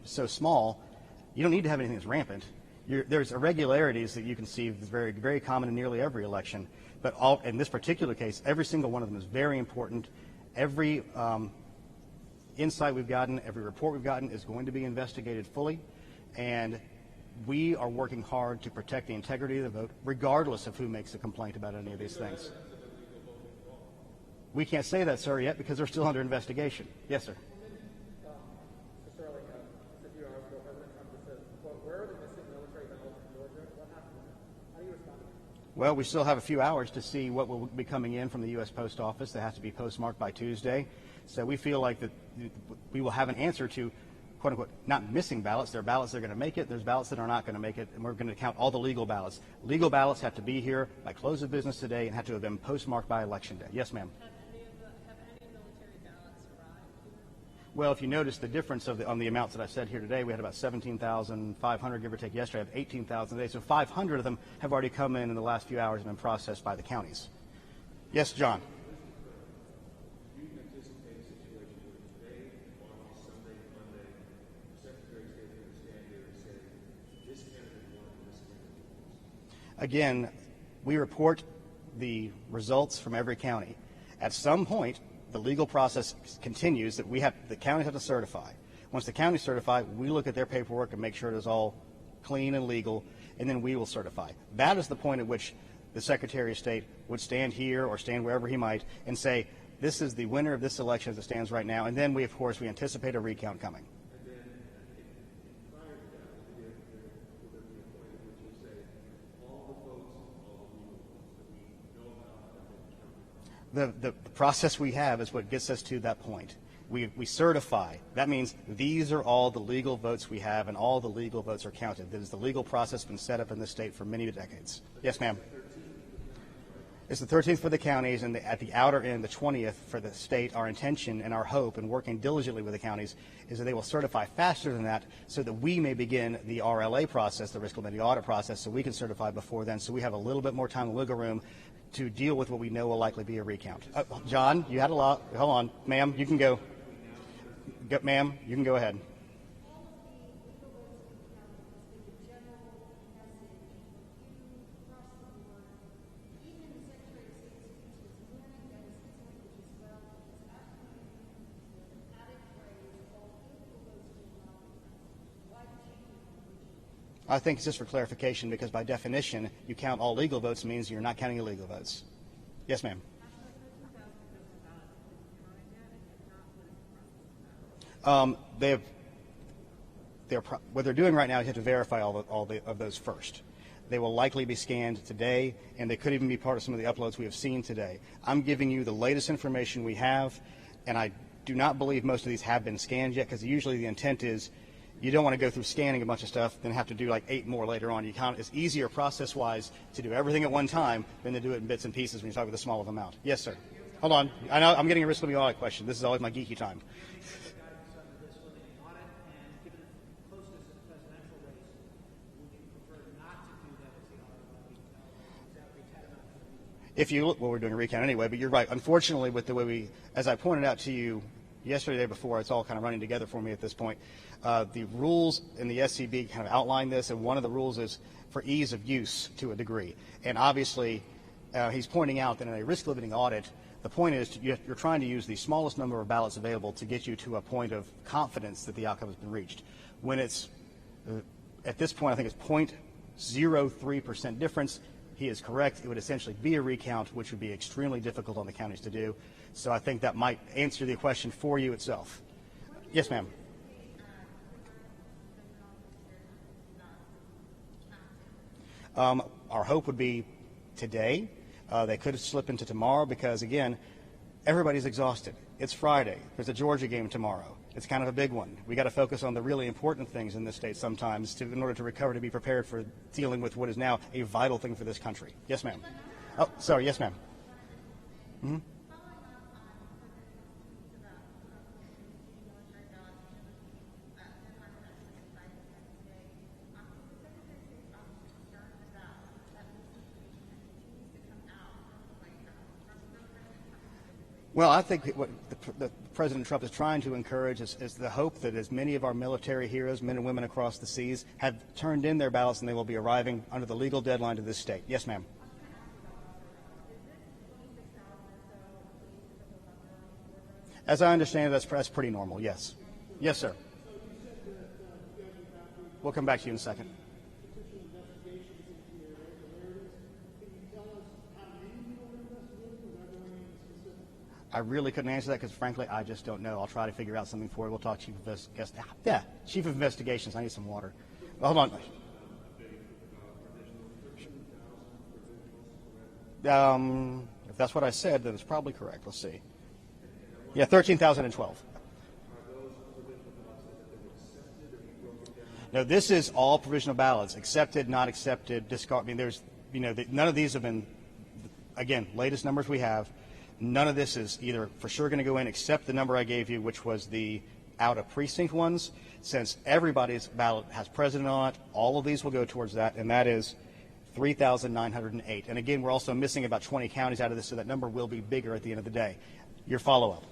so small, you don't need to have anything that's rampant. There's irregularities that you can see that's very, very common in nearly every election. But in this particular case, every single one of them is very important. Every insight we've gotten, every report we've gotten is going to be investigated fully. And we are working hard to protect the integrity of the vote, regardless of who makes a complaint about any of these things. We can't say that, sir, yet because they're still under investigation. Yes, sir. Well, we still have a few hours to see what will be coming in from the U.S. Post Office that has to be postmarked by Tuesday. So we feel like that we will have an answer to, quote unquote, not missing ballots. There are ballots that are going to make it. There's ballots that are not going to make it. And we're going to count all the legal ballots. Legal ballots have to be here by close of business today and have to have been postmarked by Election Day. Yes, ma'am. Have any military ballots arrived? Well, if you notice the difference on the amounts that I said here today, we had about 17,500, give or take. Yesterday, I have 18,000 today. So 500 of them have already come in the last few hours and been processed by the counties. Yes, John. Again, we report the results from every county. At some point, the legal process continues that the counties have to certify. Once the counties certify, we look at their paperwork and make sure it is all clean and legal, and then we will certify. That is the point at which the Secretary of State would stand here or stand wherever he might and say, this is the winner of this election as it stands right now, and then we anticipate a recount coming. The process we have is what gets us to that point. We certify. That means these are all the legal votes we have, and all the legal votes are counted. That is the legal process been set up in this state for many decades. Yes, ma'am. It's the 13th for the counties, and at the outer end, the 20th for the state. Our intention and our hope, and working diligently with the counties, is that they will certify faster than that, so that we may begin the RLA process, the risk limiting audit process, so we can certify before then. So we have a little bit more time and wiggle room to deal with what we know will likely be a recount. John, you had a lot. Hold on. Ma'am, you can go. Ma'am, you can go ahead. I think it's just for clarification because by definition, you count all legal votes means you're not counting illegal votes. Yes, ma'am. What they're doing right now is you have to verify all of those first. They will likely be scanned today, and they could even be part of some of the uploads we have seen today. I'm giving you the latest information we have, and I do not believe most of these have been scanned yet, because usually the intent is you don't want to go through scanning a bunch of stuff, then have to do like 8 more later on. You count it's easier process-wise to do everything at one time than to do it in bits and pieces when you talk with a small amount. Yes, sir. Hold on. I know I'm getting a risk limiting audit question. This is always my geeky time. If you look, well, we're doing a recount anyway, but you're right. Unfortunately, with the way as I pointed out to you yesterday, the day before, it's all kind of running together for me at this point. The rules in the SCB kind of outline this, and one of the rules is for ease of use to a degree. And obviously, he's pointing out that in a risk-limiting audit, the point is you're trying to use the smallest number of ballots available to get you to a point of confidence that the outcome has been reached. When it's, at this point, I think it's 0.03% difference, he is correct. It would essentially be a recount, which would be extremely difficult on the counties to do. So I think that might answer the question for you itself. Yes, ma'am. Our hope would be today. They could slip into tomorrow because, again, everybody's exhausted. It's Friday. There's a Georgia game tomorrow. It's kind of a big one. We got to focus on the really important things in this state sometimes in order to recover, to be prepared for dealing with what is now a vital thing for this country. Yes, ma'am. Oh, sorry. Yes, ma'am. Mm-hmm. Well, I think what the President Trump is trying to encourage is the hope that as many of our military heroes, men and women across the seas, have turned in their ballots and they will be arriving under the legal deadline to this state. Yes, ma'am. As I understand it, that's pretty normal, yes. Yes, sir. We'll come back to you in a second. I really couldn't answer that because, frankly, I just don't know. I'll try to figure out something for you. We'll talk to Chief of Investigations. I need some water. Well, hold on. If that's what I said, then it's probably correct. Let's see. Yeah, 13,012. No, this is all provisional ballots, accepted, not accepted, discard. I mean, there's, none of these have been, again, latest numbers we have. None of this is either for sure going to go in except the number I gave you, which was the out-of-precinct ones. Since everybody's ballot has president on it, all of these will go towards that, and that is 3,908. And again, we're also missing about 20 counties out of this, so that number will be bigger at the end of the day. Your follow-up.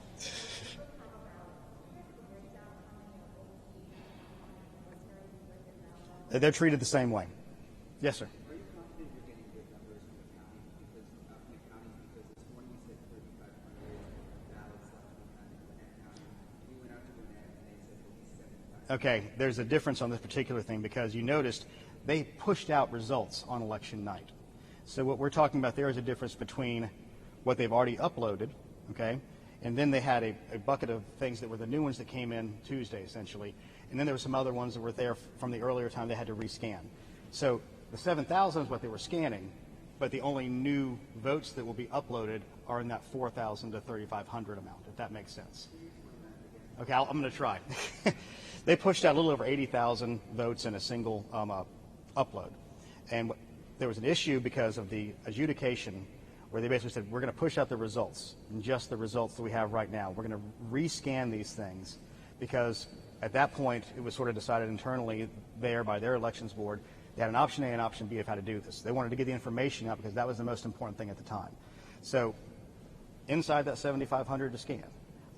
They're treated the same way. Yes, sir. Okay, there's a difference on this particular thing because you noticed they pushed out results on election night. So what we're talking about there is a difference between what they've already uploaded, okay, and then they had a bucket of things that were the new ones that came in Tuesday, essentially, and then there were some other ones that were there from the earlier time they had to rescan. So the 7,000 is what they were scanning, but the only new votes that will be uploaded are in that 4,000 to 3,500 amount, if that makes sense. Okay, I'm going to try. They pushed out a little over 80,000 votes in a single upload. And there was an issue because of the adjudication where they basically said, we're going to push out the results, and just the results that we have right now. We're going to rescan these things because at that point it was sort of decided internally there by their elections board. They had an option A and option B of how to do this. They wanted to get the information out because that was the most important thing at the time. So inside that 7,500 to scan,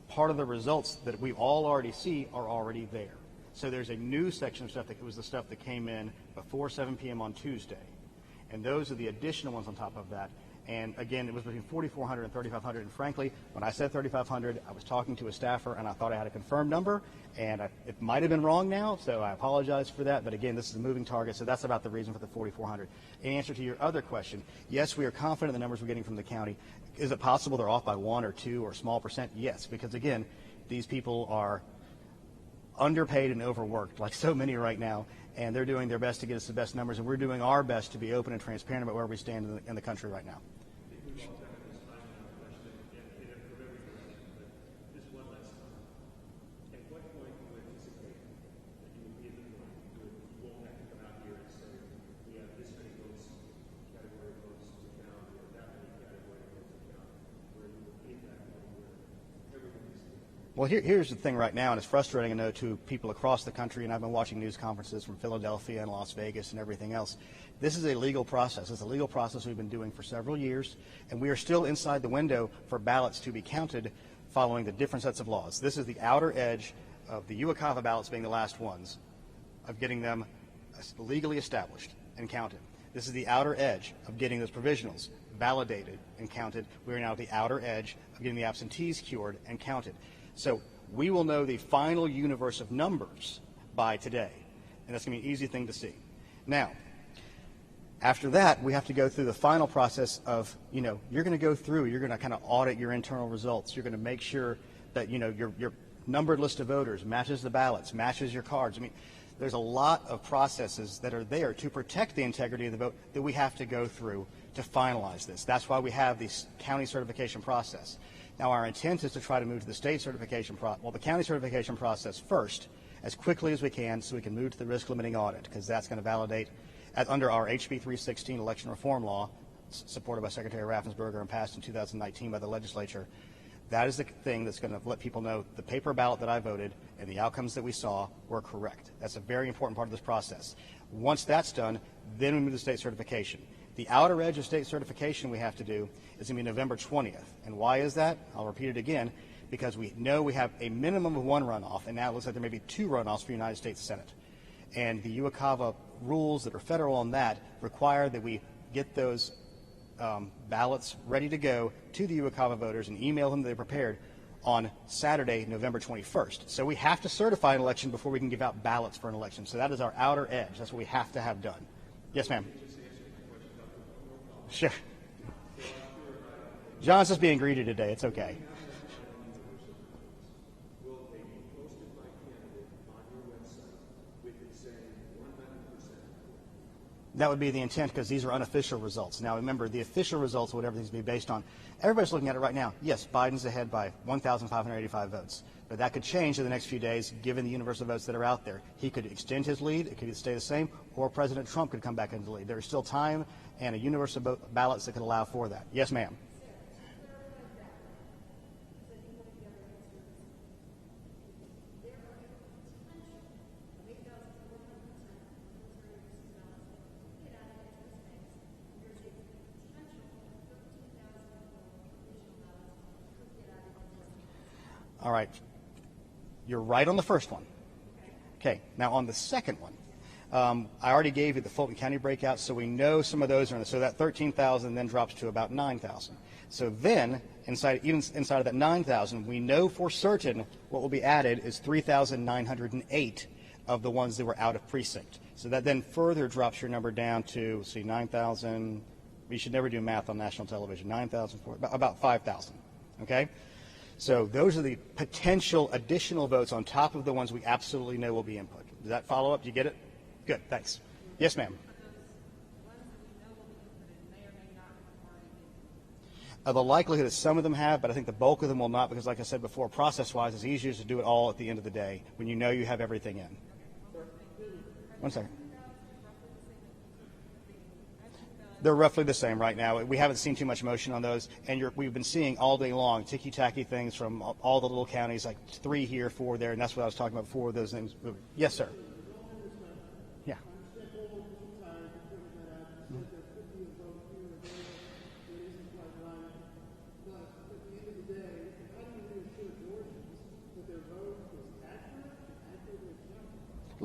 part of the results that we all already see are already there. So there's a new section of stuff that was the stuff that came in before 7 p.m. on Tuesday. And those are the additional ones on top of that. And again, it was between 4,400 and 3,500. And frankly, when I said 3,500, I was talking to a staffer and I thought I had a confirmed number, and it might have been wrong now, so I apologize for that. But again, this is a moving target, so that's about the reason for the 4,400. In answer to your other question, yes, we are confident in the numbers we're getting from the county. Is it possible they're off by 1 or 2 or a small percent? Yes, because again, these people are underpaid and overworked, like so many right now, and they're doing their best to get us the best numbers, and we're doing our best to be open and transparent about where we stand in the country right now. Well, here's the thing right now, and it's frustrating, I know, to people across the country, and I've been watching news conferences from Philadelphia and Las Vegas and everything else. This is a legal process. It's a legal process we've been doing for several years, and we are still inside the window for ballots to be counted following the different sets of laws. This is the outer edge of the UOCAVA ballots being the last ones, of getting them legally established and counted. This is the outer edge of getting those provisionals validated and counted. We are now at the outer edge of getting the absentees cured and counted. So we will know the final universe of numbers by today, and that's going to be an easy thing to see. Now, after that, we have to go through the final process of, you're going to go through, you're going to kind of audit your internal results. You're going to make sure that, your numbered list of voters matches the ballots, matches your cards. I mean, there's a lot of processes that are there to protect the integrity of the vote that we have to go through to finalize this. That's why we have the county certification process. Now, our intent is to try to move to the state certification the county certification process first, as quickly as we can, so we can move to the risk limiting audit, because that's going to validate, under our HB 316 election reform law, supported by Secretary Raffensperger and passed in 2019 by the legislature. That is the thing that's going to let people know the paper ballot that I voted and the outcomes that we saw were correct. That's a very important part of this process. Once that's done, then we move to state certification. The outer edge of state certification we have to do is going to be November 20th. And why is that? I'll repeat it again, because we know we have a minimum of 1 runoff, and now it looks like there may be 2 runoffs for the United States Senate. And the UOCAVA rules that are federal on that require that we get those ballots ready to go to the UOCAVA voters and email them that they're prepared on Saturday, November 21st. So we have to certify an election before we can give out ballots for an election. So that is our outer edge. That's what we have to have done. Yes, ma'am. Sure. John's just being greedy today. It's okay. That would be the intent, because these are unofficial results. Now, remember, the official results, whatever these be based on, everybody's looking at it right now. Yes, Biden's ahead by 1,585 votes. But that could change in the next few days, given the universal votes that are out there. He could extend his lead, it could stay the same, or President Trump could come back into the lead. There is still time and a universal ballots that could allow for that. Yes, ma'am. All right. You're right on the first one. Okay. Now on the second one, I already gave you the Fulton County breakout, so we know some of those are in the, so that 13,000 then drops to about 9,000. So then, inside of that 9,000, we know for certain what will be added is 3,908 of the ones that were out of precinct. So that then further drops your number down to, see, 9,000. We should never do math on national television. 9,000, about 5,000. Okay? So those are the potential additional votes on top of the ones we absolutely know will be input. Does that follow up? Do you get it? Good, thanks. Yes, ma'am. The likelihood is some of them have, but I think the bulk of them will not, because like I said before, process-wise, it's easier to do it all at the end of the day when you know you have everything in. 1 second. They're roughly the same right now. We haven't seen too much motion on those, and we've been seeing all day long ticky-tacky things from all the little counties, like 3 here, 4 there, and that's what I was talking about before, those things moving. Yes, sir. Yeah.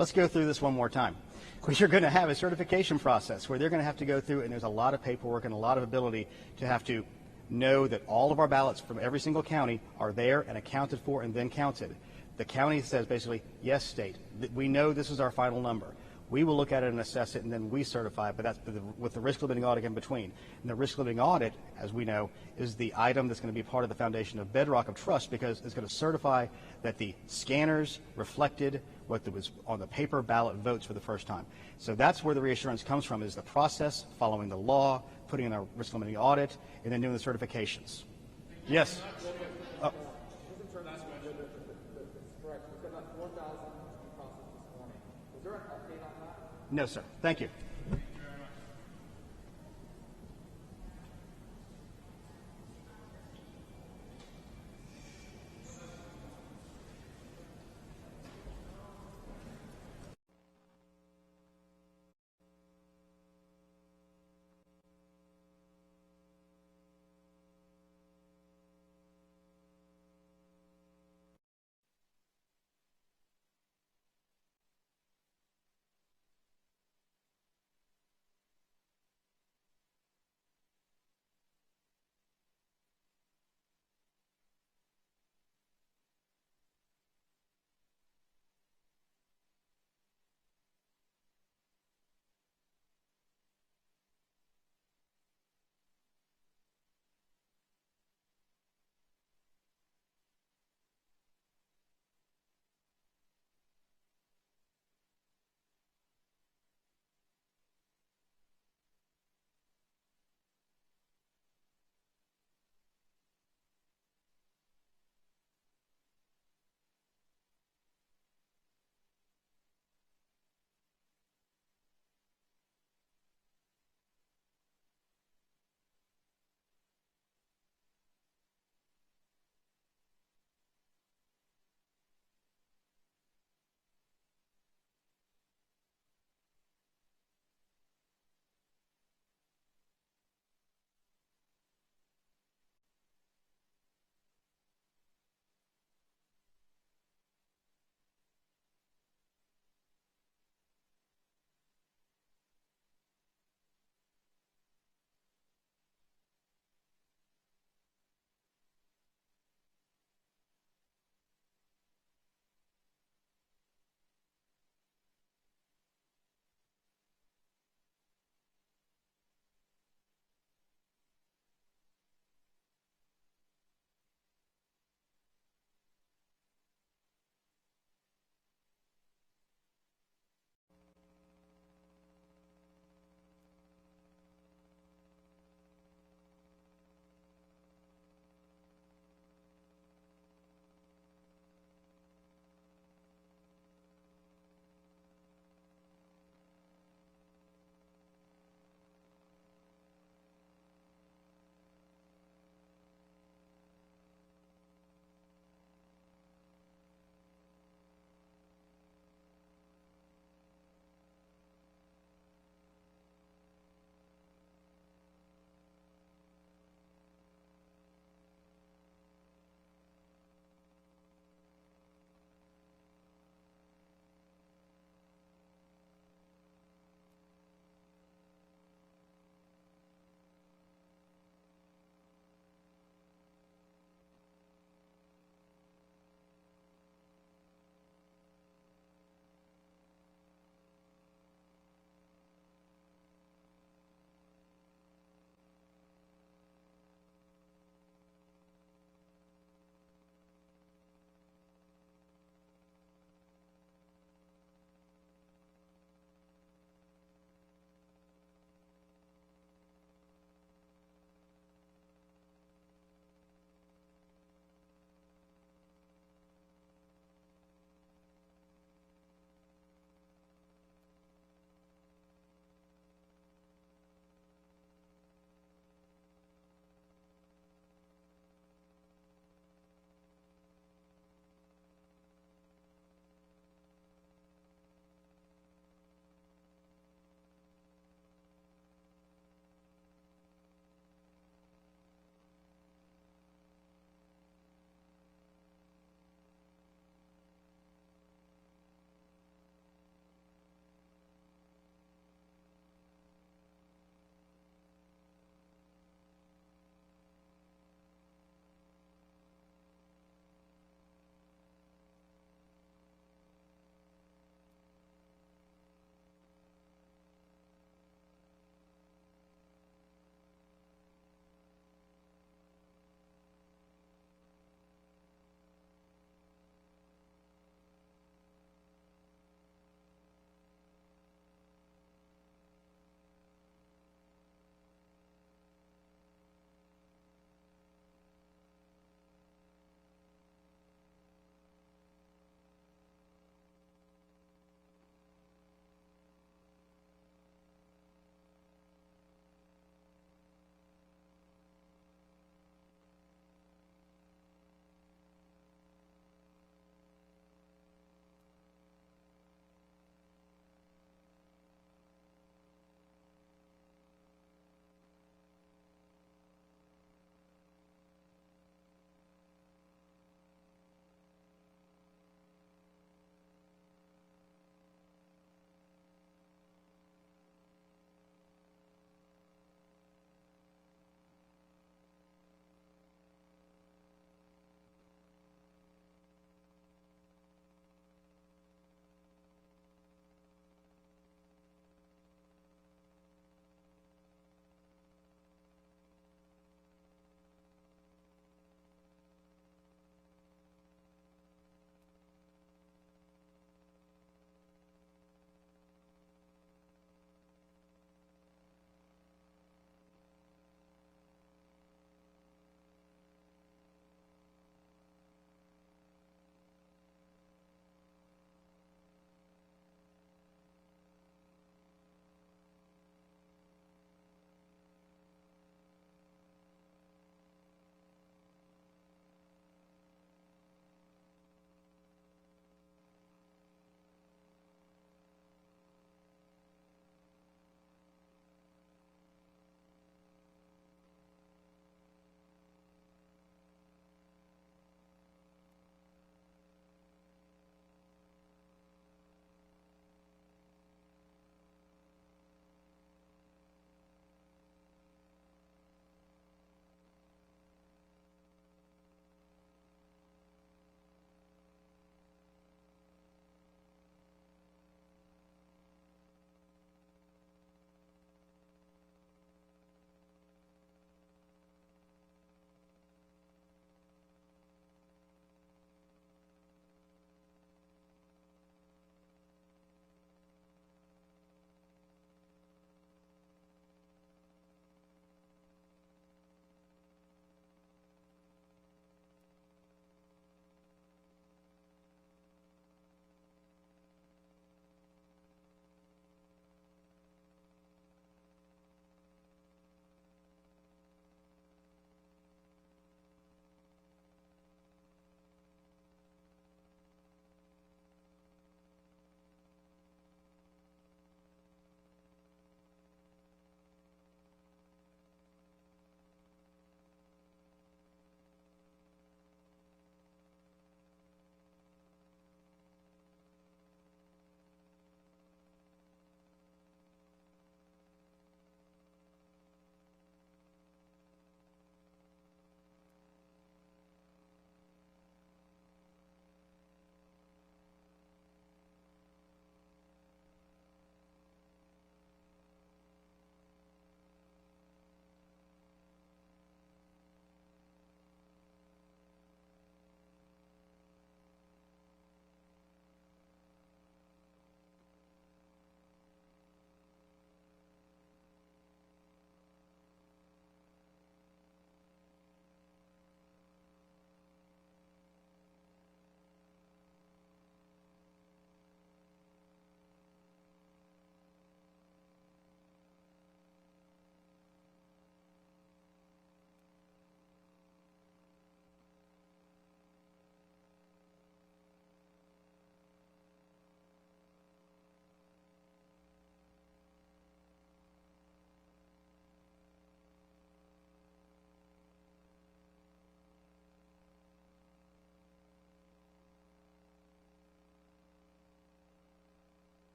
Let's go through this one more time. Because you're going to have a certification process where they're going to have to go through, and there's a lot of paperwork and a lot of ability to have to know that all of our ballots from every single county are there and accounted for and then counted. The county says basically, yes, state, we know this is our final number. We will look at it and assess it, and then we certify it, but that's with the risk limiting audit in between. And the risk limiting audit, as we know, is the item that's going to be part of the foundation of bedrock of trust, because it's going to certify that the scanners reflected what was on the paper ballot votes for the first time. So that's where the reassurance comes from, is the process, following the law, putting in a risk limiting audit, and then doing the certifications. Yes? No, sir. Thank you.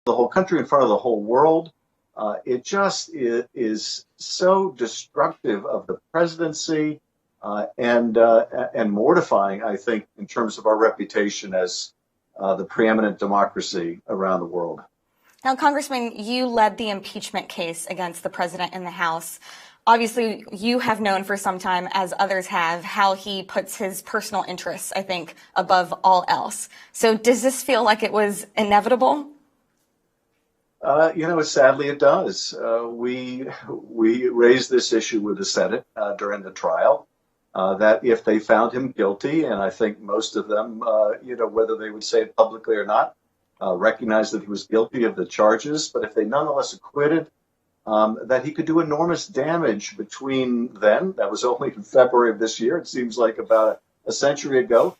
the whole country, in front of the whole world. It just is so destructive of the presidency and mortifying, I think, in terms of our reputation as the preeminent democracy around the world. Now, Congressman, you led the impeachment case against the president in the House. Obviously, you have known for some time, as others have, how he puts his personal interests, I think, above all else. So does this feel like it was inevitable? Sadly it does. We raised this issue with the Senate during the trial, that if they found him guilty, and I think most of them, whether they would say it publicly or not, recognized that he was guilty of the charges, but if they nonetheless acquitted, that he could do enormous damage between then, that was only in February of this year, it seems like about a century ago,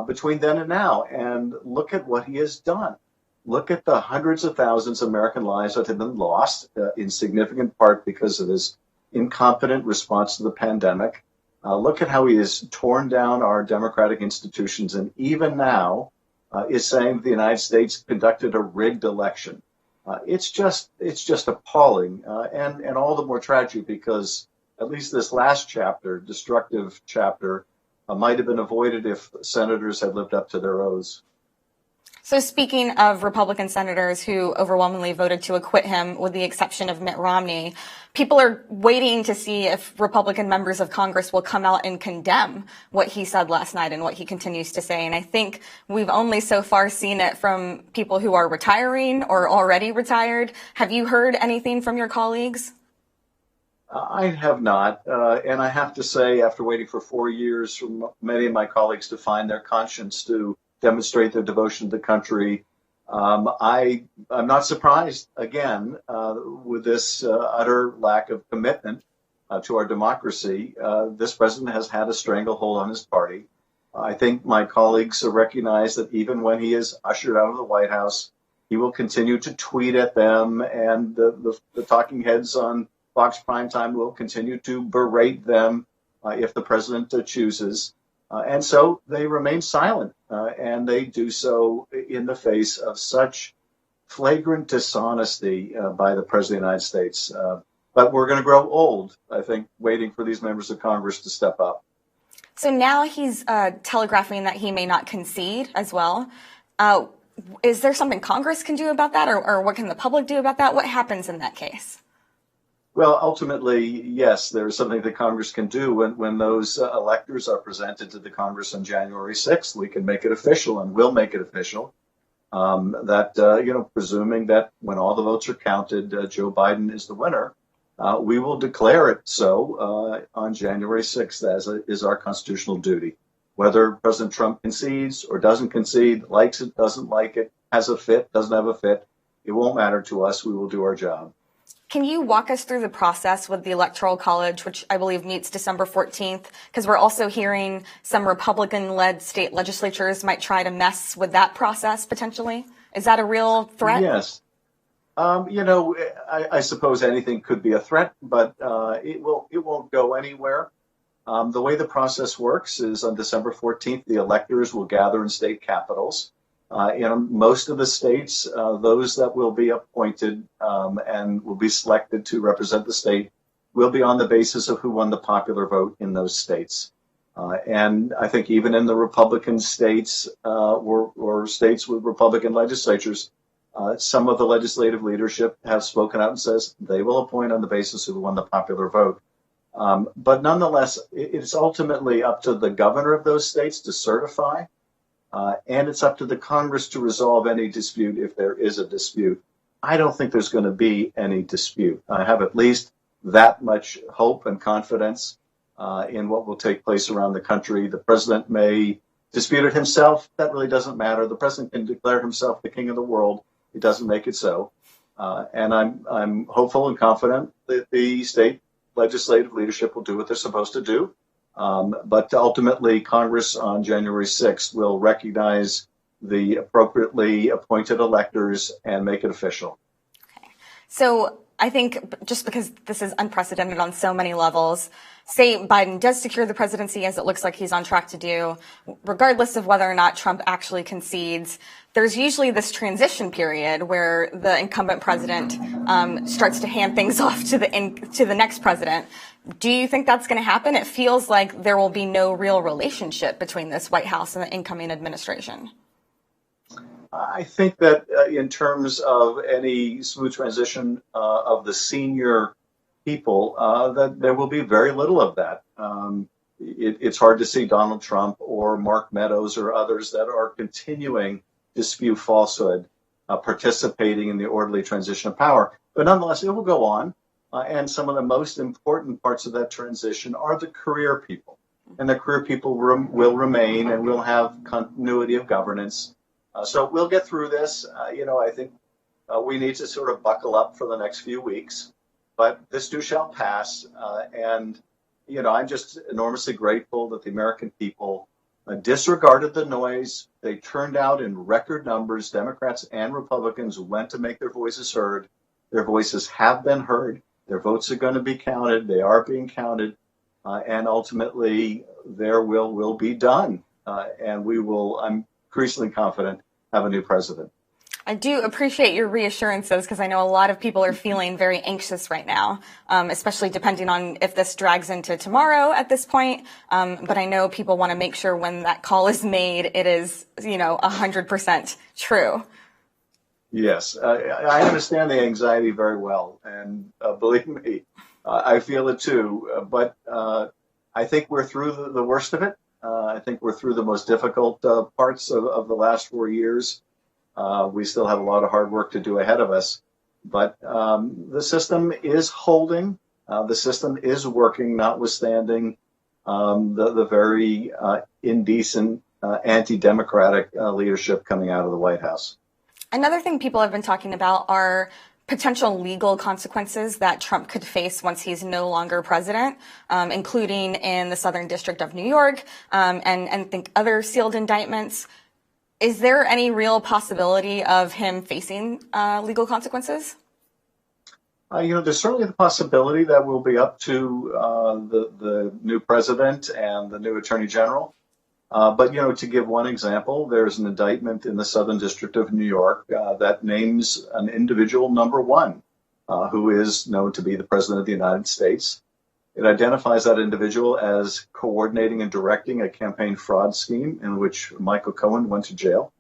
between then and now. And look at what he has done. Look at the hundreds of thousands of American lives that have been lost in significant part because of his incompetent response to the pandemic. Look at how he has torn down our democratic institutions, and even now is saying that the United States conducted a rigged election. It's just appalling, and all the more tragic because at least this last chapter, destructive chapter, might have been avoided if senators had lived up to their oaths. So speaking of Republican senators who overwhelmingly voted to acquit him, with the exception of Mitt Romney, people are waiting to see if Republican members of Congress will come out and condemn what he said last night and what he continues to say. And I think we've only so far seen it from people who are retiring or already retired. Have you heard anything from your colleagues? I have not. And I have to say, after waiting for 4 years for many of my colleagues to find their conscience to demonstrate their devotion to the country, I'm not surprised, again, with this utter lack of commitment to our democracy. This president has had a stranglehold on his party. I think my colleagues recognize that even when he is ushered out of the White House, he will continue to tweet at them, and the talking heads on Fox Primetime will continue to berate them if the president chooses. And so they remain silent, and they do so in the face of such flagrant dishonesty by the President of the United States. But we're going to grow old, I think, waiting for these members of Congress to step up. So now he's telegraphing that he may not concede as well. Is there something Congress can do about that, or what can the public do about that? What happens in that case? Well, ultimately, yes, there's something that Congress can do. When those electors are presented to the Congress on January 6th, we can make it official, and will make it official, presuming that when all the votes are counted, Joe Biden is the winner, we will declare it so on January 6th, as is our constitutional duty. Whether President Trump concedes or doesn't concede, likes it, doesn't like it, has a fit, doesn't have a fit, it won't matter to us. We will do our job. Can you walk us through the process with the Electoral College, which I believe meets December 14th? Because we're also hearing some Republican-led state legislatures might try to mess with that process potentially. Is that a real threat? Yes. I suppose anything could be a threat, but it won't go anywhere. The way the process works is on December 14th, the electors will gather in state capitals. In most of the states, those that will be appointed and will be selected to represent the state will be on the basis of who won the popular vote in those states. And I think even in the Republican states or states with Republican legislatures, some of the legislative leadership have spoken out and says they will appoint on the basis of who won the popular vote. But nonetheless, it's ultimately up to the governor of those states to certify. And it's up to the Congress to resolve any dispute if there is a dispute. I don't think there's going to be any dispute. I have at least that much hope and confidence in what will take place around the country. The president may dispute it himself. That really doesn't matter. The president can declare himself the king of the world. It doesn't make it so. And I'm hopeful and confident that the state legislative leadership will do what they're supposed to do. But ultimately, Congress on January 6th will recognize the appropriately appointed electors and make it official. So I think just because this is unprecedented on so many levels, say Biden does secure the presidency, as it looks like he's on track to do, regardless of whether or not Trump actually concedes, there's usually this transition period where the incumbent president starts to hand things off to the next president. Do you think that's going to happen? It feels like there will be no real relationship between this White House and the incoming administration. I think that in terms of any smooth transition of the senior people, that there will be very little of that. It's hard to see Donald Trump or Mark Meadows or others that are continuing to spew falsehood, participating in the orderly transition of power. But nonetheless, it will go on. And some of the most important parts of that transition are the career people. And the career people will remain, and we'll have continuity of governance. So we'll get through this. I think we need to sort of buckle up for the next few weeks. But this too shall pass. And I'm just enormously grateful that the American people disregarded the noise. They turned out in record numbers. Democrats and Republicans went to make their voices heard. Their voices have been heard. Their votes are going to be counted. They are being counted. And ultimately, their will be done. And we will, I'm increasingly confident, have a new president. I do appreciate your reassurances because I know a lot of people are feeling very anxious right now, especially depending on if this drags into tomorrow at this point. But I know people want to make sure when that call is made, it is, 100% true. Yes, I understand the anxiety very well. And believe me, I feel it too. But I think we're through the worst of it. I think we're through the most difficult parts of the last 4 years. We still have a lot of hard work to do ahead of us, but the system is holding. The system is working, notwithstanding the very indecent, anti-democratic leadership coming out of the White House. Another thing people have been talking about are potential legal consequences that Trump could face once he's no longer president, including in the Southern District of New York and think other sealed indictments. Is there any real possibility of him facing legal consequences? There's certainly the possibility that will be up to the new president and the new attorney general. But to give one example, there's an indictment in the Southern District of New York that names an individual number one who is known to be the president of the United States. It identifies that individual as coordinating and directing a campaign fraud scheme in which Michael Cohen went to jail.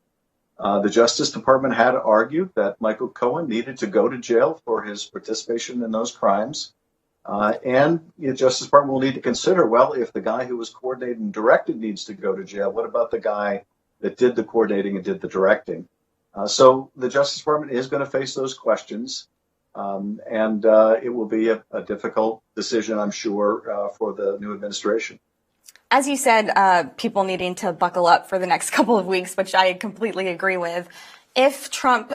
The Justice Department had argued that Michael Cohen needed to go to jail for his participation in those crimes. And the Justice Department will need to consider, well, if the guy who was coordinated and directed needs to go to jail, what about the guy that did the coordinating and did the directing? So the Justice Department is going to face those questions. And it will be a difficult decision, I'm sure, for the new administration. As you said, people needing to buckle up for the next couple of weeks, which I completely agree with. If Trump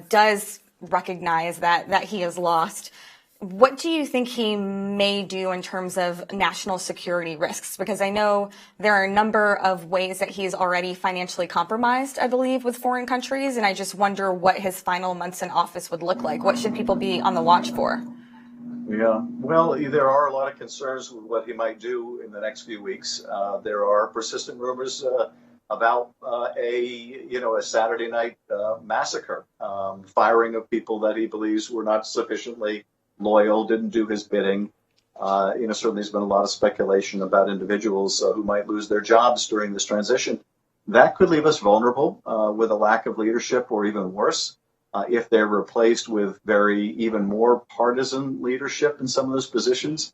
does recognize that he has lost, what do you think he may do in terms of national security risks? Because I know there are a number of ways that he's already financially compromised, I believe, with foreign countries. And I just wonder what his final months in office would look like. What should people be on the watch for? Yeah, well, there are a lot of concerns with what he might do in the next few weeks. There are persistent rumors about a Saturday night massacre, firing of people that he believes were not sufficiently loyal, didn't do his bidding. Certainly there's been a lot of speculation about individuals who might lose their jobs during this transition. That could leave us vulnerable with a lack of leadership, or even worse, if they're replaced with even more partisan leadership in some of those positions.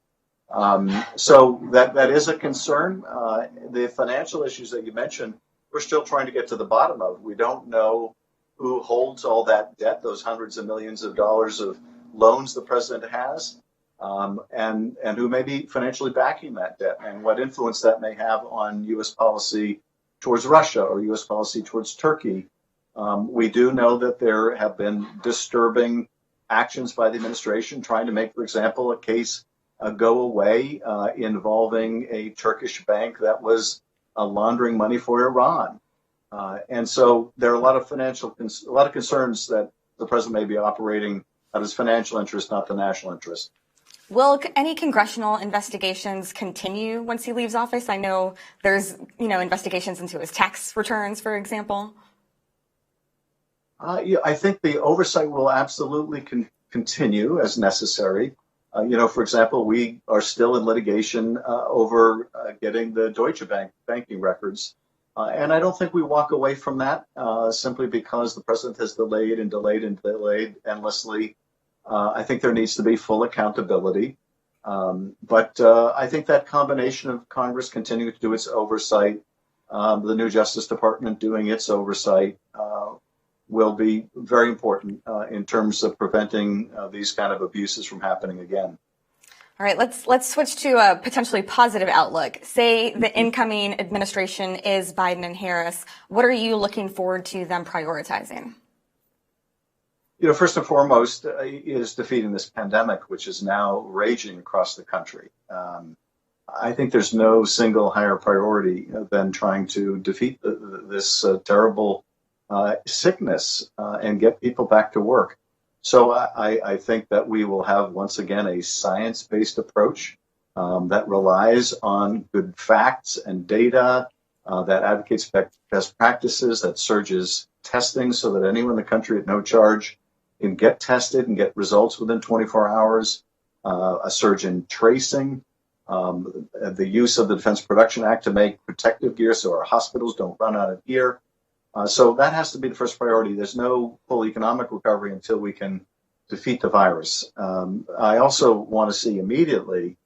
So that is a concern. The financial issues that you mentioned, we're still trying to get to the bottom of. We don't know who holds all that debt, those hundreds of millions of dollars of loans the president has, and who may be financially backing that debt, and what influence that may have on U.S. policy towards Russia or U.S. policy towards Turkey. We do know that there have been disturbing actions by the administration trying to make, for example, a case go away involving a Turkish bank that was laundering money for Iran. And so there are a lot of concerns that the president may be operating That is financial interest, not the national interest. Will any congressional investigations continue once he leaves office? I know there's, investigations into his tax returns, for example. Yeah, I think the oversight will absolutely continue as necessary. For example, we are still in litigation over getting the Deutsche Bank banking records. And I don't think we walk away from that simply because the president has delayed and delayed and delayed endlessly. I think there needs to be full accountability. But I think that combination of Congress continuing to do its oversight, the new Justice Department doing its oversight, will be very important in terms of preventing these kind of abuses from happening again. All right, let's switch to a potentially positive outlook. Say the incoming administration is Biden and Harris. What are you looking forward to them prioritizing? First and foremost is defeating this pandemic, which is now raging across the country. I think there's no single higher priority than trying to defeat this terrible sickness and get people back to work. So I think that we will have, once again, a science-based approach that relies on good facts and data, that advocates best practices, that surges testing so that anyone in the country at no charge can get tested and get results within 24 hours, a surge in tracing, the use of the Defense Production Act to make protective gear so our hospitals don't run out of gear. So that has to be the first priority. There's no full economic recovery until we can defeat the virus. I also want to see immediately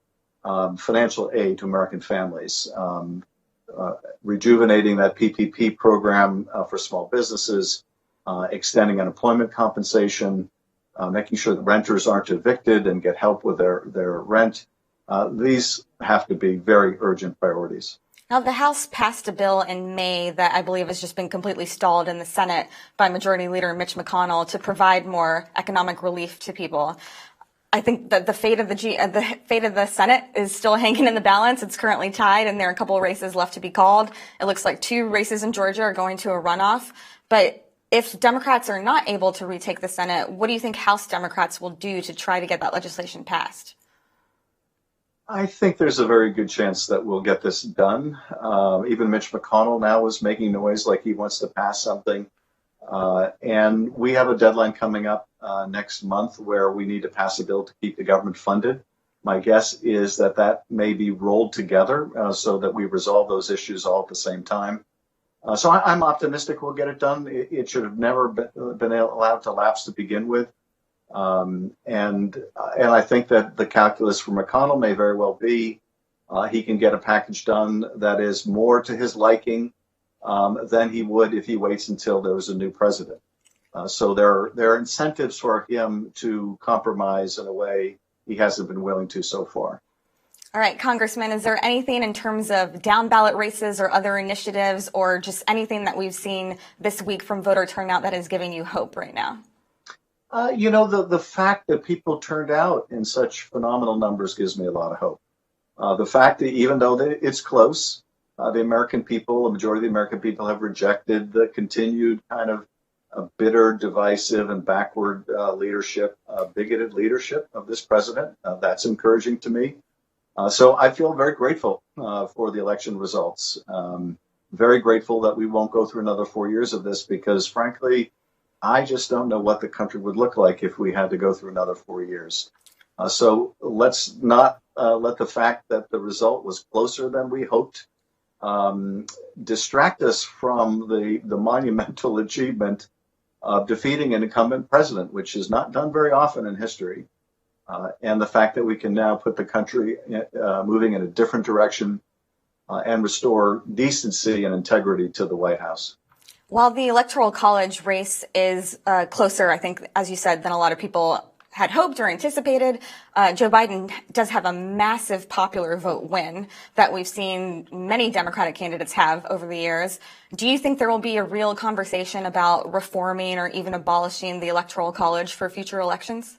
financial aid to American families, rejuvenating that PPP program for small businesses, extending unemployment compensation, making sure that renters aren't evicted and get help with their rent. These have to be very urgent priorities. Now, the House passed a bill in May that I believe has just been completely stalled in the Senate by Majority Leader Mitch McConnell to provide more economic relief to people. I think that the fate of the Senate is still hanging in the balance. It's currently tied, and there are a couple of races left to be called. It looks like 2 races in Georgia are going to a runoff. But if Democrats are not able to retake the Senate, what do you think House Democrats will do to try to get that legislation passed? I think there's a very good chance that we'll get this done. Even Mitch McConnell now is making noise like he wants to pass something. And we have a deadline coming up next month where we need to pass a bill to keep the government funded. My guess is that may be rolled together so that we resolve those issues all at the same time. So I'm optimistic we'll get it done. It should have never been allowed to lapse to begin with. And I think that the calculus for McConnell may very well be he can get a package done that is more to his liking than he would if he waits until there was a new president. So there are incentives for him to compromise in a way he hasn't been willing to so far. All right, Congressman, is there anything in terms of down ballot races or other initiatives or just anything that we've seen this week from voter turnout that is giving you hope right now? The fact that people turned out in such phenomenal numbers gives me a lot of hope. The fact that even though it's close, the American people, the majority of the American people have rejected the continued kind of bitter, divisive, and backward leadership, bigoted leadership of this president. That's encouraging to me. So I feel very grateful for the election results. Very grateful that we won't go through another 4 years of this because, frankly, I just don't know what the country would look like if we had to go through another 4 years. So let's not let the fact that the result was closer than we hoped distract us from the monumental achievement of defeating an incumbent president, which is not done very often in history. And the fact that we can now put the country moving in a different direction and restore decency and integrity to the White House. While the Electoral College race is closer, I think, as you said, than a lot of people had hoped or anticipated, Joe Biden does have a massive popular vote win that we've seen many Democratic candidates have over the years. Do you think there will be a real conversation about reforming or even abolishing the Electoral College for future elections?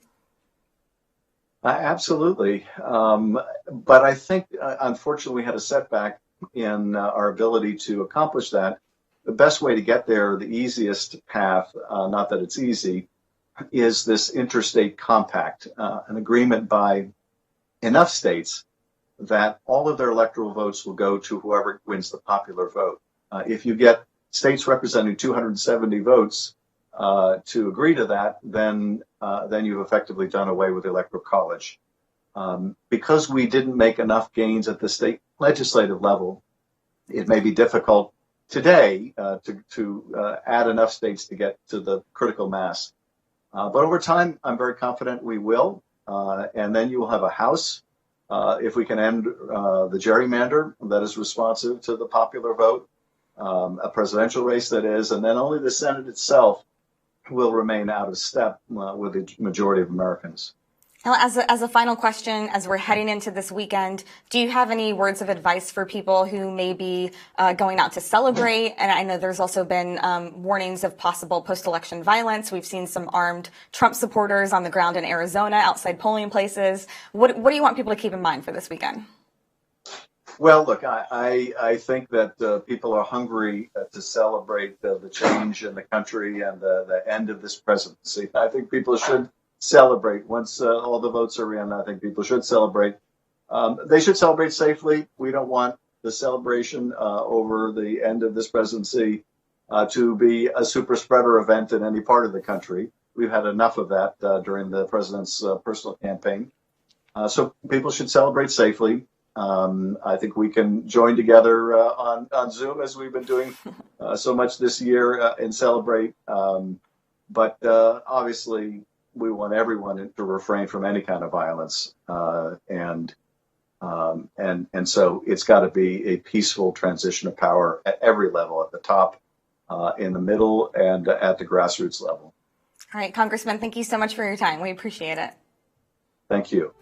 Absolutely. But I think, unfortunately, we had a setback in our ability to accomplish that. The best way to get there, the easiest path, not that it's easy, is this interstate compact, an agreement by enough states that all of their electoral votes will go to whoever wins the popular vote. If you get states representing 270 votes to agree to that, then you've effectively done away with the Electoral College. Because we didn't make enough gains at the state legislative level, it may be difficult today to add enough states to get to the critical mass. But over time, I'm very confident we will. And then you will have a House, if we can end the gerrymander that is responsive to the popular vote, a presidential race that is, and then only the Senate itself will remain out of step with the majority of Americans. Now, as a final question, as we're heading into this weekend, do you have any words of advice for people who may be going out to celebrate? And I know there's also been warnings of possible post-election violence. We've seen some armed Trump supporters on the ground in Arizona outside polling places. What do you want people to keep in mind for this weekend? Well, look, I think that people are hungry to celebrate the change in the country and the end of this presidency. I think people should celebrate once all the votes are in. I think people should celebrate. They should celebrate safely. We don't want the celebration over the end of this presidency to be a super spreader event in any part of the country. We've had enough of that during the president's personal campaign. So people should celebrate safely. I think we can join together on Zoom as we've been doing so much this year and celebrate. But obviously, we want everyone to refrain from any kind of violence, and so it's got to be a peaceful transition of power at every level, at the top, in the middle, and at the grassroots level. All right, Congressman, thank you so much for your time. We appreciate it. Thank you.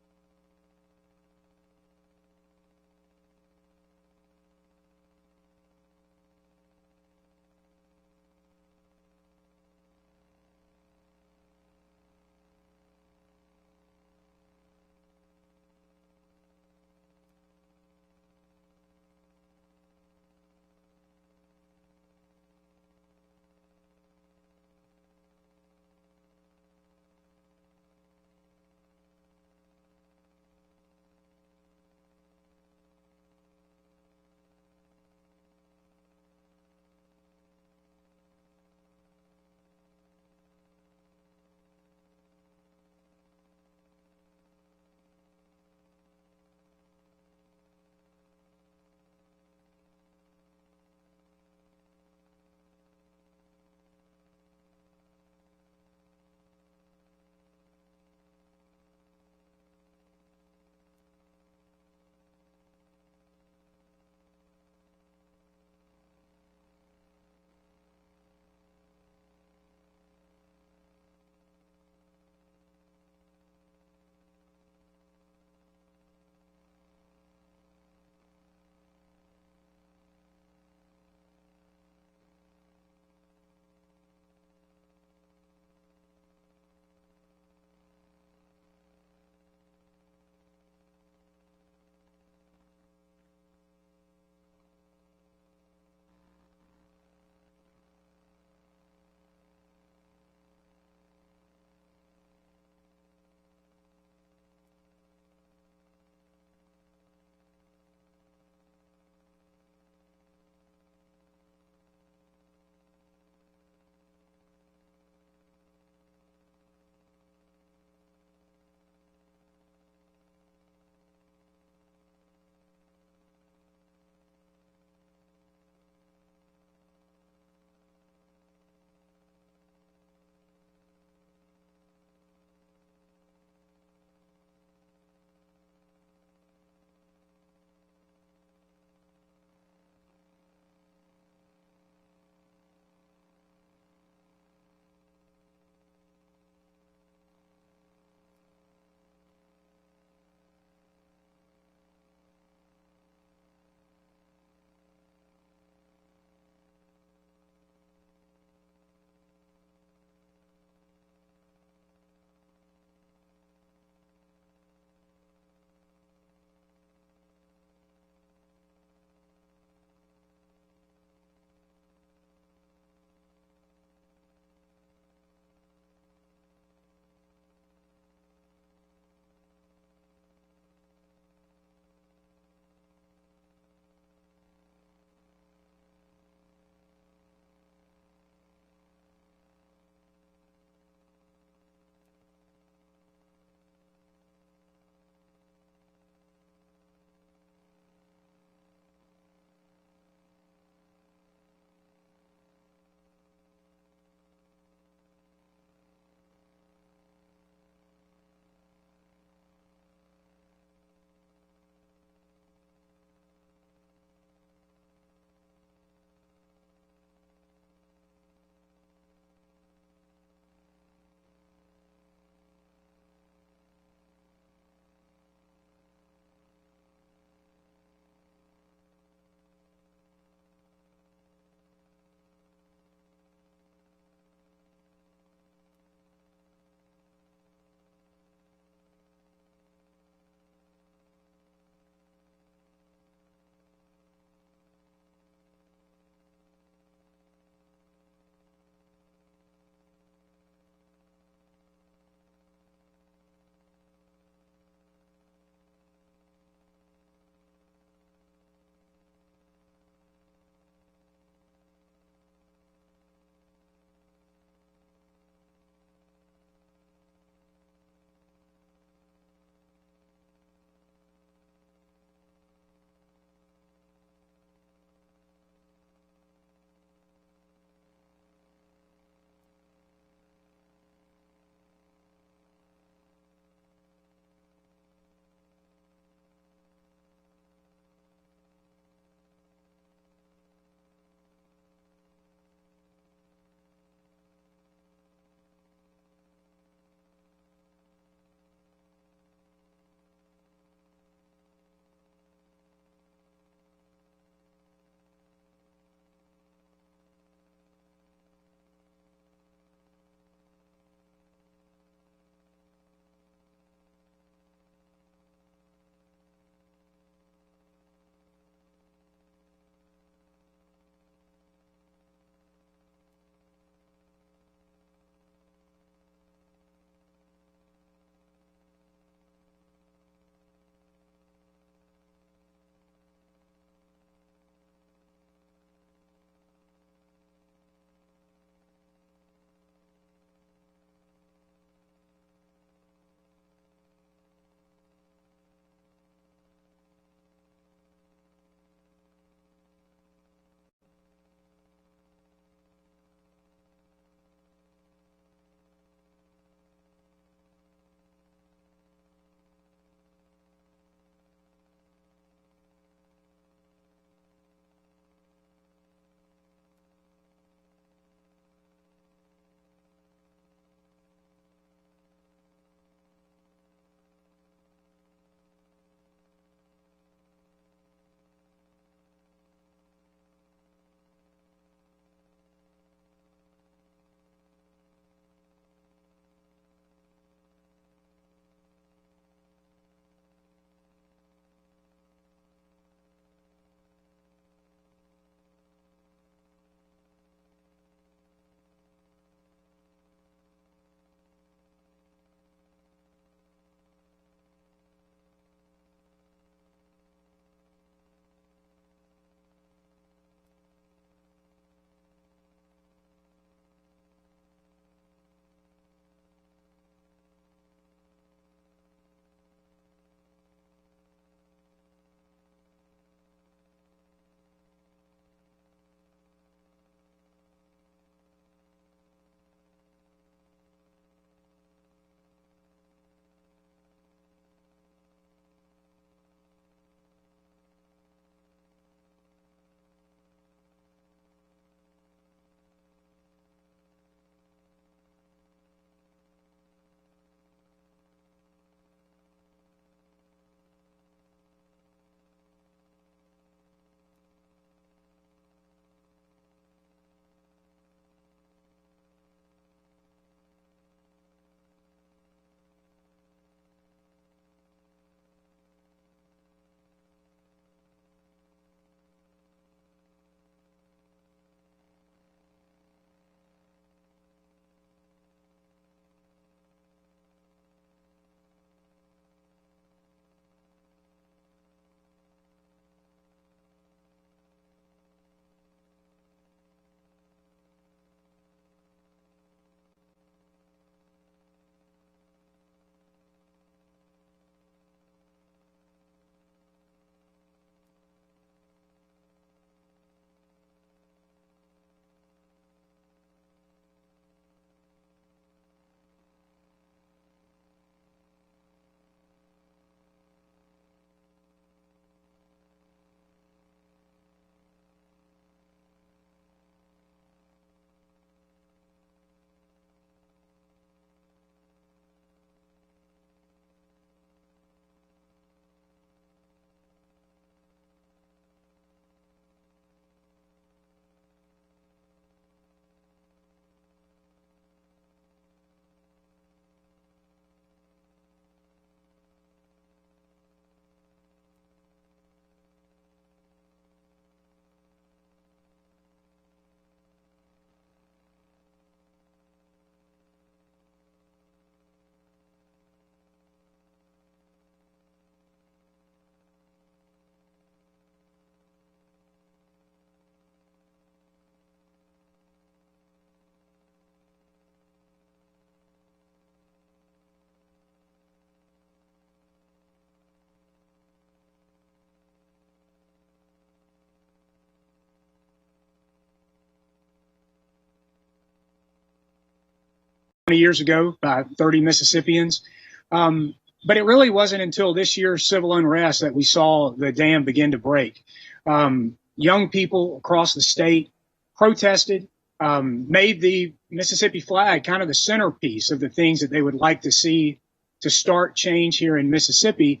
years ago by 30 Mississippians. But it really wasn't until this year's civil unrest that we saw the dam begin to break. Young people across the state protested, made the Mississippi flag kind of the centerpiece of the things that they would like to see to start change here in Mississippi.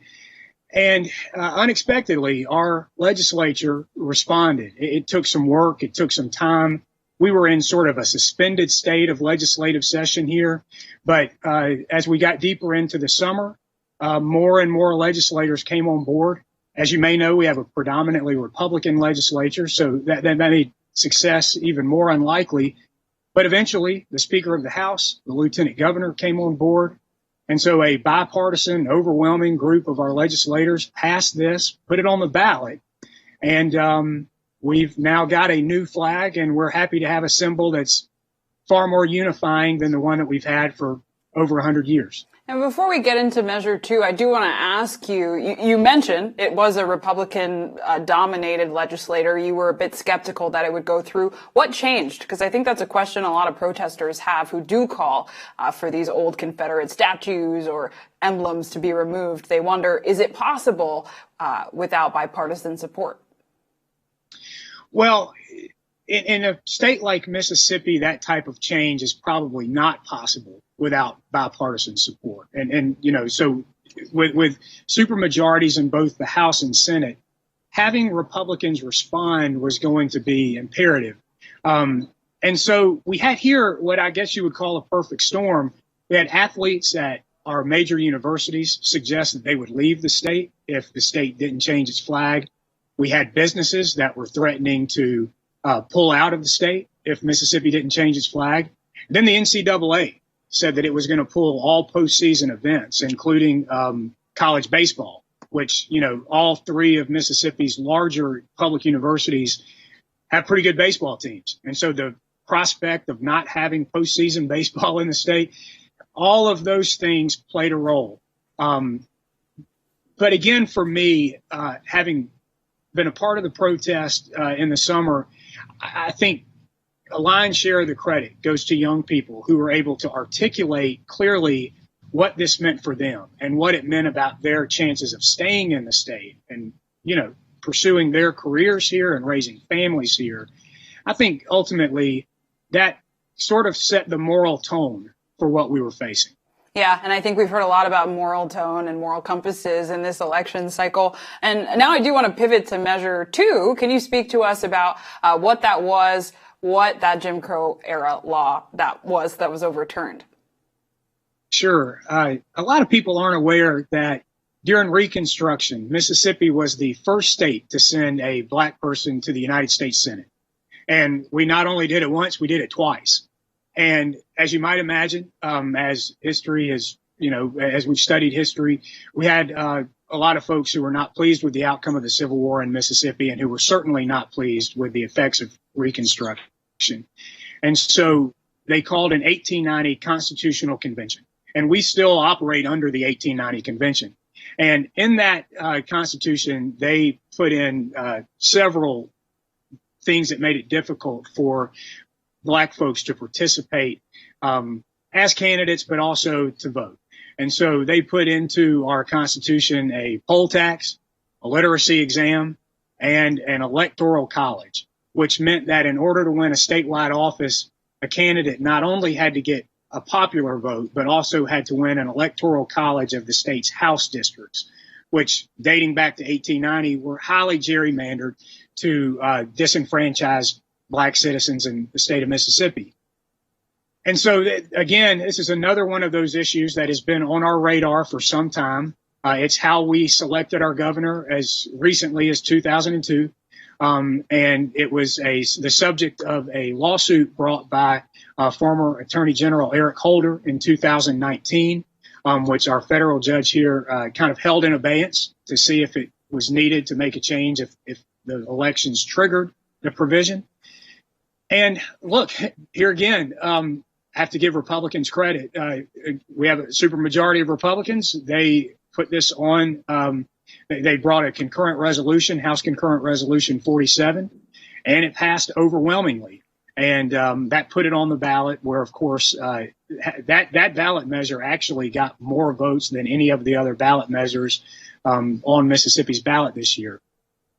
And unexpectedly, our legislature responded. It took some work. It took some time. We were in sort of a suspended state of legislative session here. But as we got deeper into the summer, more and more legislators came on board. As you may know, we have a predominantly Republican legislature, so that made success even more unlikely. But eventually, the Speaker of the House, the Lieutenant Governor, came on board. And so a bipartisan, overwhelming group of our legislators passed this, put it on the ballot. And we've now got a new flag, and we're happy to have a symbol that's far more unifying than the one that we've had for over 100 years. And before we get into Measure 2, I do want to ask you, you mentioned it was a Republican-dominated legislature. You were a bit skeptical that it would go through. What changed? Because I think that's a question a lot of protesters have who do call for these old Confederate statues or emblems to be removed. They wonder, is it possible without bipartisan support? Well, in a state like Mississippi, that type of change is probably not possible without bipartisan support. And you know, so with supermajorities in both the House and Senate, having Republicans respond was going to be imperative. And so we had here what I guess you would call a perfect storm. We had athletes at our major universities suggest that they would leave the state if the state didn't change its flag. We had businesses that were threatening to pull out of the state if Mississippi didn't change its flag. Then the NCAA said that it was going to pull all postseason events, including college baseball, which, you know, all three of Mississippi's larger public universities have pretty good baseball teams. And so the prospect of not having postseason baseball in the state, all of those things played a role. But again, for me, having been a part of the protest in the summer, I think a lion's share of the credit goes to young people who were able to articulate clearly what this meant for them and what it meant about their chances of staying in the state and, you know, pursuing their careers here and raising families here. I think ultimately that sort of set the moral tone for what we were facing. Yeah, and I think we've heard a lot about moral tone and moral compasses in this election cycle. And now I do want to pivot to Measure 2. Can you speak to us about what that was, what that Jim Crow era law that was overturned? Sure. A lot of people aren't aware that during Reconstruction, Mississippi was the first state to send a black person to the United States Senate. And we not only did it once, we did it twice. And as you might imagine, as history is, you know, as we've studied history, we had a lot of folks who were not pleased with the outcome of the Civil War in Mississippi and who were certainly not pleased with the effects of Reconstruction. And so they called an 1890 Constitutional Convention. And we still operate under the 1890 Convention. And in that Constitution, they put in several things that made it difficult for black folks to participate as candidates, but also to vote. And so they put into our Constitution a poll tax, a literacy exam, and an electoral college, which meant that in order to win a statewide office, a candidate not only had to get a popular vote, but also had to win an electoral college of the state's House districts, which dating back to 1890 were highly gerrymandered to disenfranchise black citizens in the state of Mississippi. And so, again, this is another one of those issues that has been on our radar for some time. It's how we selected our governor as recently as 2002. And it was the subject of a lawsuit brought by former Attorney General Eric Holder in 2019, which our federal judge here kind of held in abeyance to see if it was needed to make a change if the elections triggered the provision. And look, here again, have to give Republicans credit. We have a supermajority of Republicans. They put this on. They brought a concurrent resolution, House Concurrent Resolution 47, and it passed overwhelmingly. And that put it on the ballot where, of course, that ballot measure actually got more votes than any of the other ballot measures on Mississippi's ballot this year.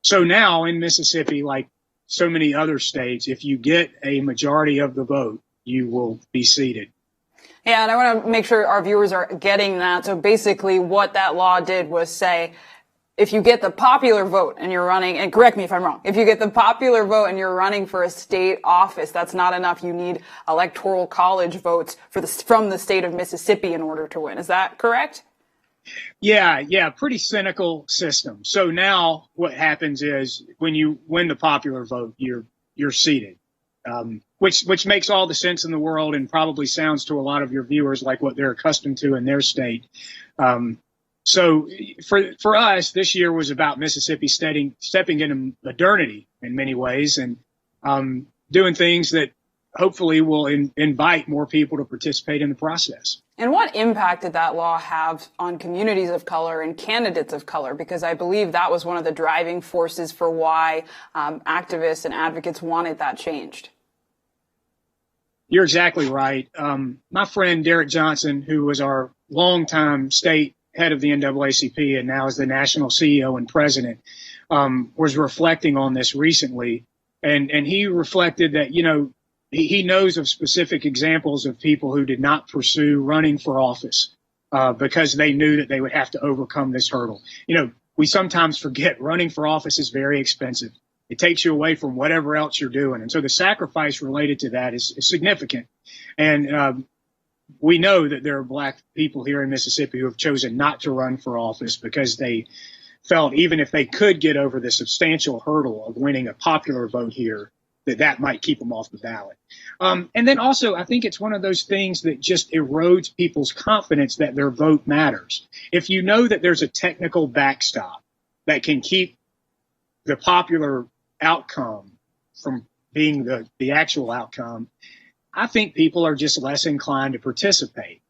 So now in Mississippi, like so many other states, if you get a majority of the vote, you will be seated. Yeah, and I want to make sure our viewers are getting that. So basically what that law did was say, if you get the popular vote and you're running, and correct me if I'm wrong, if you get the popular vote and you're running for a state office, that's not enough. You need Electoral College votes from the state of Mississippi in order to win. Is that correct? Yeah, pretty cynical system. So now what happens is when you win the popular vote, you're seated, which makes all the sense in the world and probably sounds to a lot of your viewers like what they're accustomed to in their state. So for us, this year was about Mississippi stepping into modernity in many ways and doing things that hopefully will invite more people to participate in the process. And what impact did that law have on communities of color and candidates of color? Because I believe that was one of the driving forces for why activists and advocates wanted that changed. You're exactly right. My friend Derek Johnson, who was our longtime state head of the NAACP and now is the national CEO and president, was reflecting on this recently. And he reflected that, he knows of specific examples of people who did not pursue running for office because they knew that they would have to overcome this hurdle. We sometimes forget running for office is very expensive. It takes you away from whatever else you're doing. And so the sacrifice related to that is significant. And we know that there are Black people here in Mississippi who have chosen not to run for office because they felt even if they could get over the substantial hurdle of winning a popular vote here, that might keep them off the ballot. And then also, I think it's one of those things that just erodes people's confidence that their vote matters. If you know that there's a technical backstop that can keep the popular outcome from being the actual outcome, I think people are just less inclined to participate.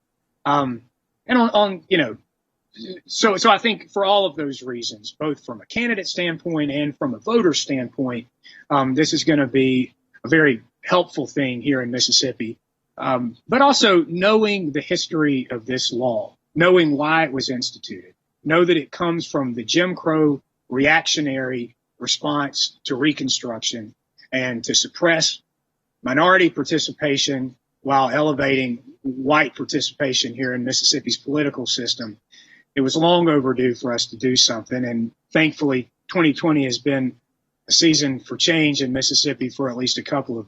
So I think for all of those reasons, both from a candidate standpoint and from a voter standpoint, this is going to be a very helpful thing here in Mississippi. But also knowing the history of this law, knowing why it was instituted, know that it comes from the Jim Crow reactionary response to Reconstruction and to suppress minority participation while elevating white participation here in Mississippi's political system. It was long overdue for us to do something, and thankfully 2020 has been a season for change in Mississippi for at least a couple of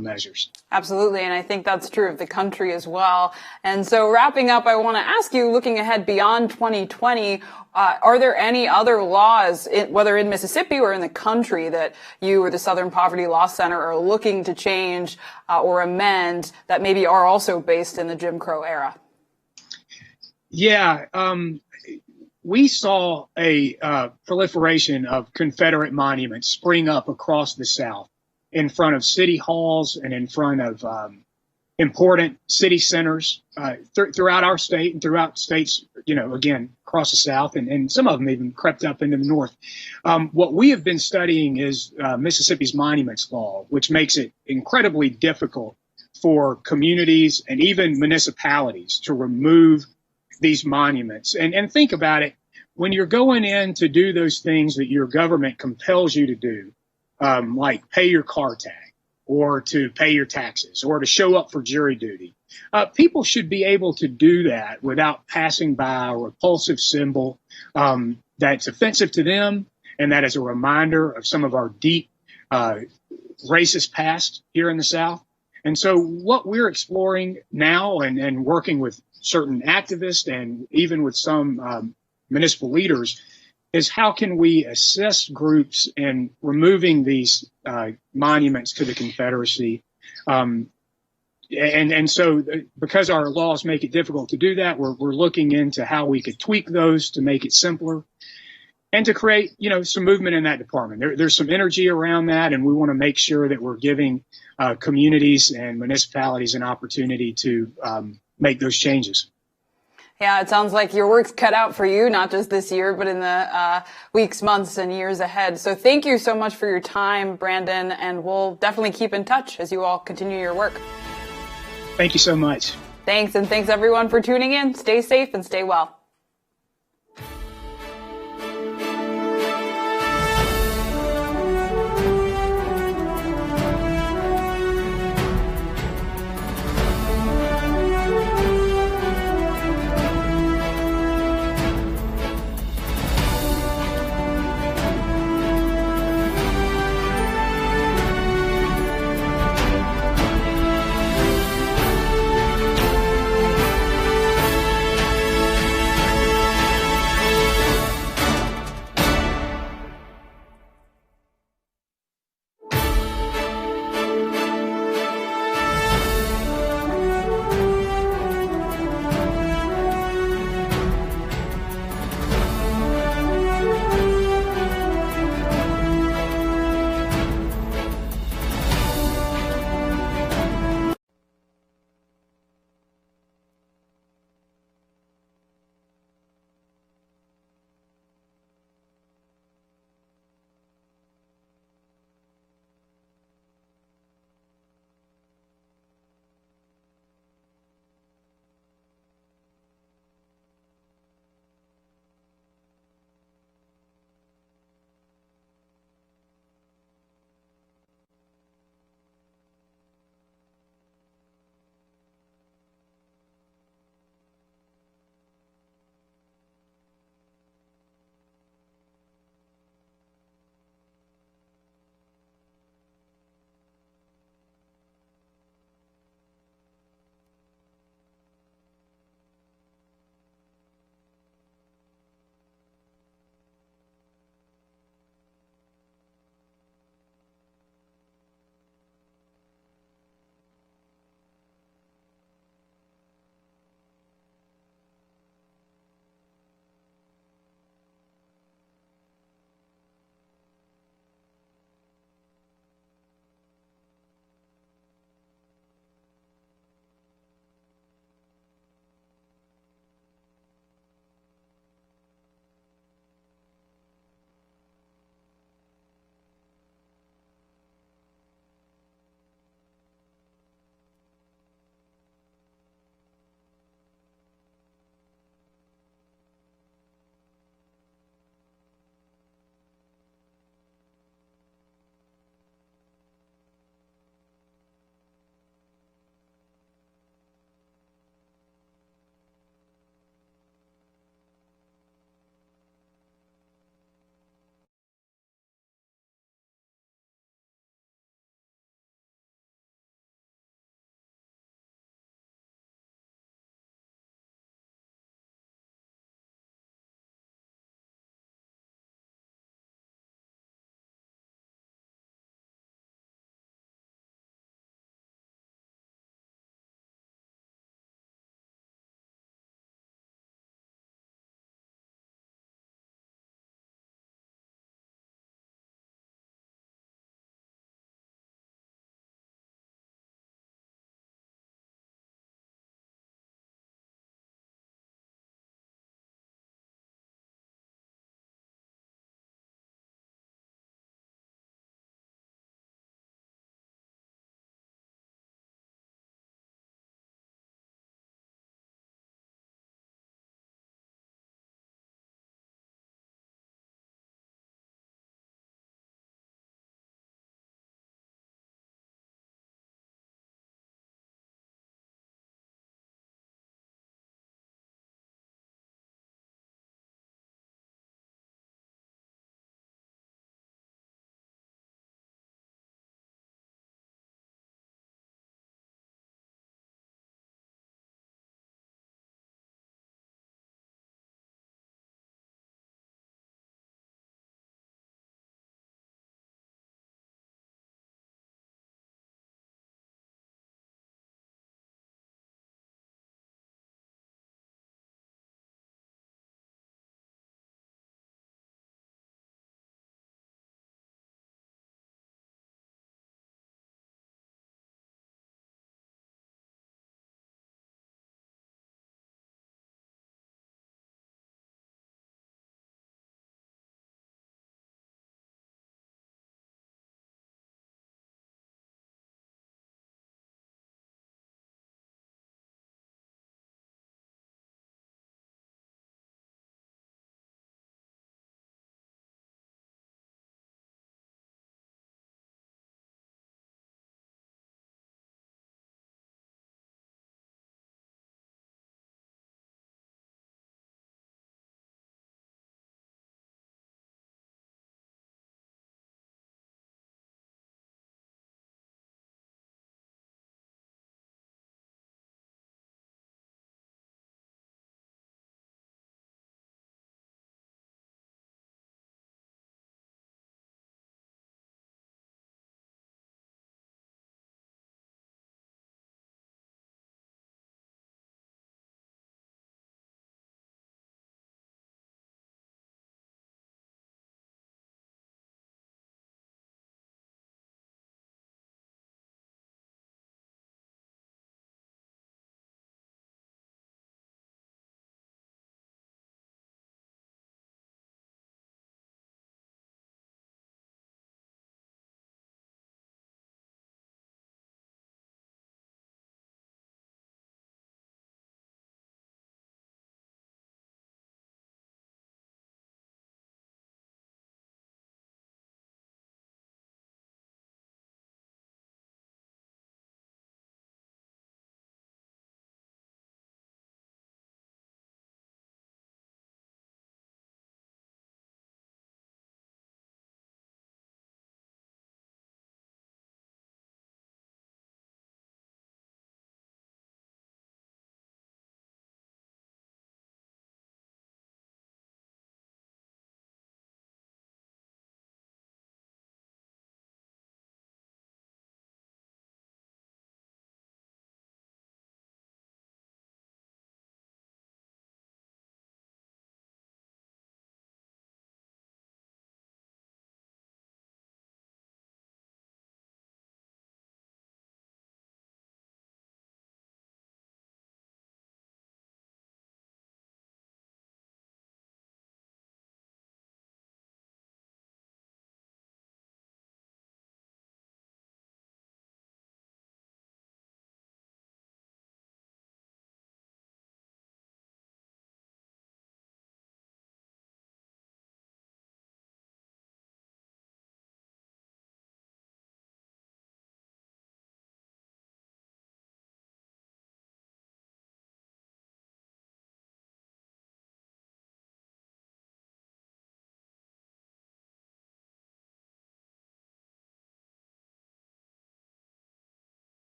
measures. Absolutely, and I think that's true of the country as well. And so wrapping up, I want to ask you, looking ahead beyond 2020, are there any other laws, whether in Mississippi or in the country, that you or the Southern Poverty Law Center are looking to change or amend that maybe are also based in the Jim Crow era? Yeah, we saw a proliferation of Confederate monuments spring up across the South in front of city halls and in front of important city centers throughout our state and throughout states, again, across the South, and some of them even crept up into the North. What we have been studying is Mississippi's monuments law, which makes it incredibly difficult for communities and even municipalities to remove these monuments. And think about it, when you're going in to do those things that your government compels you to do, like pay your car tag or to pay your taxes or to show up for jury duty, people should be able to do that without passing by a repulsive symbol that's offensive to them and that is a reminder of some of our deep racist past here in the South. And so what we're exploring now and working with certain activists and even with some municipal leaders is how can we assist groups in removing these monuments to the Confederacy. And so because our laws make it difficult to do that, we're looking into how we could tweak those to make it simpler and to create, some movement in that department. There's some energy around that, and we want to make sure that we're giving communities and municipalities an opportunity to make those changes. Yeah, it sounds like your work's cut out for you, not just this year, but in the weeks, months, and years ahead. So thank you so much for your time, Brandon, and we'll definitely keep in touch as you all continue your work. Thank you so much. Thanks, and thanks everyone for tuning in. Stay safe and stay well.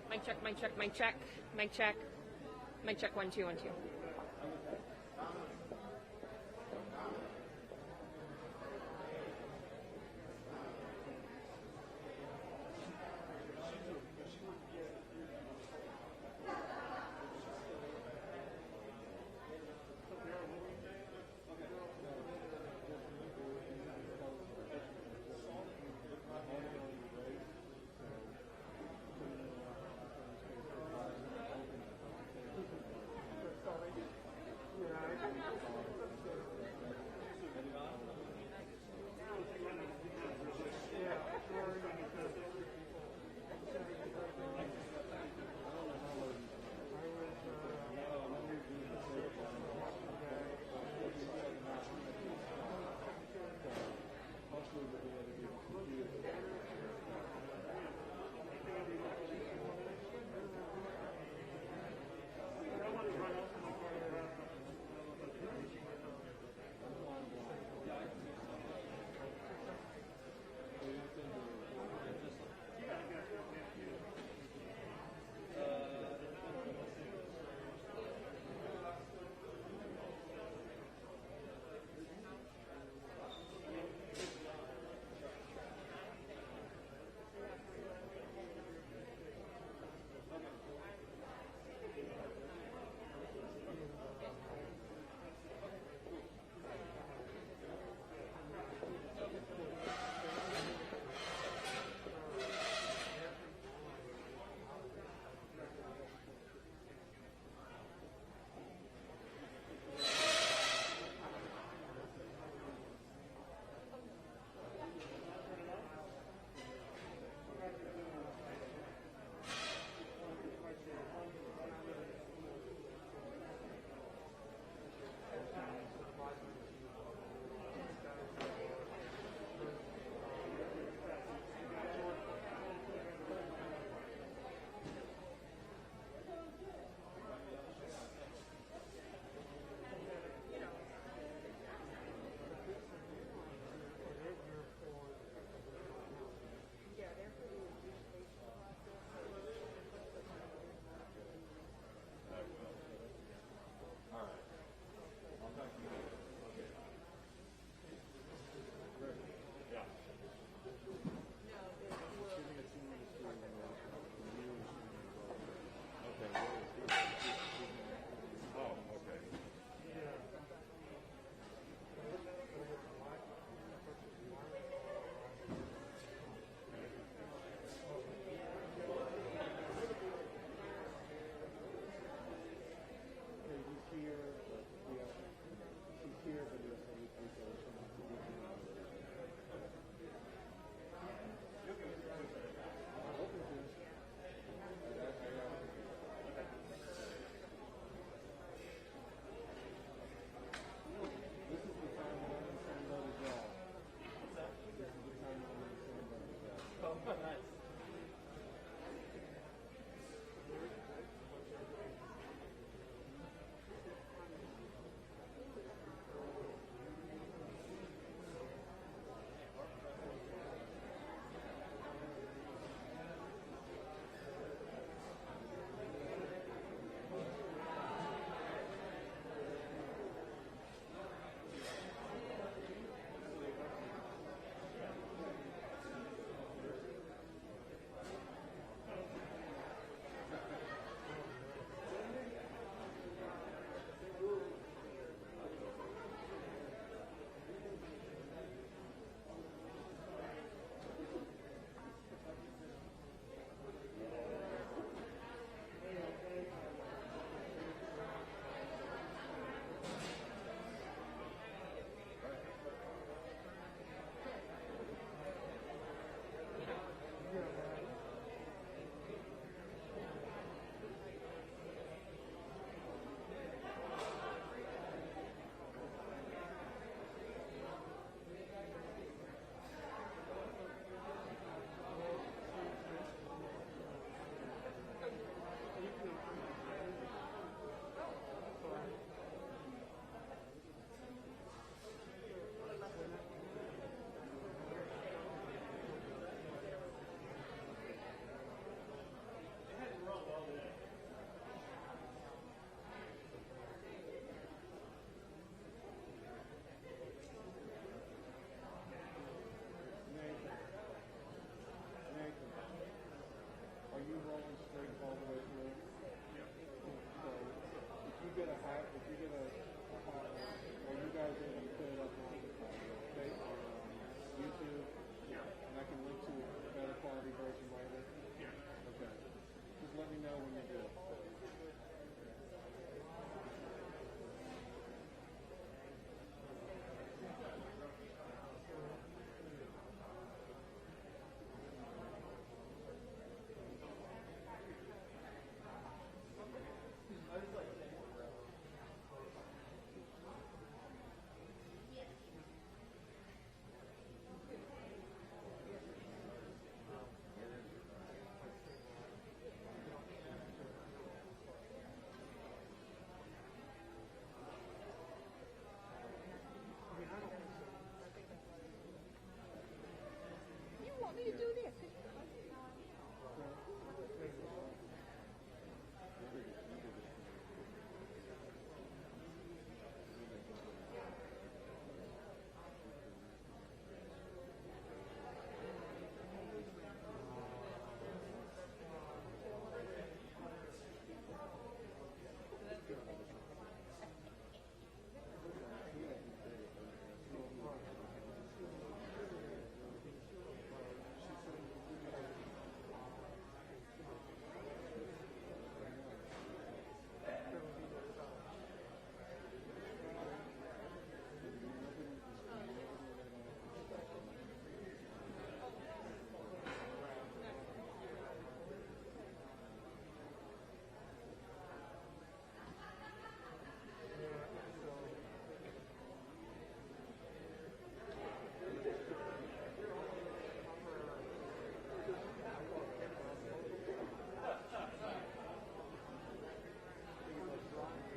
Mic check, mic check, mic check, mic check, mic check, 1 2 1 2.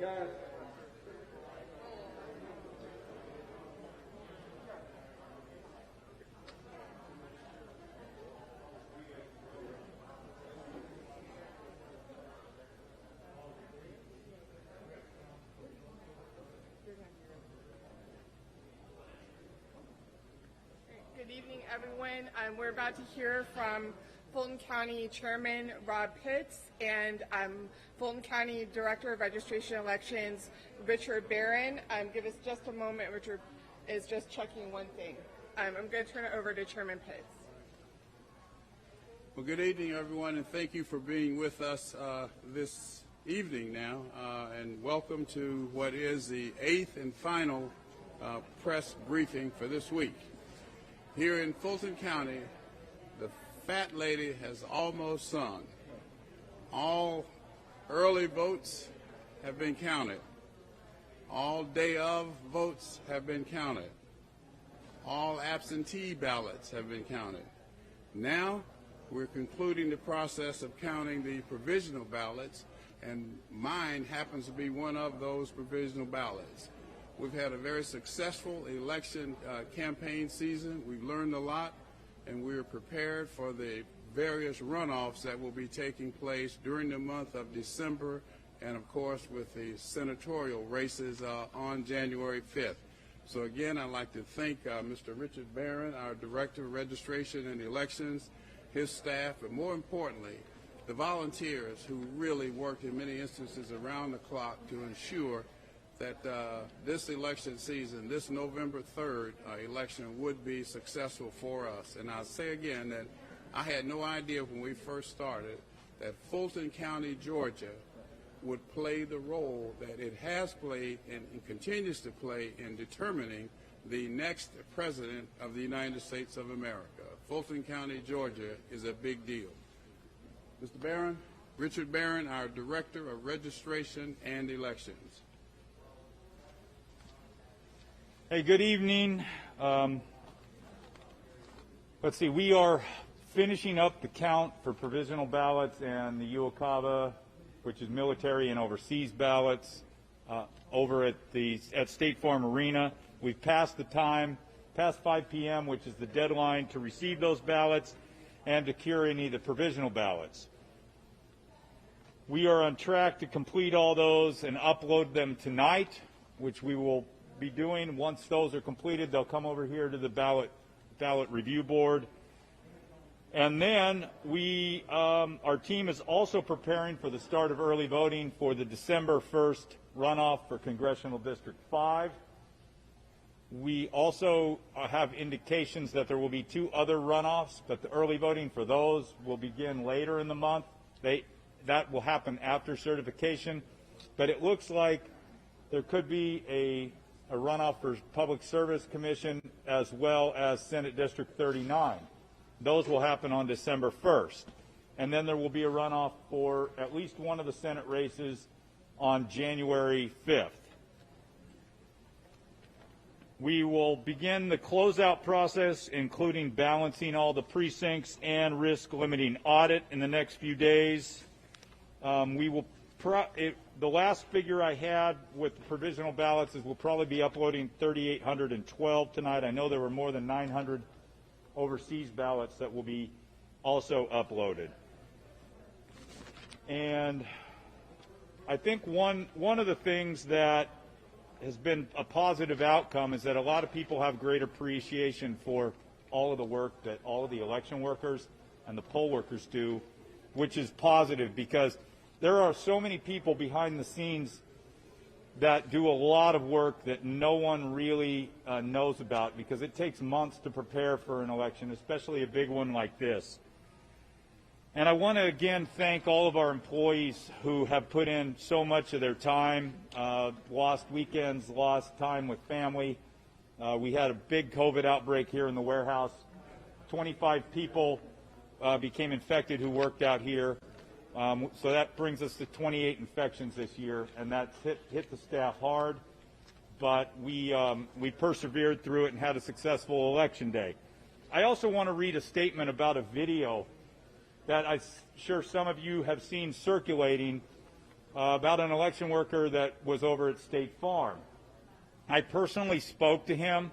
Guys. Good evening, everyone. We're about to hear from Fulton County Chairman Rob Pitts and Fulton County Director of Registration Elections, Richard Barron. Give us just a moment. Richard is just checking one thing. I'm going to turn it over to Chairman Pitts. Well, good evening, everyone, and thank you for being with us this evening now, and welcome to what is the 8th and final press briefing for this week. Here in Fulton County, the fat lady has almost sung. All early votes have been counted. All day of votes have been counted. All absentee ballots have been counted. Now we're concluding the process of counting the provisional ballots, and mine happens to be one of those provisional ballots. We've had a very successful election campaign season. We've learned a lot, and we're prepared for the various runoffs that will be taking place during the month of December, and of course with the senatorial races on January 5th. So again, I'd like to thank Mr. Richard Barron, our Director of Registration and Elections, his staff, but more importantly, the volunteers who really worked in many instances around the clock to ensure that this election season, this November 3rd election, would be successful for us. And I'll say again that I had no idea when we first started that Fulton County, Georgia, would play the role that it has played and continues to play in determining the next president of the United States of America. Fulton County, Georgia is a big deal. Mr. Barron, Richard Barron, our Director of Registration and Elections. Hey, good evening. Let's see, we are finishing up the count for provisional ballots and the UOCAVA, which is military and overseas ballots, over at State Farm Arena. We've passed the time, past 5 p.m., which is the deadline to receive those ballots and to cure any of the provisional ballots. We are on track to complete all those and upload them tonight, which we will be doing. Once those are completed, they'll come over here to the ballot review board. And then our team is also preparing for the start of early voting for the December 1st runoff for Congressional District 5. We also have indications that there will be 2 other runoffs, but the early voting for those will begin later in the month. That will happen after certification, but it looks like there could be a runoff for Public Service Commission as well as Senate District 39. Those will happen on December 1st. And then there will be a runoff for at least one of the Senate races on January 5th. We will begin the closeout process, including balancing all the precincts and risk limiting audit in the next few days. The last figure I had with the provisional ballots is we'll probably be uploading 3,812 tonight. I know there were more than 900 overseas ballots that will be also uploaded. And I think one of the things that has been a positive outcome is that a lot of people have great appreciation for all of the work that all of the election workers and the poll workers do, which is positive because there are so many people behind the scenes that do a lot of work that no one really knows about because it takes months to prepare for an election, especially a big one like this. And I want to again thank all of our employees who have put in so much of their time, lost weekends, lost time with family. We had a big COVID outbreak here in the warehouse. 25 people became infected who worked out here. So that brings us to 28 infections this year, and that's hit the staff hard. But we persevered through it and had a successful election day. I also want to read a statement about a video that I'm sure some of you have seen circulating about an election worker that was over at State Farm. I personally spoke to him,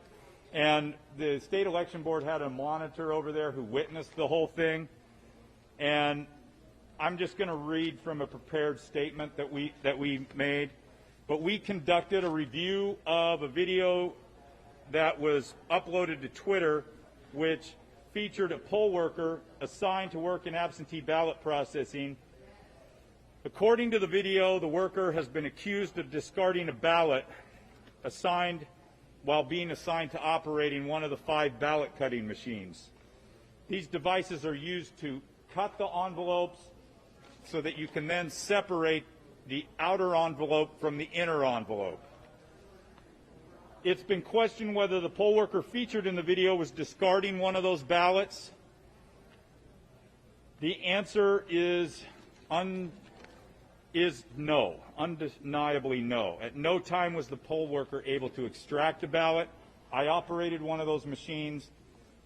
and the state election board had a monitor over there who witnessed the whole thing. And I'm just going to read from a prepared statement that we made. But we conducted a review of a video that was uploaded to Twitter, which featured a poll worker assigned to work in absentee ballot processing. According to the video, the worker has been accused of discarding a ballot assigned while being assigned to operating one of the 5 ballot cutting machines. These devices are used to cut the envelopes so that you can then separate the outer envelope from the inner envelope. It's been questioned whether the poll worker featured in the video was discarding one of those ballots. The answer is no, undeniably no. At no time was the poll worker able to extract a ballot. I operated one of those machines.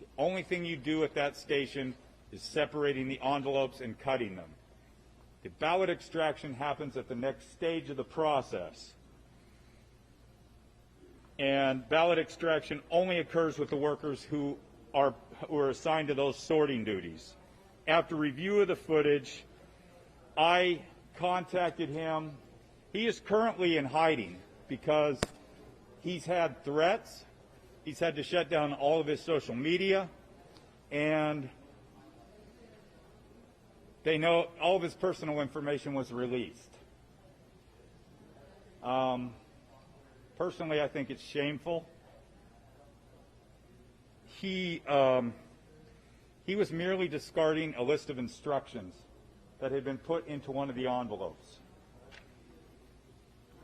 The only thing you do at that station is separating the envelopes and cutting them. The ballot extraction happens at the next stage of the process. And ballot extraction only occurs with the workers who are assigned to those sorting duties. After review of the footage, I contacted him. He is currently in hiding because he's had threats. He's had to shut down all of his social media, and they know all of his personal information was released. Personally, I think it's shameful. He was merely discarding a list of instructions that had been put into one of the envelopes.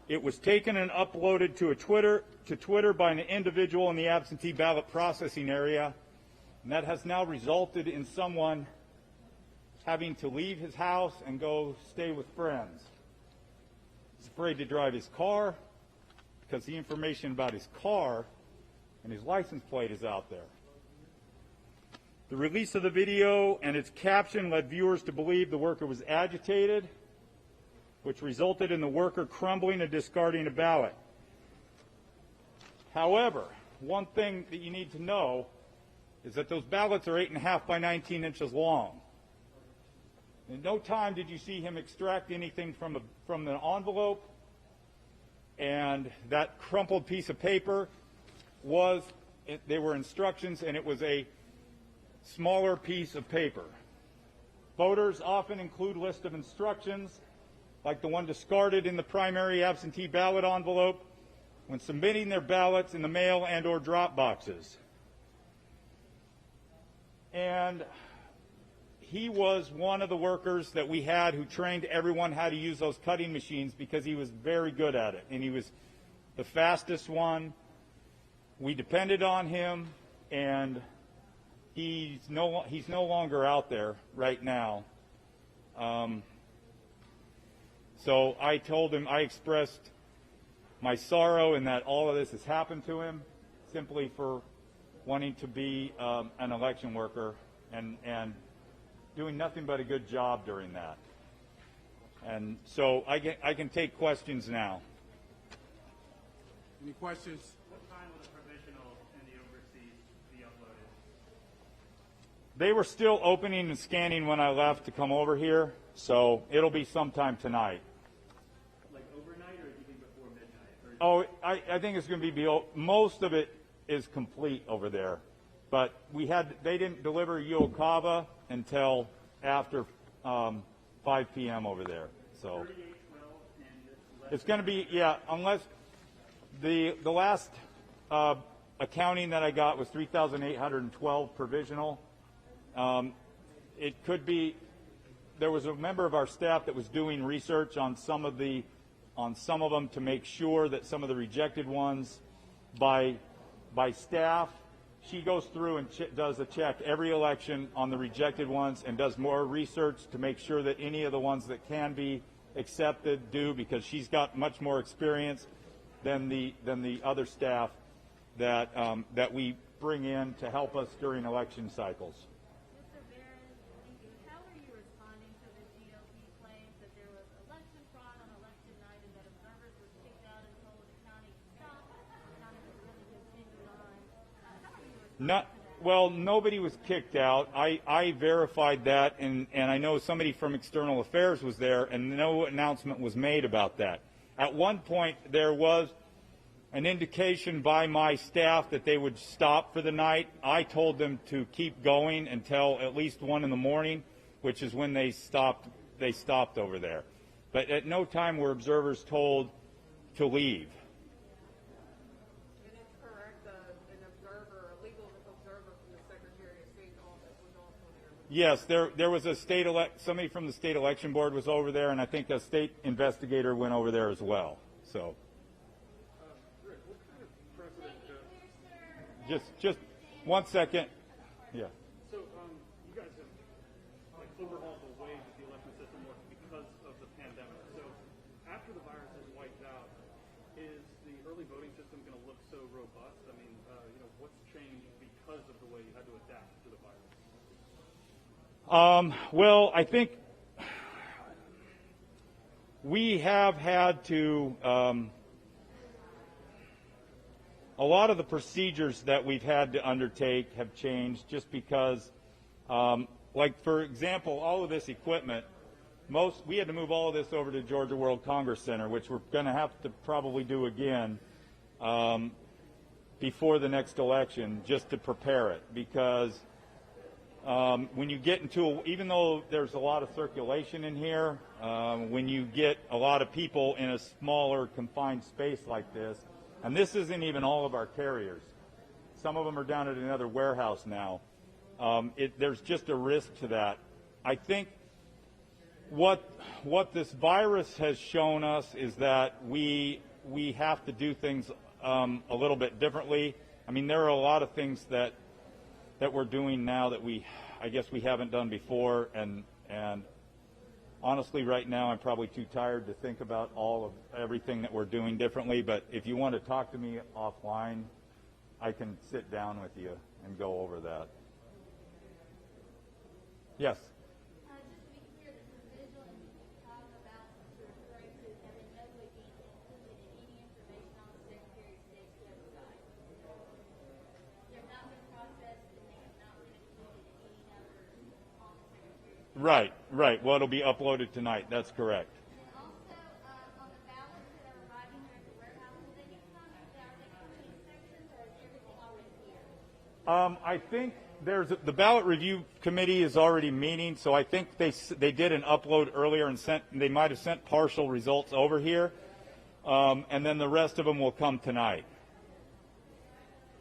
It was taken and uploaded to Twitter by an individual in the absentee ballot processing area, and that has now resulted in someone having to leave his house and go stay with friends. He's afraid to drive his car because the information about his car and his license plate is out there. The release of the video and its caption led viewers to believe the worker was agitated, which resulted in the worker crumbling and discarding a ballot. However, one thing that you need to know is that those ballots are 8.5 by 19 inches long. In no time did you see him extract anything from the envelope, and that crumpled piece of paper they were instructions, and it was a smaller piece of paper. Voters often include lists of instructions, like the one discarded in the primary absentee ballot envelope, when submitting their ballots in the mail and or drop boxes. And he was one of the workers that we had who trained everyone how to use those cutting machines because he was very good at it, and he was the fastest one. We depended on him, and he's no longer out there right now. So I told him, I expressed my sorrow in that all of this has happened to him simply for wanting to be an election worker and doing nothing but a good job during that. And so I can take questions now. Any questions? What time will the provisional and the overseas be uploaded? They were still opening and scanning when I left to come over here, so it'll be sometime tonight. Like overnight, or do you think before midnight? Oh, I think it's going to be, most of it is complete over there. But they didn't deliver Uocava until after 5 p.m. over there. So it's going to be, unless the last accounting that I got was 3,812 provisional. It could be, there was a member of our staff that was doing research on some of them to make sure that some of the rejected ones by staff. She goes through and does a check every election on the rejected ones and does more research to make sure that any of the ones that can be accepted do, because she's got much more experience than the other staff that we bring in to help us during election cycles. Mr. Barron, how are you responding to the GOP claims that there was election fraud on Well, nobody was kicked out. I verified that, and I know somebody from External Affairs was there, and no announcement was made about that. At one point, there was an indication by my staff that they would stop for the night. I told them to keep going until at least 1 in the morning, which is when they stopped over there. But at no time were observers told to leave. And it's correct, an observer, a legal observer from the Secretary of State's office was also there. Yes, there was a somebody from the state election board was over there, and I think a state investigator went over there as well. So. Just 1 second. Yeah. So you guys have overhauled the way that the election system works because of the pandemic. So after the virus is wiped out, is the early voting system going to look so robust? I mean, what's changed because of the way you had to adapt to the virus? Well, I think we have had to. A lot of the procedures that we've had to undertake have changed just because, like, for example, all of this equipment, we had to move all of this over to Georgia World Congress Center, which we're going to have to probably do again before the next election just to prepare it. Because when you get into, even though there's a lot of circulation in here, when you get a lot of people in a smaller confined space like this, and this isn't even all of our carriers. Some of them are down at another warehouse now. There's just a risk to that. I think what this virus has shown us is that we have to do things a little bit differently. I mean, there are a lot of things that we're doing now that I guess we haven't done before, and honestly, right now, I'm probably too tired to think about all of everything that we're doing differently, but if you want to talk to me offline, I can sit down with you and go over that. Yes? Just to be clear, this is visual and talk about referring to having no way being included in any information on the Secretary of State's website. They have not been processed and they have not been included in any other on the Secretary of State. Right. Well, it'll be uploaded tonight. That's correct. And also, on the ballots that are arriving here at the warehouse, will they get copies? Are they between sections or is everything already here? I think the ballot review committee is already meeting, so I think they did an upload earlier and they might have sent partial results over here, and then the rest of them will come tonight.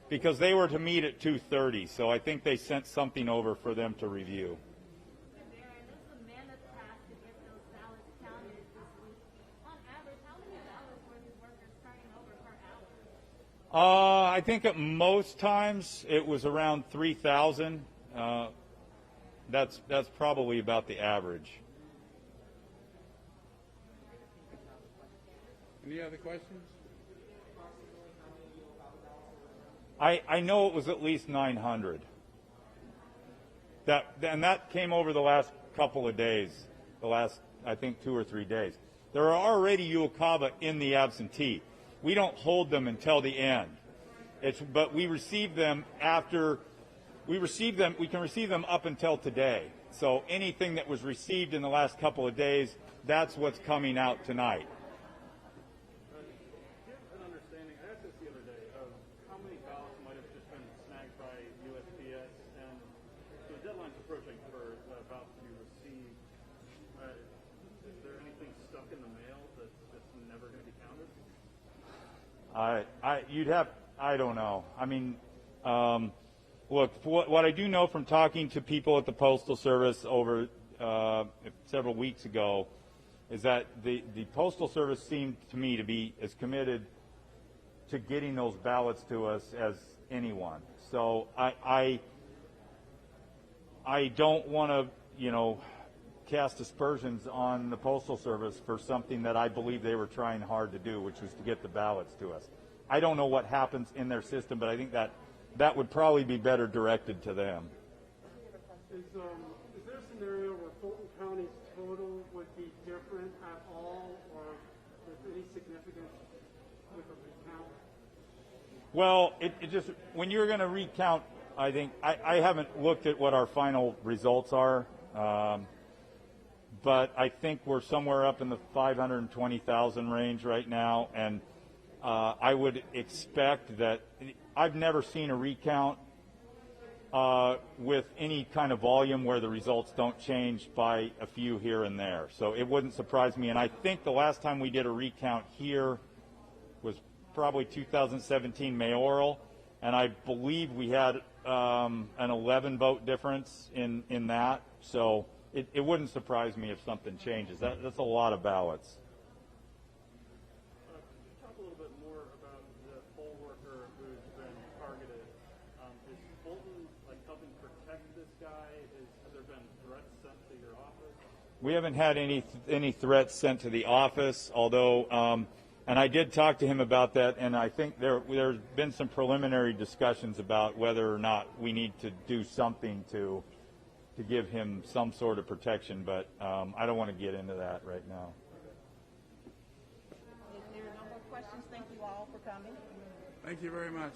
Because they were to meet at 2:30, so I think they sent something over for them to review. I think at most times it was around 3,000. That's probably about the average. Any other questions? I know it was at least 900. And that came over the last couple of days, the last, I think, 2 or 3 days. There are already UOCAVA in the absentee. We don't hold them until the end. But we receive them we can receive them up until today. So anything that was received in the last couple of days, that's what's coming out tonight. Do you have an understanding, I asked this the other day, of how many ballots might have just been snagged by USPS, and the deadline's approaching for ballots to be received. Is there anything stuck in the mail that's never going to be counted? I don't know. I mean, look, what I do know from talking to people at the Postal Service over several weeks ago is that the Postal Service seemed to me to be as committed to getting those ballots to us as anyone. So I don't want to, cast aspersions on the Postal Service for something that I believe they were trying hard to do, which was to get the ballots to us. I don't know what happens in their system, but I think that would probably be better directed to them. Is there a scenario where Fulton County's total would be different at all, or with any significance with a recount? Well, it just, when you're going to recount I think I haven't looked at what our final results are, but I think we're somewhere up in the 520,000 range right now, and I would expect that. I've never seen a recount with any kind of volume where the results don't change by a few here and there. So it wouldn't surprise me. And I think the last time we did a recount here was probably 2017 mayoral, and I believe we had an 11 vote difference in that. So it wouldn't surprise me if something changes. That's a lot of ballots. Talk a little bit more about the poll worker who's been targeted. Is Fulton helping protect this guy? Have there been threats sent to your office? We haven't had any threats sent to the office, although, and I did talk to him about that, and I think there's been some preliminary discussions about whether or not we need to do something to give him some sort of protection, but I don't want to get into that right now. If there are no more questions, thank you all for coming. Thank you very much.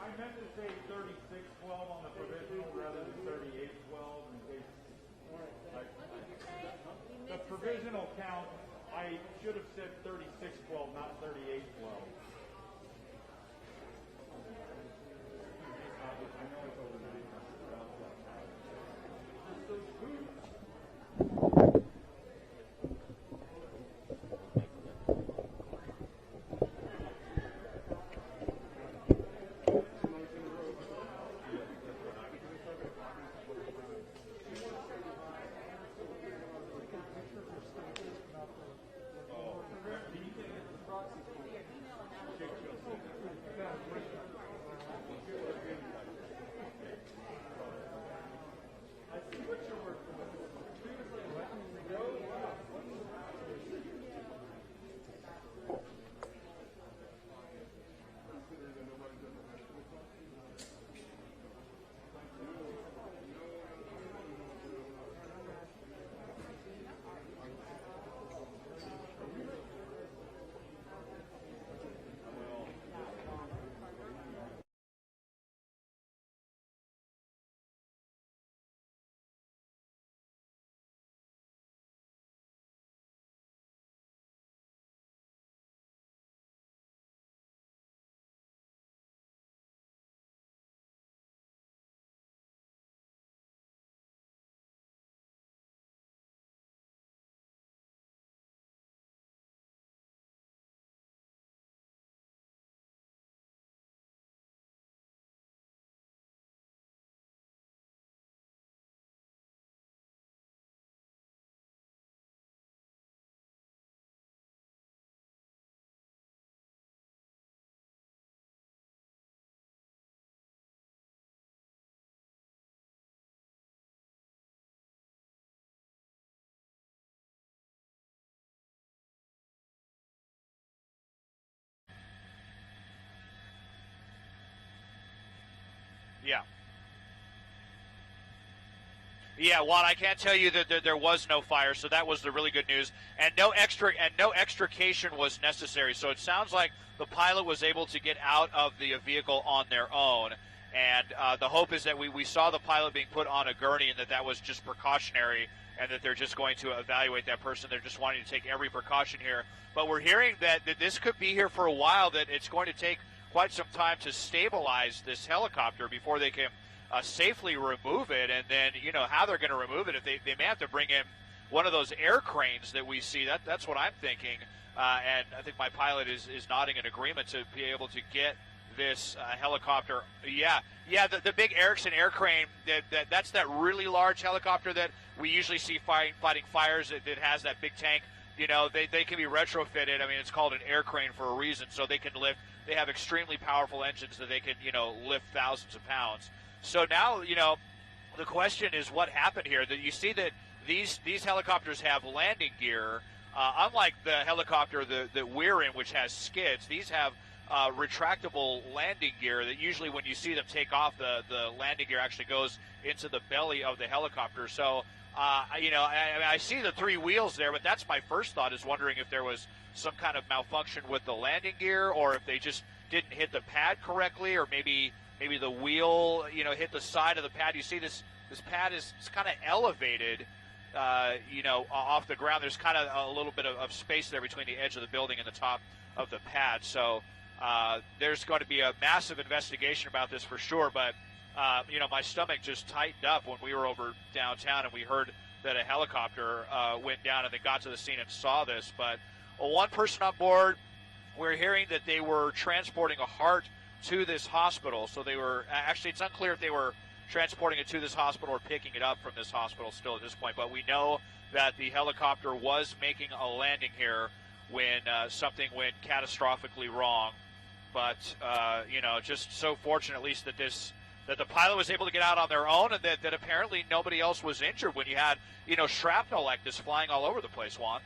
I meant to say 3612 on the provisional rather than 3812 in case. The provisional count, I should have said 3612, not 3812. I know it's overnight. Yeah. Yeah, Juan, I can't tell you that there was no fire, so that was the really good news. And no extrication was necessary. So it sounds like the pilot was able to get out of the vehicle on their own. And the hope is that we saw the pilot being put on a gurney and that was just precautionary and that they're just going to evaluate that person. They're just wanting to take every precaution here. But we're hearing that this could be here for a while, that it's going to take quite some time to stabilize this helicopter before they can safely remove it. And then, how they're going to remove it, if they may have to bring in one of those air cranes that we see. That's what I'm thinking. And I think my pilot is nodding in agreement to be able to get this helicopter. The big Erickson air crane, that's that really large helicopter that we usually see fighting fires that has that big tank. They can be retrofitted. I mean, it's called an air crane for a reason, so they can lift. They have extremely powerful engines that they can, lift thousands of pounds. So now, the question is what happened here. That you see that these helicopters have landing gear, unlike the helicopter that we're in, which has skids. These have retractable landing gear that usually when you see them take off, the landing gear actually goes into the belly of the helicopter. So, I see the three wheels there, but that's my first thought, is wondering if there was some kind of malfunction with the landing gear, or if they just didn't hit the pad correctly, or maybe the wheel, hit the side of the pad. You see this pad is kind of elevated, off the ground. There's kind of a little bit of space there between the edge of the building and the top of the pad. So there's going to be a massive investigation about this for sure. But, my stomach just tightened up when we were over downtown and we heard that a helicopter went down, and they got to the scene and saw this. But one person on board, we're hearing that they were transporting a heart to this hospital. So they were actually, it's unclear if they were transporting it to this hospital or picking it up from this hospital still at this point. But we know that the helicopter was making a landing here when something went catastrophically wrong. But, just so fortunate at least that the pilot was able to get out on their own, and that apparently nobody else was injured when you had, shrapnel like this flying all over the place, Juan.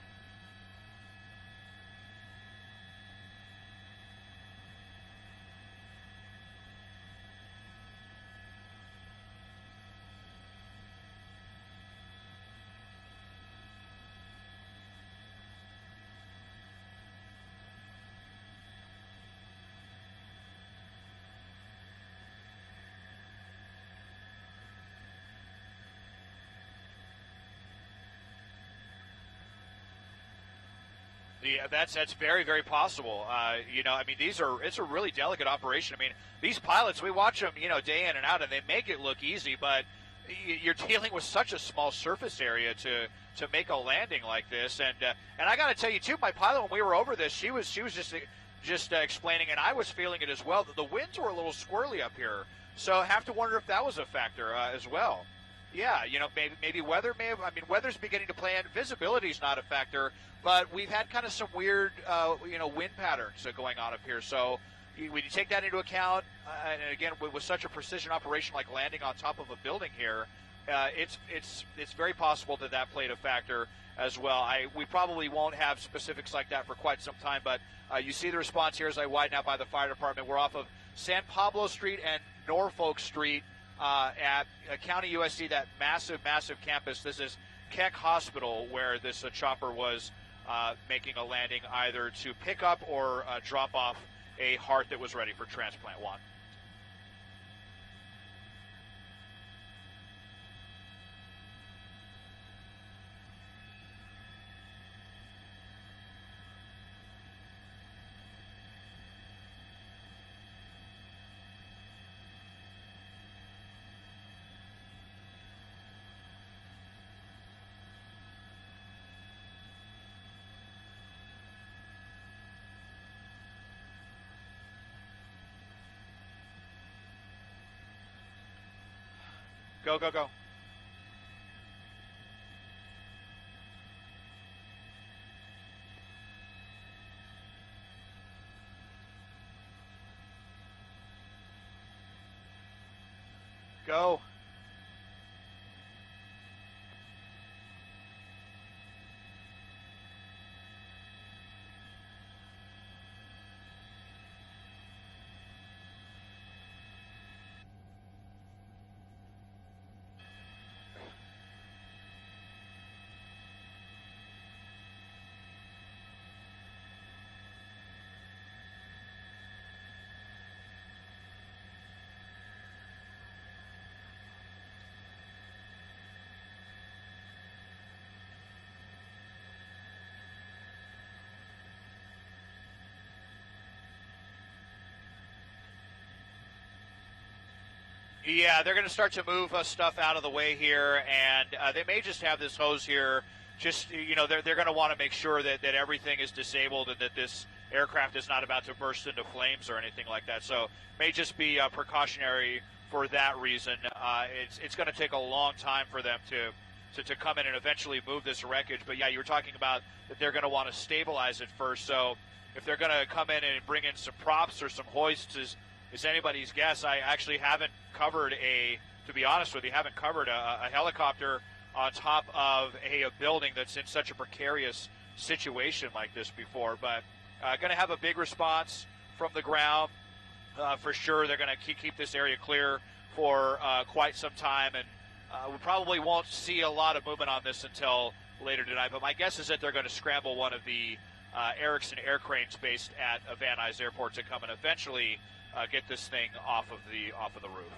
Yeah, that's very, very possible. It's a really delicate operation. I mean, these pilots, we watch them, day in and out, and they make it look easy, but you're dealing with such a small surface area to make a landing like this. And I got to tell you too, my pilot, when we were over this, she was just explaining, and I was feeling it as well, that the winds were a little squirrely up here. So I have to wonder if that was a factor as well. Yeah, maybe weather may have. I mean, weather's beginning to play in. Visibility's not a factor, but we've had kind of some weird, wind patterns going on up here. So when you take that into account, and again, with such a precision operation like landing on top of a building here, it's very possible that played a factor as well. We probably won't have specifics like that for quite some time, but you see the response here as I widen out by the fire department. We're off of San Pablo Street and Norfolk Street. At County USC, that massive campus. This is Keck Hospital, where this chopper was making a landing, either to pick up or drop off a heart that was ready for transplant. One. Go, go, go. Go. Yeah, they're going to start to move stuff out of the way here, and they may just have this hose here. Just, they're going to want to make sure that everything is disabled and that this aircraft is not about to burst into flames or anything like that. So may just be precautionary for that reason. It's going to take a long time for them to come in and eventually move this wreckage. But yeah, you were talking about that they're going to want to stabilize it first. So if they're going to come in and bring in some props or some hoists, is anybody's guess. I actually haven't covered to be honest with you, haven't covered a helicopter on top of a building that's in such a precarious situation like this before. But going to have a big response from the ground for sure. They're going to keep this area clear for quite some time, and we probably won't see a lot of movement on this until later tonight. But my guess is that they're going to scramble one of the Erickson air cranes based at Van Nuys Airport to come and eventually get this thing off of the roof.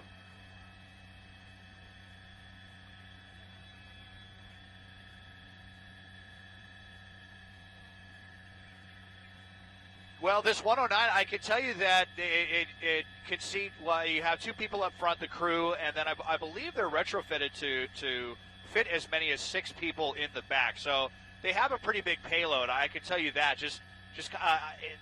Well, this 109, I can tell you that it can seat. Well, you have two people up front, the crew, and then I believe they're retrofitted to fit as many as 6 people in the back. So they have a pretty big payload. I can tell you that.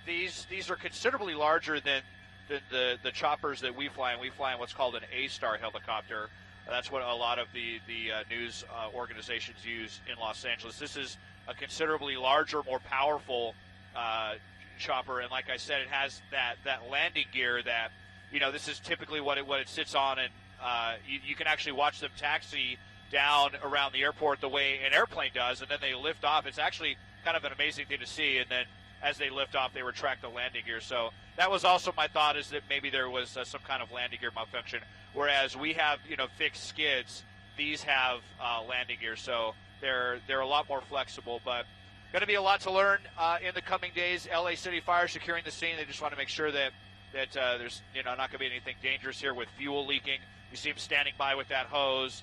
These are considerably larger than the choppers that we fly, and we fly in what's called an A-Star helicopter. That's what a lot of the news organizations use in Los Angeles. This is a considerably larger, more powerful chopper, and like I said, it has that landing gear that, this is typically what it sits on, and you can actually watch them taxi down around the airport the way an airplane does, and then they lift off. It's actually kind of an amazing thing to see, and then as they lift off, they retract the landing gear. So that was also my thought, is that maybe there was some kind of landing gear malfunction, whereas we have, fixed skids. These have landing gear, so they're a lot more flexible, but going to be a lot to learn in the coming days. LA City Fire securing the scene. They just want to make sure that there's not going to be anything dangerous here with fuel leaking. You see them standing by with that hose.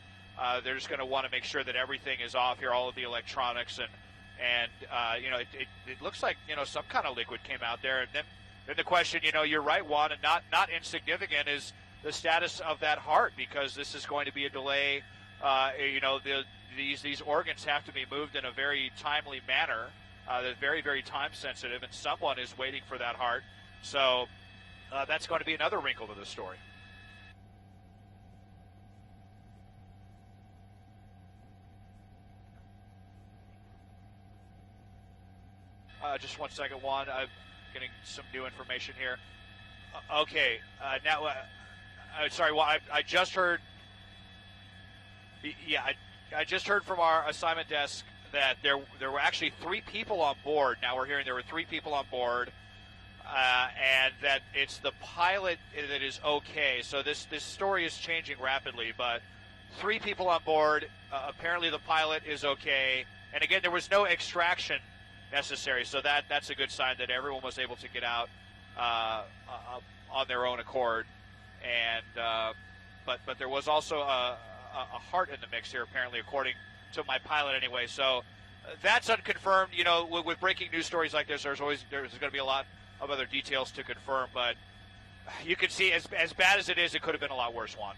They're just going to want to make sure that everything is off here, all of the electronics, and it looks like some kind of liquid came out there. And then the question, you're right, Juan, and not insignificant, is the status of that heart, because this is going to be a delay. These organs have to be moved in a very timely manner. They're very, very time sensitive, and someone is waiting for that heart. So that's going to be another wrinkle to the story. Just 1 second, Juan. I'm getting some new information here. Okay, now, sorry, Juan, I just heard. Yeah, I just heard from our assignment desk that there were actually 3 people on board. Now we're hearing there were 3 people on board, and that it's the pilot that is okay. So this story is changing rapidly, but 3 people on board. Apparently the pilot is okay. And again, there was no extraction necessary, so that's a good sign that everyone was able to get out on their own accord. And but there was also a heart in the mix here, apparently, according to my pilot anyway. So that's unconfirmed. With breaking news stories like this, there's going to be a lot of other details to confirm. But you can see, as bad as it is, it could have been a lot worse, Juan.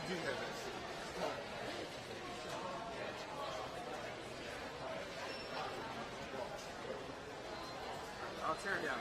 do have this. I'll tear it down.